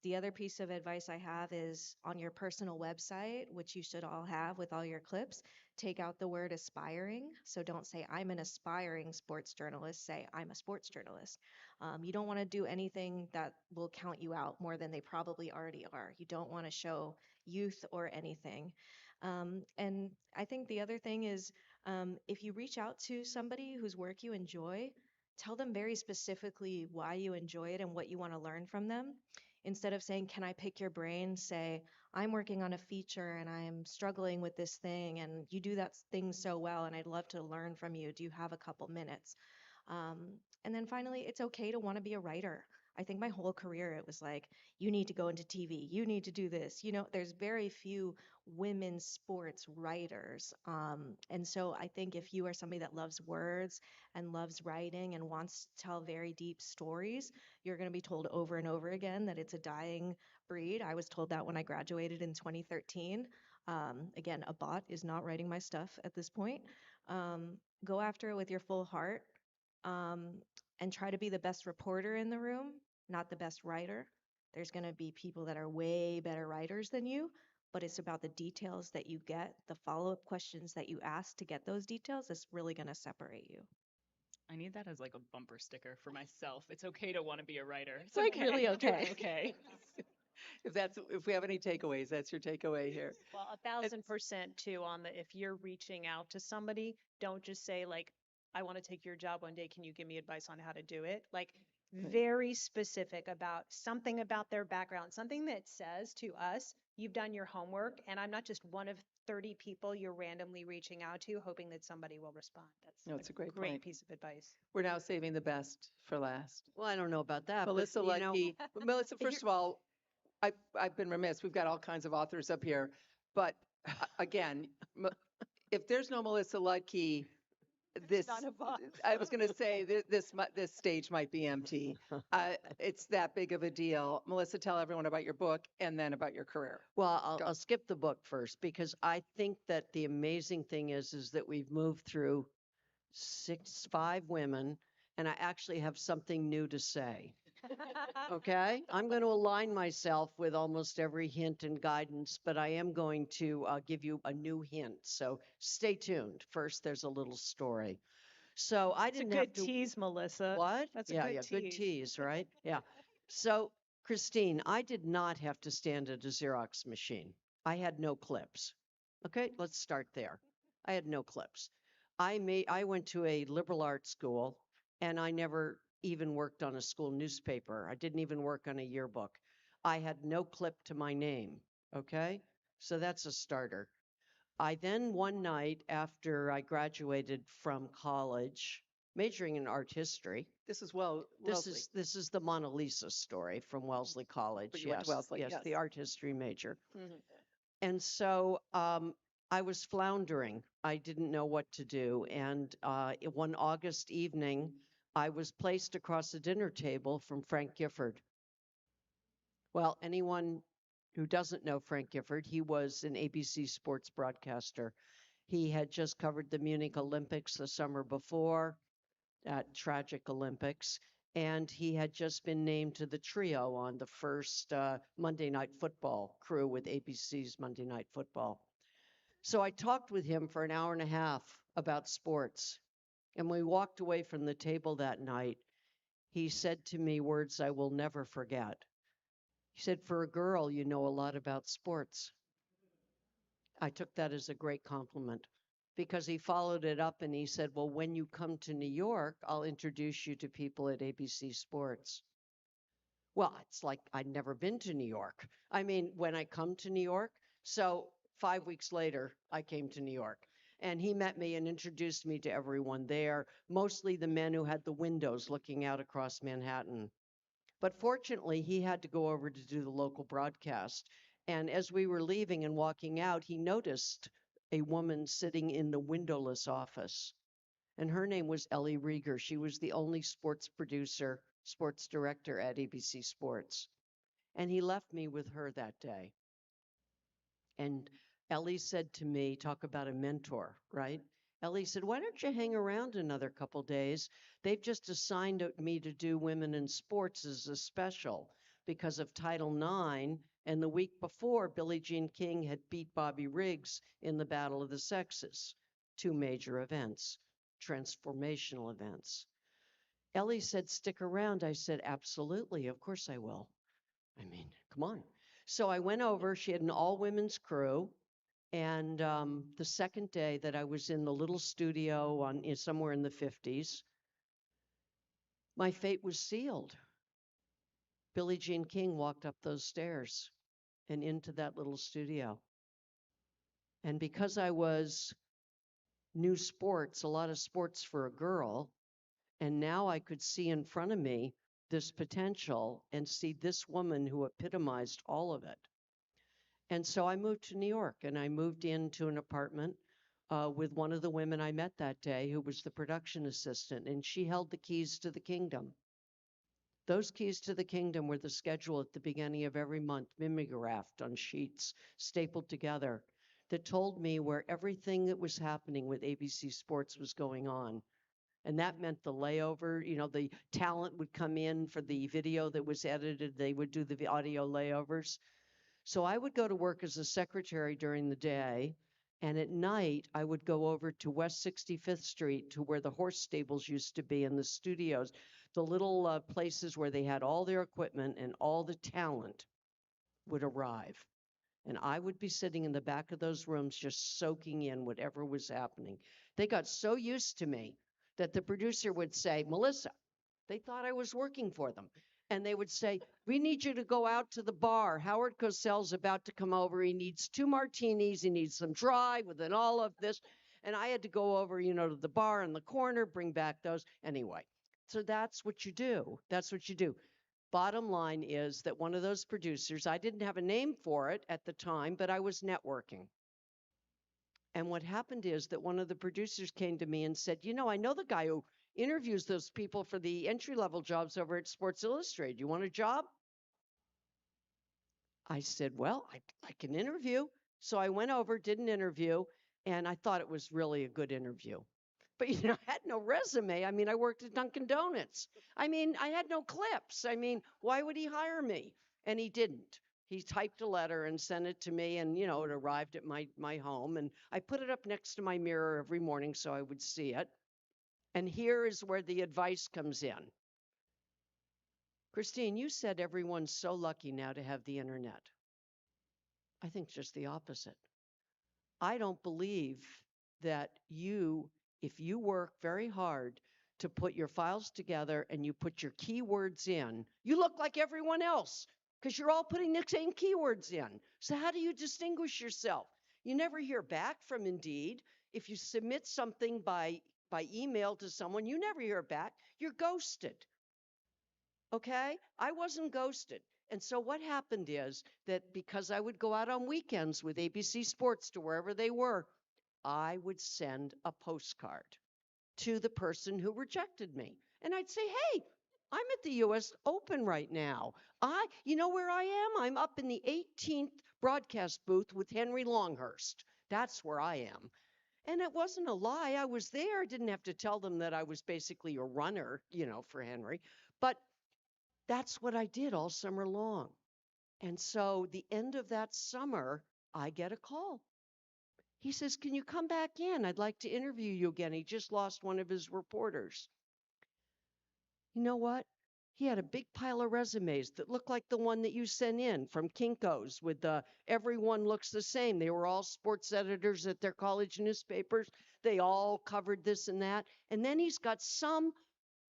Speaker 15: The other piece of advice I have is on your personal website, which you should all have with all your clips, take out the word aspiring. So don't say, I'm an aspiring sports journalist. Say, I'm a sports journalist. You don't want to do anything that will count you out more than they probably already are. You don't want to show youth or anything. And I think the other thing is if you reach out to somebody whose work you enjoy, tell them very specifically why you enjoy it and what you want to learn from them. Instead of saying, can I pick your brain? Say, I'm working on a feature and I'm struggling with this thing and you do that thing so well and I'd love to learn from you. Do you have a couple minutes? And then finally, it's okay to want to be a writer. I think my whole career, it was like, you need to go into TV, you need to do this. You know, there's very few women's sports writers. And so I think if you are somebody that loves words and loves writing and wants to tell very deep stories, you're going to be told over and over again that it's a dying breed. I was told that when I graduated in 2013. Again, a bot is not writing my stuff at this point. Go after it with your full heart um, and try to be the best reporter in the room, not the best writer. There's going to be people that are way better writers than you, but it's about the details that you get, the follow-up questions that you ask to get those details that's really going to separate you.
Speaker 16: I need that as like a bumper sticker for myself. It's okay to want to be a writer.
Speaker 15: It's like really okay.
Speaker 16: Okay.
Speaker 8: If we have any takeaways, that's your takeaway here.
Speaker 9: Well, 1,000% too on the if you're reaching out to somebody, don't just say like, I want to take your job one day. Can you give me advice on how to do it? Like very specific about something about their background, something that says to us, you've done your homework, and I'm not just one of 30 people you're randomly reaching out to, hoping that somebody will respond. That's
Speaker 8: No, it's a great
Speaker 9: great
Speaker 8: point.
Speaker 9: piece of advice.
Speaker 8: We're now saving the best for last.
Speaker 14: Well, I don't know about that,
Speaker 8: Melissa
Speaker 14: but you know,
Speaker 8: Ledke. Melissa, first of all, I've been remiss. We've got all kinds of authors up here. But again, if there's no Melissa Ledke, this, I was going to say this stage might be empty. It's that big of a deal. Melissa, tell everyone about your book and then about your career.
Speaker 14: well, I'll skip the book first because I think that the amazing thing is that we've moved through 5 women, and I actually have something new to say. Okay, I'm going to align myself with almost every hint and guidance, but I am going to give you a new hint. So stay tuned. First, there's a little story. So I
Speaker 9: It's a
Speaker 14: didn't
Speaker 9: good
Speaker 14: have to.
Speaker 9: tease, Melissa.
Speaker 14: What?
Speaker 9: That's a
Speaker 14: Yeah,
Speaker 9: good
Speaker 14: yeah, good
Speaker 9: tease.
Speaker 14: tease, right? Yeah. So, Christine, I did not have to stand at a Xerox machine. I had no clips. Okay, let's start there. I had no clips. I went to a liberal arts school and I never even worked on a school newspaper. I didn't even work on a yearbook. I had no clip to my name. Okay? So that's a starter. I then one night after I graduated from college, majoring in art history.
Speaker 8: This is
Speaker 14: Wellesley. This is the Mona Lisa story from Wellesley College.
Speaker 8: But you went to Wellesley, yes.
Speaker 14: The art history major.
Speaker 8: Mhm.
Speaker 14: And so I was floundering. I didn't know what to do. And one August evening, I was placed across the dinner table from Frank Gifford. Well, anyone who doesn't know Frank Gifford, he was an ABC sports broadcaster. He had just covered the Munich Olympics the summer before, tragic Olympics, and he had just been named to the trio on the first Monday Night Football crew with ABC's Monday Night Football. So I talked with him for an hour and a half about sports. And when we walked away from the table that night, he said to me words I will never forget. He said, "For a girl, you know a lot about sports." I took that as a great compliment because he followed it up and he said, "Well, when you come to New York, I'll introduce you to people at ABC Sports." Well, it's like I'd never been to New York. I mean, when I come to New York, so 5 weeks later, I came to New York. And he met me and introduced me to everyone there, mostly the men who had the windows looking out across Manhattan. But fortunately, he had to go over to do the local broadcast. And as we were leaving and walking out, he noticed a woman sitting in the windowless office. And her name was Ellie Rieger. She was the only sports producer, sports director at ABC Sports. And he left me with her that day. And Ellie said to me, talk about a mentor, right? Ellie said, "Why don't you hang around another couple days? They've just assigned me to do women in sports as a special because of Title IX. And the week before, Billie Jean King had beat Bobby Riggs in the Battle of the Sexes. Two major events, transformational events." Ellie said, "Stick around." I said, "Absolutely, of course I will." I mean, come on. So I went over. She had an all-women's crew. And the second day that I was in the little studio somewhere in the 50s, my fate was sealed. Billie Jean King walked up those stairs and into that little studio. And because I was new sports, a lot of sports for a girl, and now I could see in front of me this potential and see this woman who epitomized all of it. And so I moved to New York and I moved into an apartment with one of the women I met that day who was the production assistant, and she held the keys to the kingdom. Those keys to the kingdom were the schedule at the beginning of every month, mimeographed on sheets, stapled together, that told me where everything that was happening with ABC Sports was going on. And that meant the layover, the talent would come in for the video that was edited, they would do the audio layovers. So I would go to work as a secretary during the day, and at night I would go over to West 65th Street to where the horse stables used to be and the studios, the little places where they had all their equipment and all the talent would arrive. And I would be sitting in the back of those rooms just soaking in whatever was happening. They got so used to me that the producer would say, "Melissa," they thought I was working for them. And they would say, "We need you to go out to the bar. Howard Cosell's about to come over. He needs 2 martinis. He needs some dry with an all of this." And I had to go over, to the bar in the corner, bring back those. Anyway, so that's what you do. That's what you do. Bottom line is that one of those producers, I didn't have a name for it at the time, but I was networking. And what happened is that one of the producers came to me and said, "I know the guy who interviews those people for the entry-level jobs over at Sports Illustrated. You want a job?" I said, "Well, I can interview." So I went over, did an interview, and I thought it was really a good interview. But, I had no resume. I mean, I worked at Dunkin' Donuts. I mean, I had no clips. I mean, why would he hire me? And he didn't. He typed a letter and sent it to me, and, it arrived at my home. And I put it up next to my mirror every morning so I would see it. And here is where the advice comes in. Christine, you said everyone's so lucky now to have the internet. I think just the opposite. I don't believe that if you work very hard to put your files together and you put your keywords in, you look like everyone else because you're all putting the same keywords in. So how do you distinguish yourself? You never hear back from Indeed. If you submit something by email to someone, you never hear back. You're ghosted. Okay? I wasn't ghosted. And so what happened is that because I would go out on weekends with ABC Sports to wherever they were, I would send a postcard to the person who rejected me. And I'd say, hey, I'm at the US Open right now. You know where I am? I'm up in the 18th broadcast booth with Henry Longhurst. That's where I am. And it wasn't a lie. I was there. I didn't have to tell them that I was basically a runner, for Henry. But that's what I did all summer long. And so the end of that summer, I get a call. He says, can you come back in? I'd like to interview you again. He just lost one of his reporters. You know what? He had a big pile of resumes that looked like the one that you sent in from Kinko's with the everyone looks the same. They were all sports editors at their college newspapers. They all covered this and that. And then he's got some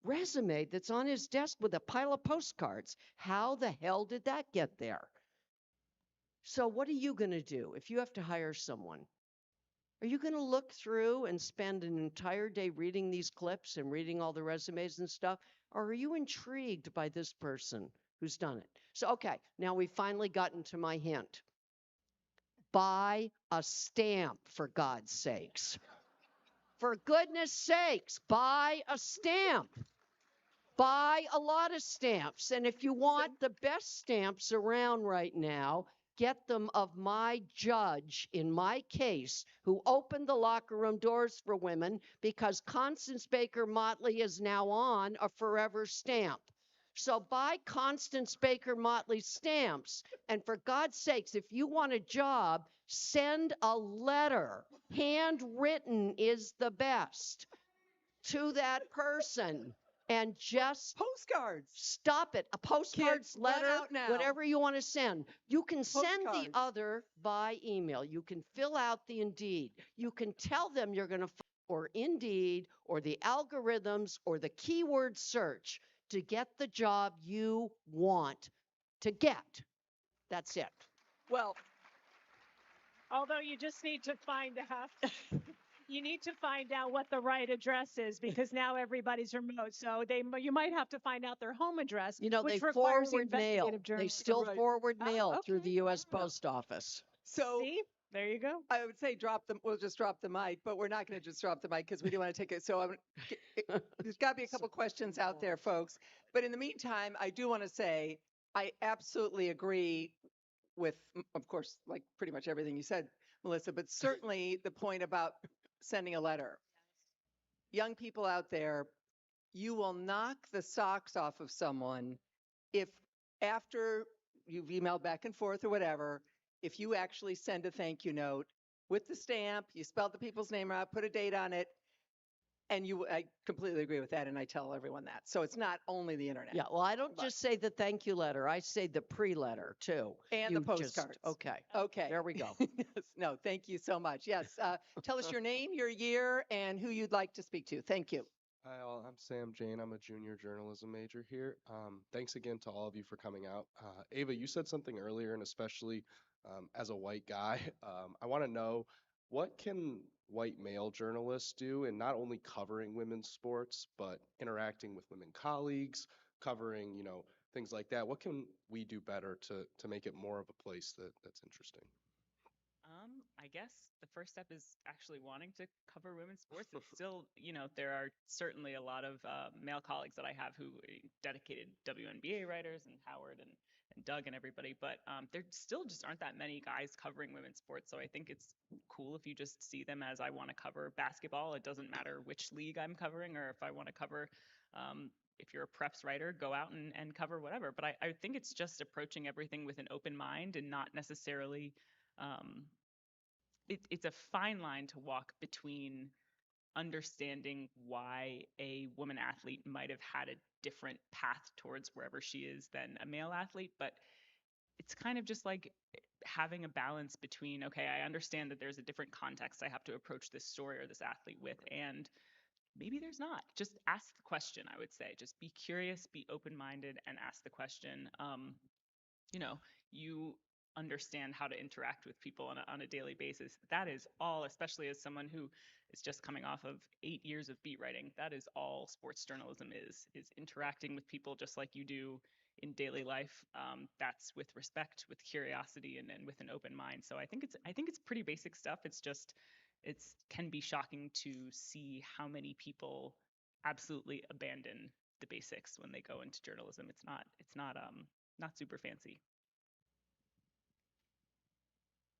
Speaker 14: resume that's on his desk with a pile of postcards. How the hell did that get there? So what are you going to do if you have to hire someone? Are you going to look through and spend an entire day reading these clips and reading all the resumes and stuff? Or are you intrigued by this person who's done it? So, okay, now we've finally gotten to my hint. Buy a stamp, for God's sakes. For goodness sakes, buy a stamp. Buy a lot of stamps. And if you want the best stamps around right now, get them of my judge in my case who opened the locker room doors for women because Constance Baker Motley is now on a forever stamp. So buy Constance Baker Motley stamps. And for God's sakes, if you want a job, send a letter. Handwritten is the best to that person. And just
Speaker 8: postcards.
Speaker 14: Stop it. A postcards, letter,
Speaker 8: now.
Speaker 14: whatever you want to send. You can send the
Speaker 8: Postcards.
Speaker 14: other by email. You can fill out the Indeed. You can tell them you're going to or Indeed or the algorithms or the keyword search to get the job you want to get. That's it.
Speaker 9: Well, although you just need to find out. You need to find out what the right address is because now everybody's remote. So you might have to find out their home address,
Speaker 14: They
Speaker 9: which requires
Speaker 14: forward mail.
Speaker 9: investigative
Speaker 14: They
Speaker 9: journalism.
Speaker 14: still forward mail through
Speaker 9: okay.
Speaker 14: the U.S. Post Office.
Speaker 8: So
Speaker 9: See, there you go.
Speaker 8: I would say we'll just drop the mic, but we're not going to just drop the mic because we do want to take it. So there's got to be a couple questions out there, folks. But in the meantime, I do want to say I absolutely agree with, of course, like pretty much everything you said, Melissa, but certainly the point about sending a letter. Young people out there, you will knock the socks off of someone if after you've emailed back and forth or whatever, if you actually send a thank you note with the stamp, you spelled the people's name out, put a date on it, and I completely agree with that, and I tell everyone that. So it's not only the internet.
Speaker 14: Yeah, well, I don't just say the thank you letter. I say the pre-letter, too.
Speaker 8: And the postcards.
Speaker 14: Okay.
Speaker 8: Okay.
Speaker 14: There we go.
Speaker 8: Yes, no, thank you so much. Yes, tell us your name, your year, and who you'd like to speak to. Thank you.
Speaker 18: Hi, all. I'm Sam Jane. I'm a junior journalism major here. Thanks again to all of you for coming out. Ava, you said something earlier, and especially as a white guy, I want to know what can white male journalists do in not only covering women's sports, but interacting with women colleagues, covering, things like that. What can we do better to make it more of a place that's interesting?
Speaker 16: I guess the first step is actually wanting to cover women's sports. It's still, there are certainly a lot of male colleagues that I have who dedicated WNBA writers and Howard and Doug and everybody, but there still just aren't that many guys covering women's sports. So I think it's cool if you just see them as I want to cover basketball. It doesn't matter which league I'm covering, or if I want to cover, if you're a preps writer, go out and cover whatever. But I think it's just approaching everything with an open mind and not necessarily it's a fine line to walk between understanding why a woman athlete might have had a different path towards wherever she is than a male athlete, but it's kind of just like having a balance between, okay, I understand that there's a different context I have to approach this story or this athlete with, and maybe there's not. Just ask the question, I would say. Just be curious, be open-minded, and ask the question. You understand how to interact with people on a daily basis. That is all, especially as someone who is just coming off of 8 years of beat writing, that is all sports journalism is interacting with people just like you do in daily life. That's with respect, with curiosity, and with an open mind. So I think it's pretty basic stuff. It's just can be shocking to see how many people absolutely abandon the basics when they go into journalism. Not super fancy.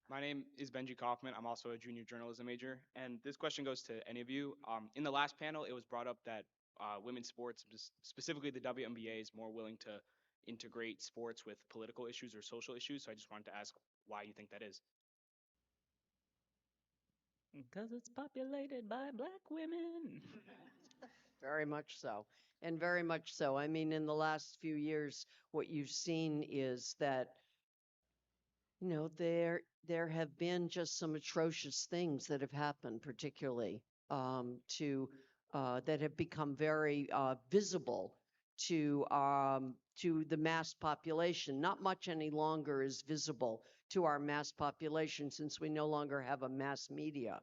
Speaker 19: My name is Benji Kaufman. I'm also a junior journalism major. And this question goes to any of you. In the last panel, it was brought up that women's sports, specifically the WNBA, is more willing to integrate sports with political issues or social issues. So I just wanted to ask why you think that is.
Speaker 16: Because it's populated by black women.
Speaker 14: Very much so. And very much so. I mean, in the last few years, what you've seen is that, you know, there have been just some atrocious things that have happened, particularly to that have become very visible to the mass population. Not much any longer is visible to our mass population since we no longer have a mass media.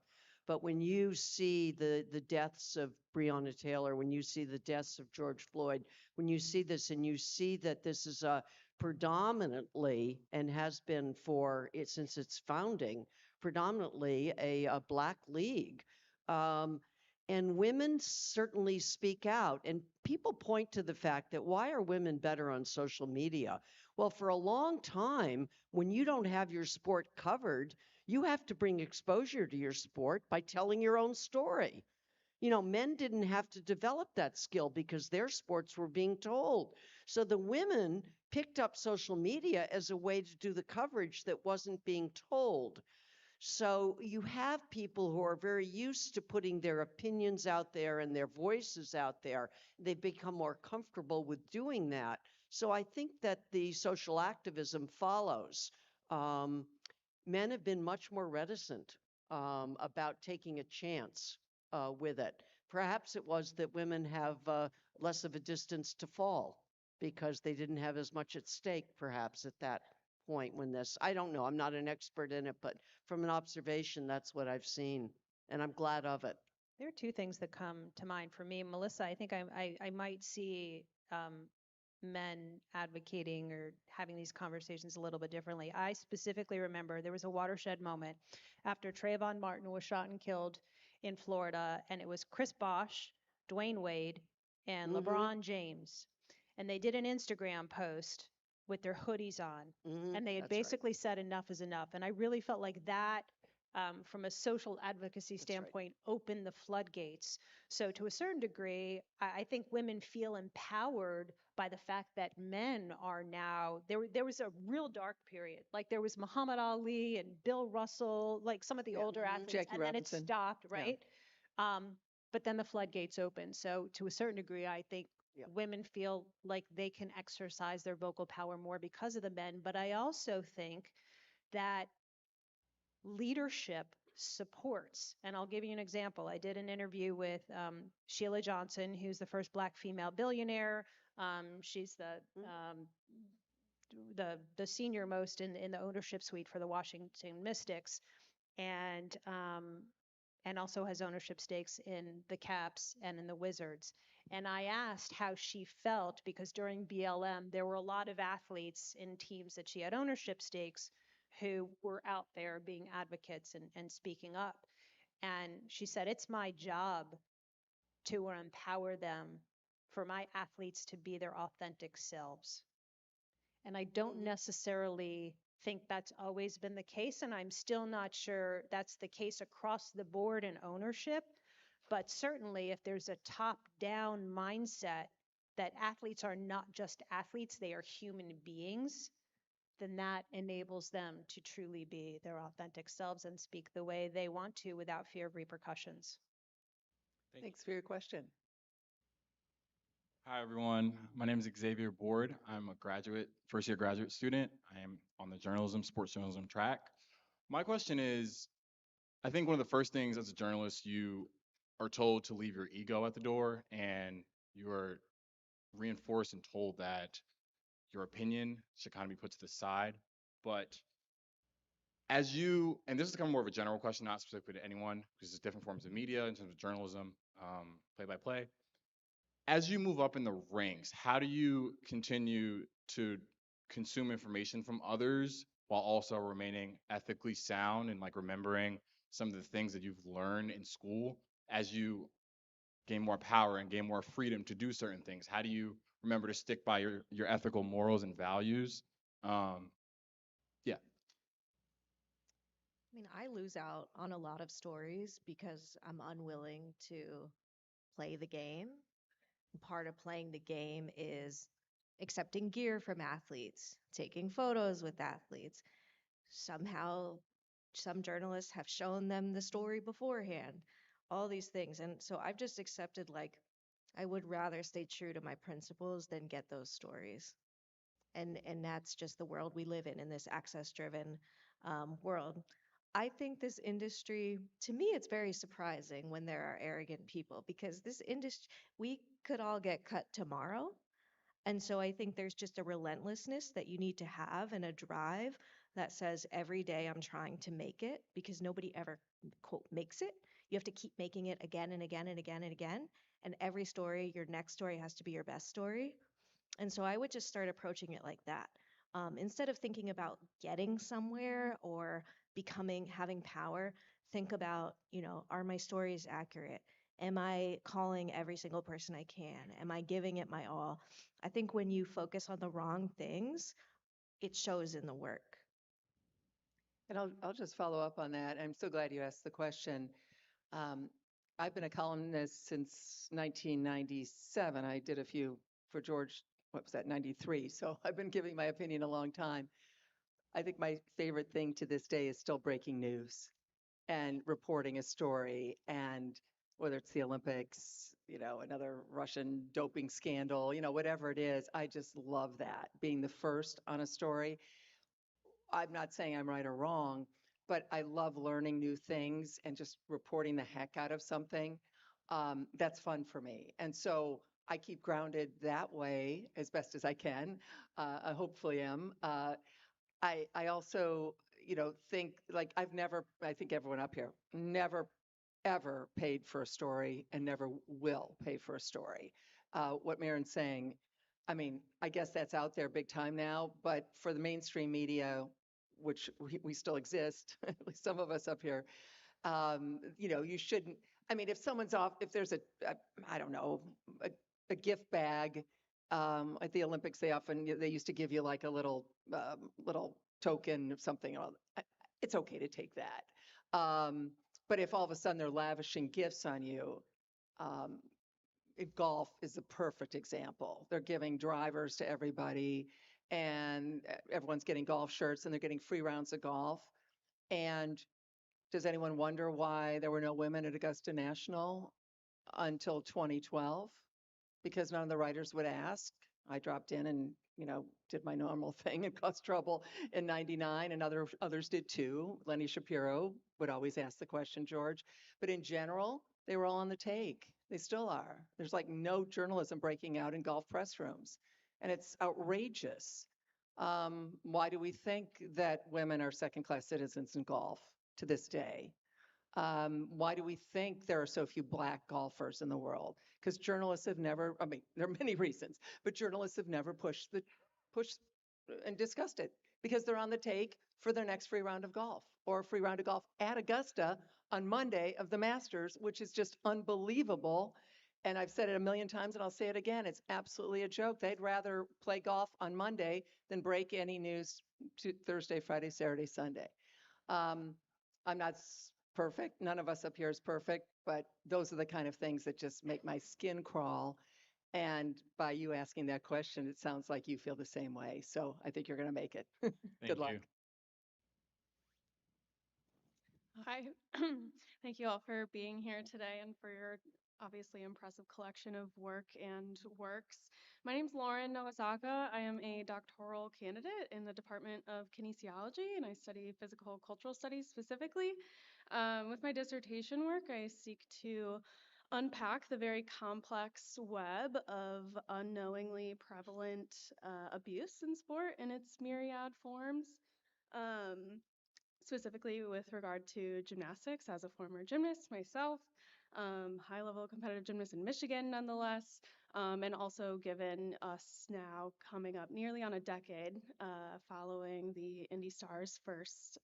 Speaker 14: But when you see the deaths of Breonna Taylor, when you see the deaths of George Floyd, when you see this and you see that this is a predominantly and has been for it since its founding, predominantly a black league. And women certainly speak out. And people point to the fact that why are women better on social media? Well, for a long time, when you don't have your sport covered, you have to bring exposure to your sport by telling your own story. You know, men didn't have to develop that skill because their sports were being told. So the women picked up social media as a way to do the coverage that wasn't being told. So you have people who are very used to putting their opinions out there and their voices out there. They've become more comfortable with doing that. So I think that the social activism follows. Men have been much more reticent about taking a chance with it. Perhaps it was that women have less of a distance to fall because they didn't have as much at stake, perhaps, at that point when this, I don't know, I'm not an expert in it, but from an observation, that's what I've seen, and I'm glad of it.
Speaker 9: There are two things that come to mind for me. Melissa, I think I might see men advocating or having these conversations a little bit differently. I specifically remember there was a watershed moment after Trayvon Martin was shot and killed in Florida, and it was Chris Bosh, Dwayne Wade, and LeBron James. And they did an Instagram post with their hoodies on, and they had basically said enough is enough. And I really felt like that, from a social advocacy standpoint, opened the floodgates. So to a certain degree, I think women feel empowered by the fact that men are now, there was a real dark period. Like there was Muhammad Ali and Bill Russell, like some of the older athletes,
Speaker 8: Jackie
Speaker 9: and
Speaker 8: Robinson.
Speaker 9: then it stopped, right? But then the floodgates opened. So to a certain degree, I think women feel like they can exercise their vocal power more because of the men. But I also think that leadership supports, and I'll give you an example. I did an interview with Sheila Johnson, who's the first Black female billionaire. She's the senior most in the ownership suite for the Washington Mystics, and also has ownership stakes in the Caps and in the Wizards. And I asked how she felt because during BLM, there were a lot of athletes in teams that she had ownership stakes who were out there being advocates and speaking up. And she said, it's my job to empower them, for my athletes to be their authentic selves. And I don't necessarily think that's always been the case, and I'm still not sure that's the case across the board in ownership. But certainly, if there's a top-down mindset that athletes are not just athletes, they are human beings, then that enables them to truly be their authentic selves and speak the way they want to without fear of repercussions.
Speaker 8: Thanks for your question.
Speaker 20: Hi, everyone. My name is Xavier Board. I'm a first year graduate student. I am on the sports journalism track. My question is, I think one of the first things as a journalist, you are told to leave your ego at the door, and you are reinforced and told that your opinion should kind of be put to the side. But and this is kind of more of a general question, not specifically to anyone, because there's different forms of media in terms of journalism, play-by-play. As you move up in the ranks, how do you continue to consume information from others while also remaining ethically sound and like remembering some of the things that you've learned in school as you gain more power and gain more freedom to do certain things? How do you remember to stick by your ethical morals and values? Yeah.
Speaker 15: I mean, I lose out on a lot of stories because I'm unwilling to play the game. Part of playing the game is accepting gear from athletes, taking photos with athletes. Somehow, some journalists have shown them the story beforehand, all these things. And so I've just accepted, like, I would rather stay true to my principles than get those stories. And that's just the world we live in this access driven world. I think this industry, to me, it's very surprising when there are arrogant people because this industry, we could all get cut tomorrow. And so I think there's just a relentlessness that you need to have and a drive that says every day I'm trying to make it because nobody ever quote makes it. You have to keep making it again and again and again and again. And every story, your next story has to be your best story. And so I would just start approaching it like that. Instead of thinking about getting somewhere or becoming, having power, think about, are my stories accurate? Am I calling every single person I can? Am I giving it my all? I think when you focus on the wrong things, it shows in the work.
Speaker 8: And I'll just follow up on that. I'm so glad you asked the question. Um, I've been a columnist since 1997. I did a few for George, what was that, 93. So I've been giving my opinion a long time. I think my favorite thing to this day is still breaking news and reporting a story. And whether it's the Olympics, another Russian doping scandal, whatever it is, I just love that. Being the first on a story. I'm not saying I'm right or wrong, but I love learning new things and just reporting the heck out of something. That's fun for me. And so I keep grounded that way as best as I can. I hopefully am. I also, think like I think everyone up here, never ever paid for a story and never will pay for a story. What Marin's saying, I mean, I guess that's out there big time now, but for the mainstream media, which we still exist, at least some of us up here, you shouldn't. I mean, if someone's off, if there's I don't know, a, a gift bag at the Olympics, they used to give you like a little token of something. It's okay to take that. But if all of a sudden they're lavishing gifts on you, um, golf is a perfect example. They're giving drivers to everybody, and everyone's getting golf shirts, and they're getting free rounds of golf. And does anyone wonder why there were no women at Augusta National until 2012? Because none of the writers would ask. I dropped in and, did my normal thing and caused trouble in 99, and others did too. Lenny Shapiro would always ask the question, George. But in general, they were all on the take. They still are. There's like no journalism breaking out in golf press rooms. And it's outrageous. Why do we think that women are second-class citizens in golf to this day? Why do we think there are so few black golfers in the world? Because journalists have never, I mean, there are many reasons, but journalists have never pushed and discussed it because they're on the take for their next free round of golf or a free round of golf at Augusta on Monday of the Masters, which is just unbelievable. And I've said it a million times and I'll say it again. It's absolutely a joke. They'd rather play golf on Monday than break any news to Thursday, Friday, Saturday, Sunday. I'm not perfect. None of us up here is perfect, but those are the kind of things that just make my skin crawl. And by you asking that question, it sounds like you feel the same way. So I think you're going to make it. Good luck.
Speaker 20: You.
Speaker 21: Hi. Thank you all for being here today and for your obviously impressive collection of work and works. My name's Lauren Nowasaka. I am a doctoral candidate in the Department of Kinesiology, and I study physical cultural studies specifically. With my dissertation work, I seek to unpack the very complex web of unknowingly prevalent abuse in sport in its myriad forms. Specifically with regard to gymnastics as a former gymnast myself, high level competitive gymnast in Michigan nonetheless, And also given us now coming up nearly on a decade following the Indy Stars' first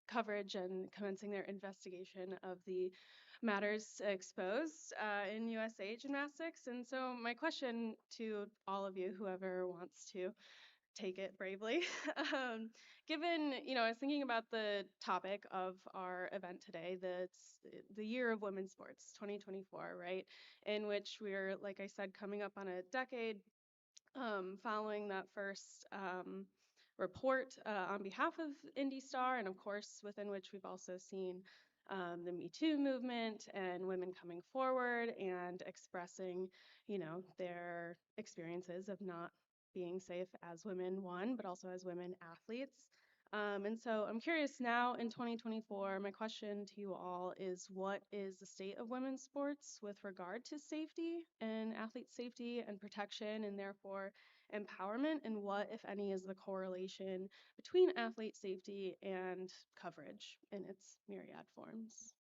Speaker 21: coverage and commencing their investigation of the matters exposed in USA Gymnastics. And so my question to all of you, whoever wants to take it bravely, given, I was thinking about the topic of our event today, the year of women's sports, 2024, right? In which we're, like I said, coming up on a decade following that first report on behalf of Indy Star, and of course, within which we've also seen the Me Too movement and women coming forward and expressing, their experiences of not being safe as women, one, but also as women athletes. And so I'm curious now in 2024, my question to you all is what is the state of women's sports with regard to safety and athlete safety and protection and therefore empowerment, and what, if any, is the correlation between athlete safety and coverage in its myriad forms?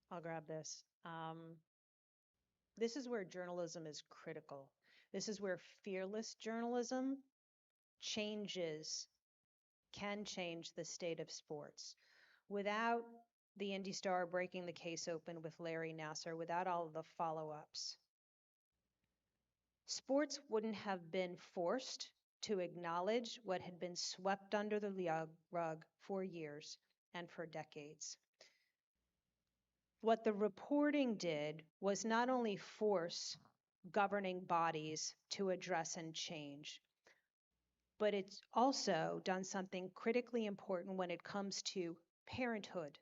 Speaker 9: I'll grab this. This is where journalism is critical. This is where fearless journalism can change the state of sports. Without the Indy Star breaking the case open with Larry Nassar, without all of the follow-ups, sports wouldn't have been forced to acknowledge what had been swept under the rug for years and for decades. What the reporting did was not only force governing bodies to address and change, but it's also done something critically important when it comes to parenthood.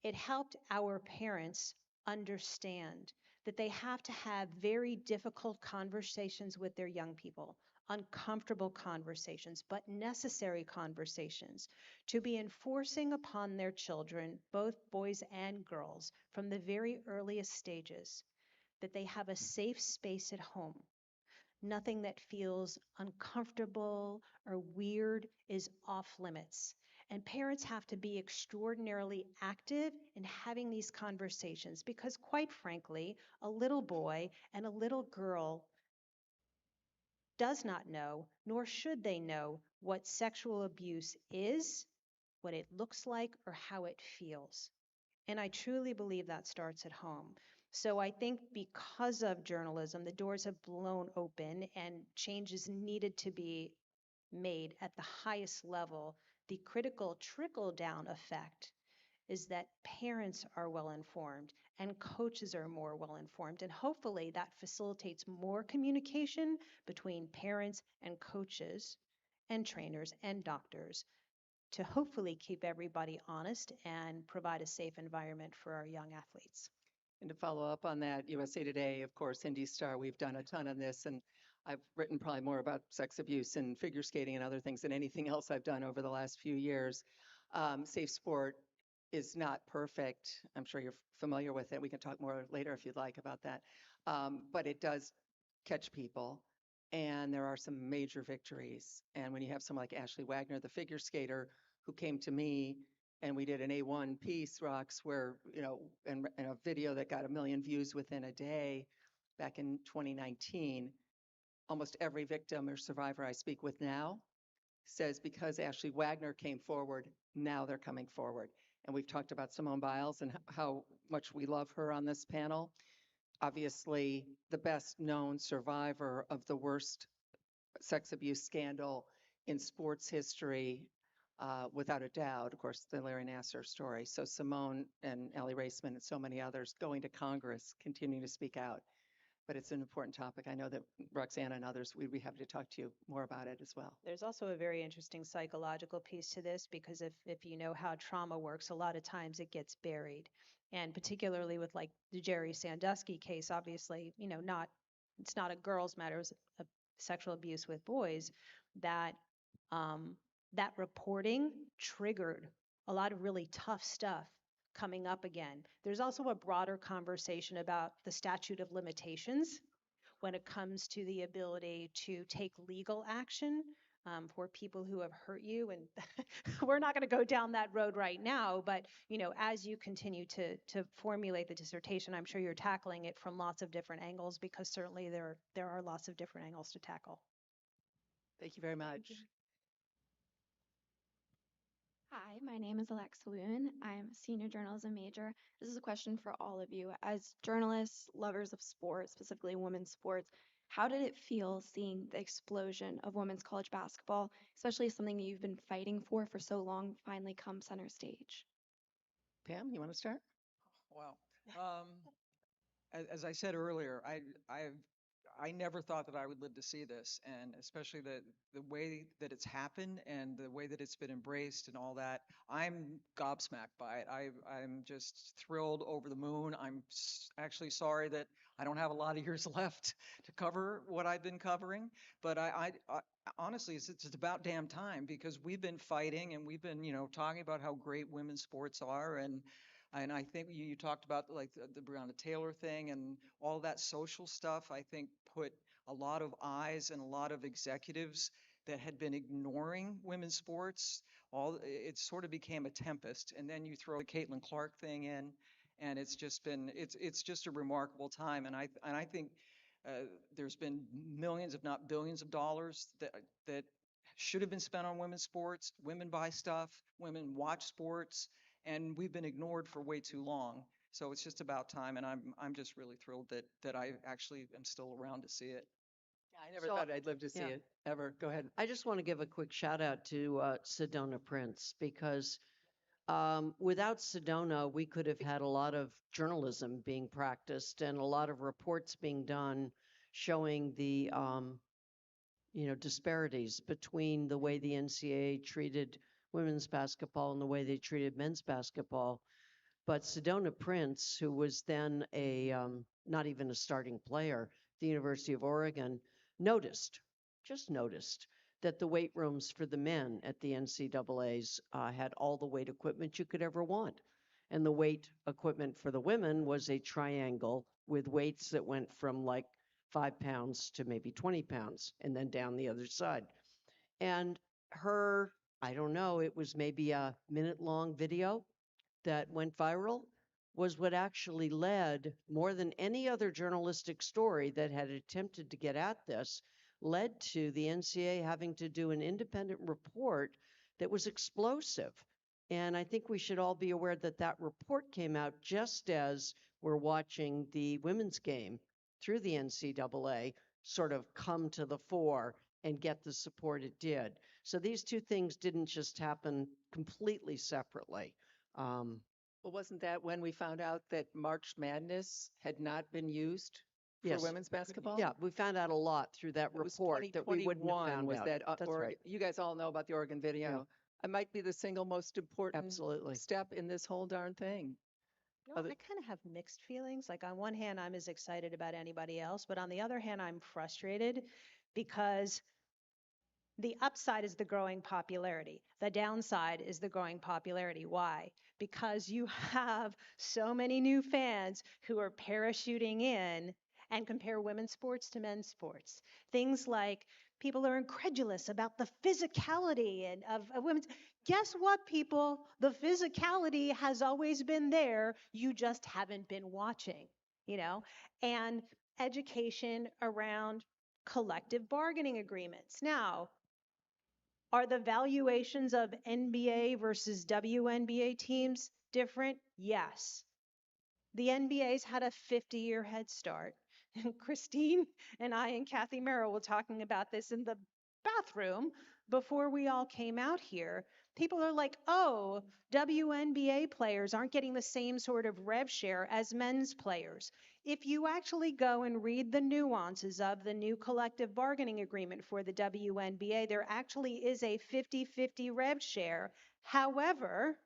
Speaker 9: It helped our parents understand that they have to have very difficult conversations with their young people, uncomfortable conversations, but necessary conversations, to be enforcing upon their children, both boys and girls, from the very earliest stages, that they have a safe space at home. Nothing that feels uncomfortable or weird is off limits. And parents have to be extraordinarily active in having these conversations because, quite frankly, a little boy and a little girl does not know, nor should they know, what sexual abuse is, what it looks like, or how it feels. And I truly believe that starts at home. So I think because of journalism, the doors have blown open and changes needed to be made at the highest level. The critical trickle down effect is that parents are well informed and coaches are more well informed. And hopefully that facilitates more communication between parents and coaches and trainers and doctors to hopefully keep everybody honest and provide a safe environment for our young athletes.
Speaker 8: And to follow up on that, USA Today, of course, Indy Star, we've done a ton on this, and I've written probably more about sex abuse and figure skating and other things than anything else I've done over the last few years. Safe sport is not perfect. I'm sure you're familiar with it. We can talk more later if you'd like about that. But it does catch people, and there are some major victories. And when you have someone like Ashley Wagner, the figure skater, who came to me and we did an A1 piece, Rox, where, and a video that got 1 million views within a day back in 2019. Almost every victim or survivor I speak with now says because Ashley Wagner came forward, now they're coming forward. And we've talked about Simone Biles and how much we love her on this panel. Obviously, the best known survivor of the worst sex abuse scandal in sports history, without a doubt, of course, the Larry Nassar story. So Simone and Ellie Raceman and so many others going to Congress, continuing to speak out. But it's an important topic. I know that Roxana and others, we'd be happy to talk to you more about it as well.
Speaker 9: There's also a very interesting psychological piece to this because if you know how trauma works, a lot of times it gets buried. And particularly with like the Jerry Sandusky case, obviously, it's not a girls' matter, it's a sexual abuse with boys, that that reporting triggered a lot of really tough stuff coming up again. There's also a broader conversation about the statute of limitations when it comes to the ability to take legal action for people who have hurt you. And we're not going to go down that road right now, but as you continue to formulate the dissertation, I'm sure you're tackling it from lots of different angles, because certainly there are lots of different angles to tackle.
Speaker 8: Thank you very much.
Speaker 4: Hi, my name is Alexa Lewin. I'm a senior journalism major. This is a question for all of you. As journalists, lovers of sports, specifically women's sports, how did it feel seeing the explosion of women's college basketball, especially something that you've been fighting for so long, finally come center stage?
Speaker 8: Pam, you want to start?
Speaker 17: Wow. Um, as I said earlier, I never thought that I would live to see this, and especially the way that it's happened and the way that it's been embraced and all that. I'm gobsmacked by it. I'm just thrilled, over the moon. I'm actually sorry that I don't have a lot of years left to cover what I've been covering, but I honestly, it's about damn time, because we've been fighting and we've been, talking about how great women's sports are, and I think you talked about like the Breonna Taylor thing and all that social stuff. I think put a lot of eyes and a lot of executives that had been ignoring women's sports. It sort of became a tempest, and then you throw the Caitlin Clark thing in, and it's just a remarkable time. And I think there's been millions, if not billions, of dollars that should have been spent on women's sports. Women buy stuff, women watch sports, and we've been ignored for way too long. So it's just about time, and I'm just really thrilled that I actually am still around to see it.
Speaker 8: Yeah, I never
Speaker 14: So,
Speaker 8: thought I'd live to see
Speaker 14: yeah,
Speaker 8: it ever. Go ahead.
Speaker 14: I just want to give a quick shout out to Sedona Prince, because without Sedona, we could have had a lot of journalism being practiced and a lot of reports being done showing the disparities between the way the NCAA treated women's basketball and the way they treated men's basketball. But Sedona Prince, who was then not even a starting player at the University of Oregon, just noticed, that the weight rooms for the men at the NCAAs had all the weight equipment you could ever want. And the weight equipment for the women was a triangle with weights that went from like 5 pounds to maybe 20 pounds and then down the other side. And I don't know, it was maybe a minute-long video that went viral, was what actually led, more than any other journalistic story that had attempted to get at this, led to the NCAA having to do an independent report that was explosive. And I think we should all be aware that that report came out just as we're watching the women's game through the NCAA sort of come to the fore and get the support it did. So these two things didn't just happen completely separately.
Speaker 8: Well, wasn't that when we found out that March Madness had not been used for
Speaker 14: Yes.
Speaker 8: women's basketball?
Speaker 14: Yeah, we found out a lot through that
Speaker 8: It was
Speaker 14: report that we wouldn't have
Speaker 8: 2021
Speaker 14: found
Speaker 8: was
Speaker 14: out.
Speaker 8: that,
Speaker 14: That's
Speaker 8: or
Speaker 14: right.
Speaker 8: you guys all know about the Oregon video. It might be the single most important
Speaker 14: Absolutely.
Speaker 8: step in this whole darn thing.
Speaker 9: I kind of have mixed feelings. Like, on one hand, I'm as excited about anybody else, but on the other hand, I'm frustrated because the upside is the growing popularity. The downside is the growing popularity. Why? Because you have so many new fans who are parachuting in and compare women's sports to men's sports. Things like people are incredulous about the physicality of women's. Guess what, people? The physicality has always been there. You just haven't been watching, and education around collective bargaining agreements. Now, are the valuations of NBA versus WNBA teams different? Yes. The NBA's had a 50-year head start. And Christine and I and Kathy Merrill were talking about this in the bathroom before we all came out here. People are like, oh, WNBA players aren't getting the same sort of rev share as men's players. If you actually go and read the nuances of the new collective bargaining agreement for the WNBA, there actually is a 50-50 rev share. However,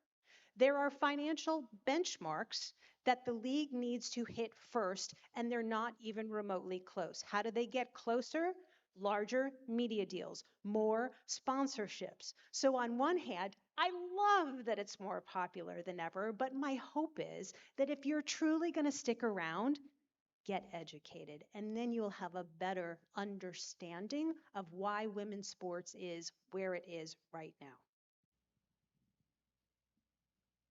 Speaker 9: there are financial benchmarks that the league needs to hit first, and they're not even remotely close. How do they get closer? Larger media deals, more sponsorships. So on one hand, I love that it's more popular than ever, but my hope is that if you're truly going to stick around, get educated, and then you'll have a better understanding of why women's sports is where it is right now.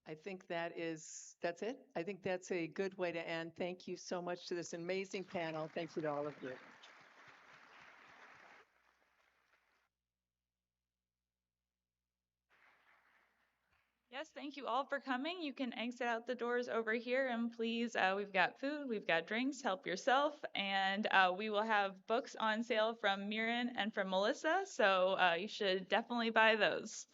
Speaker 8: I think that's it. I think that's a good way to end. Thank you so much to this amazing panel. Thank you to all of you.
Speaker 1: Yes, thank you all for coming. You can exit out the doors over here, and please, we've got food, we've got drinks, help yourself, and we will have books on sale from Mirren and from Melissa, so you should definitely buy those.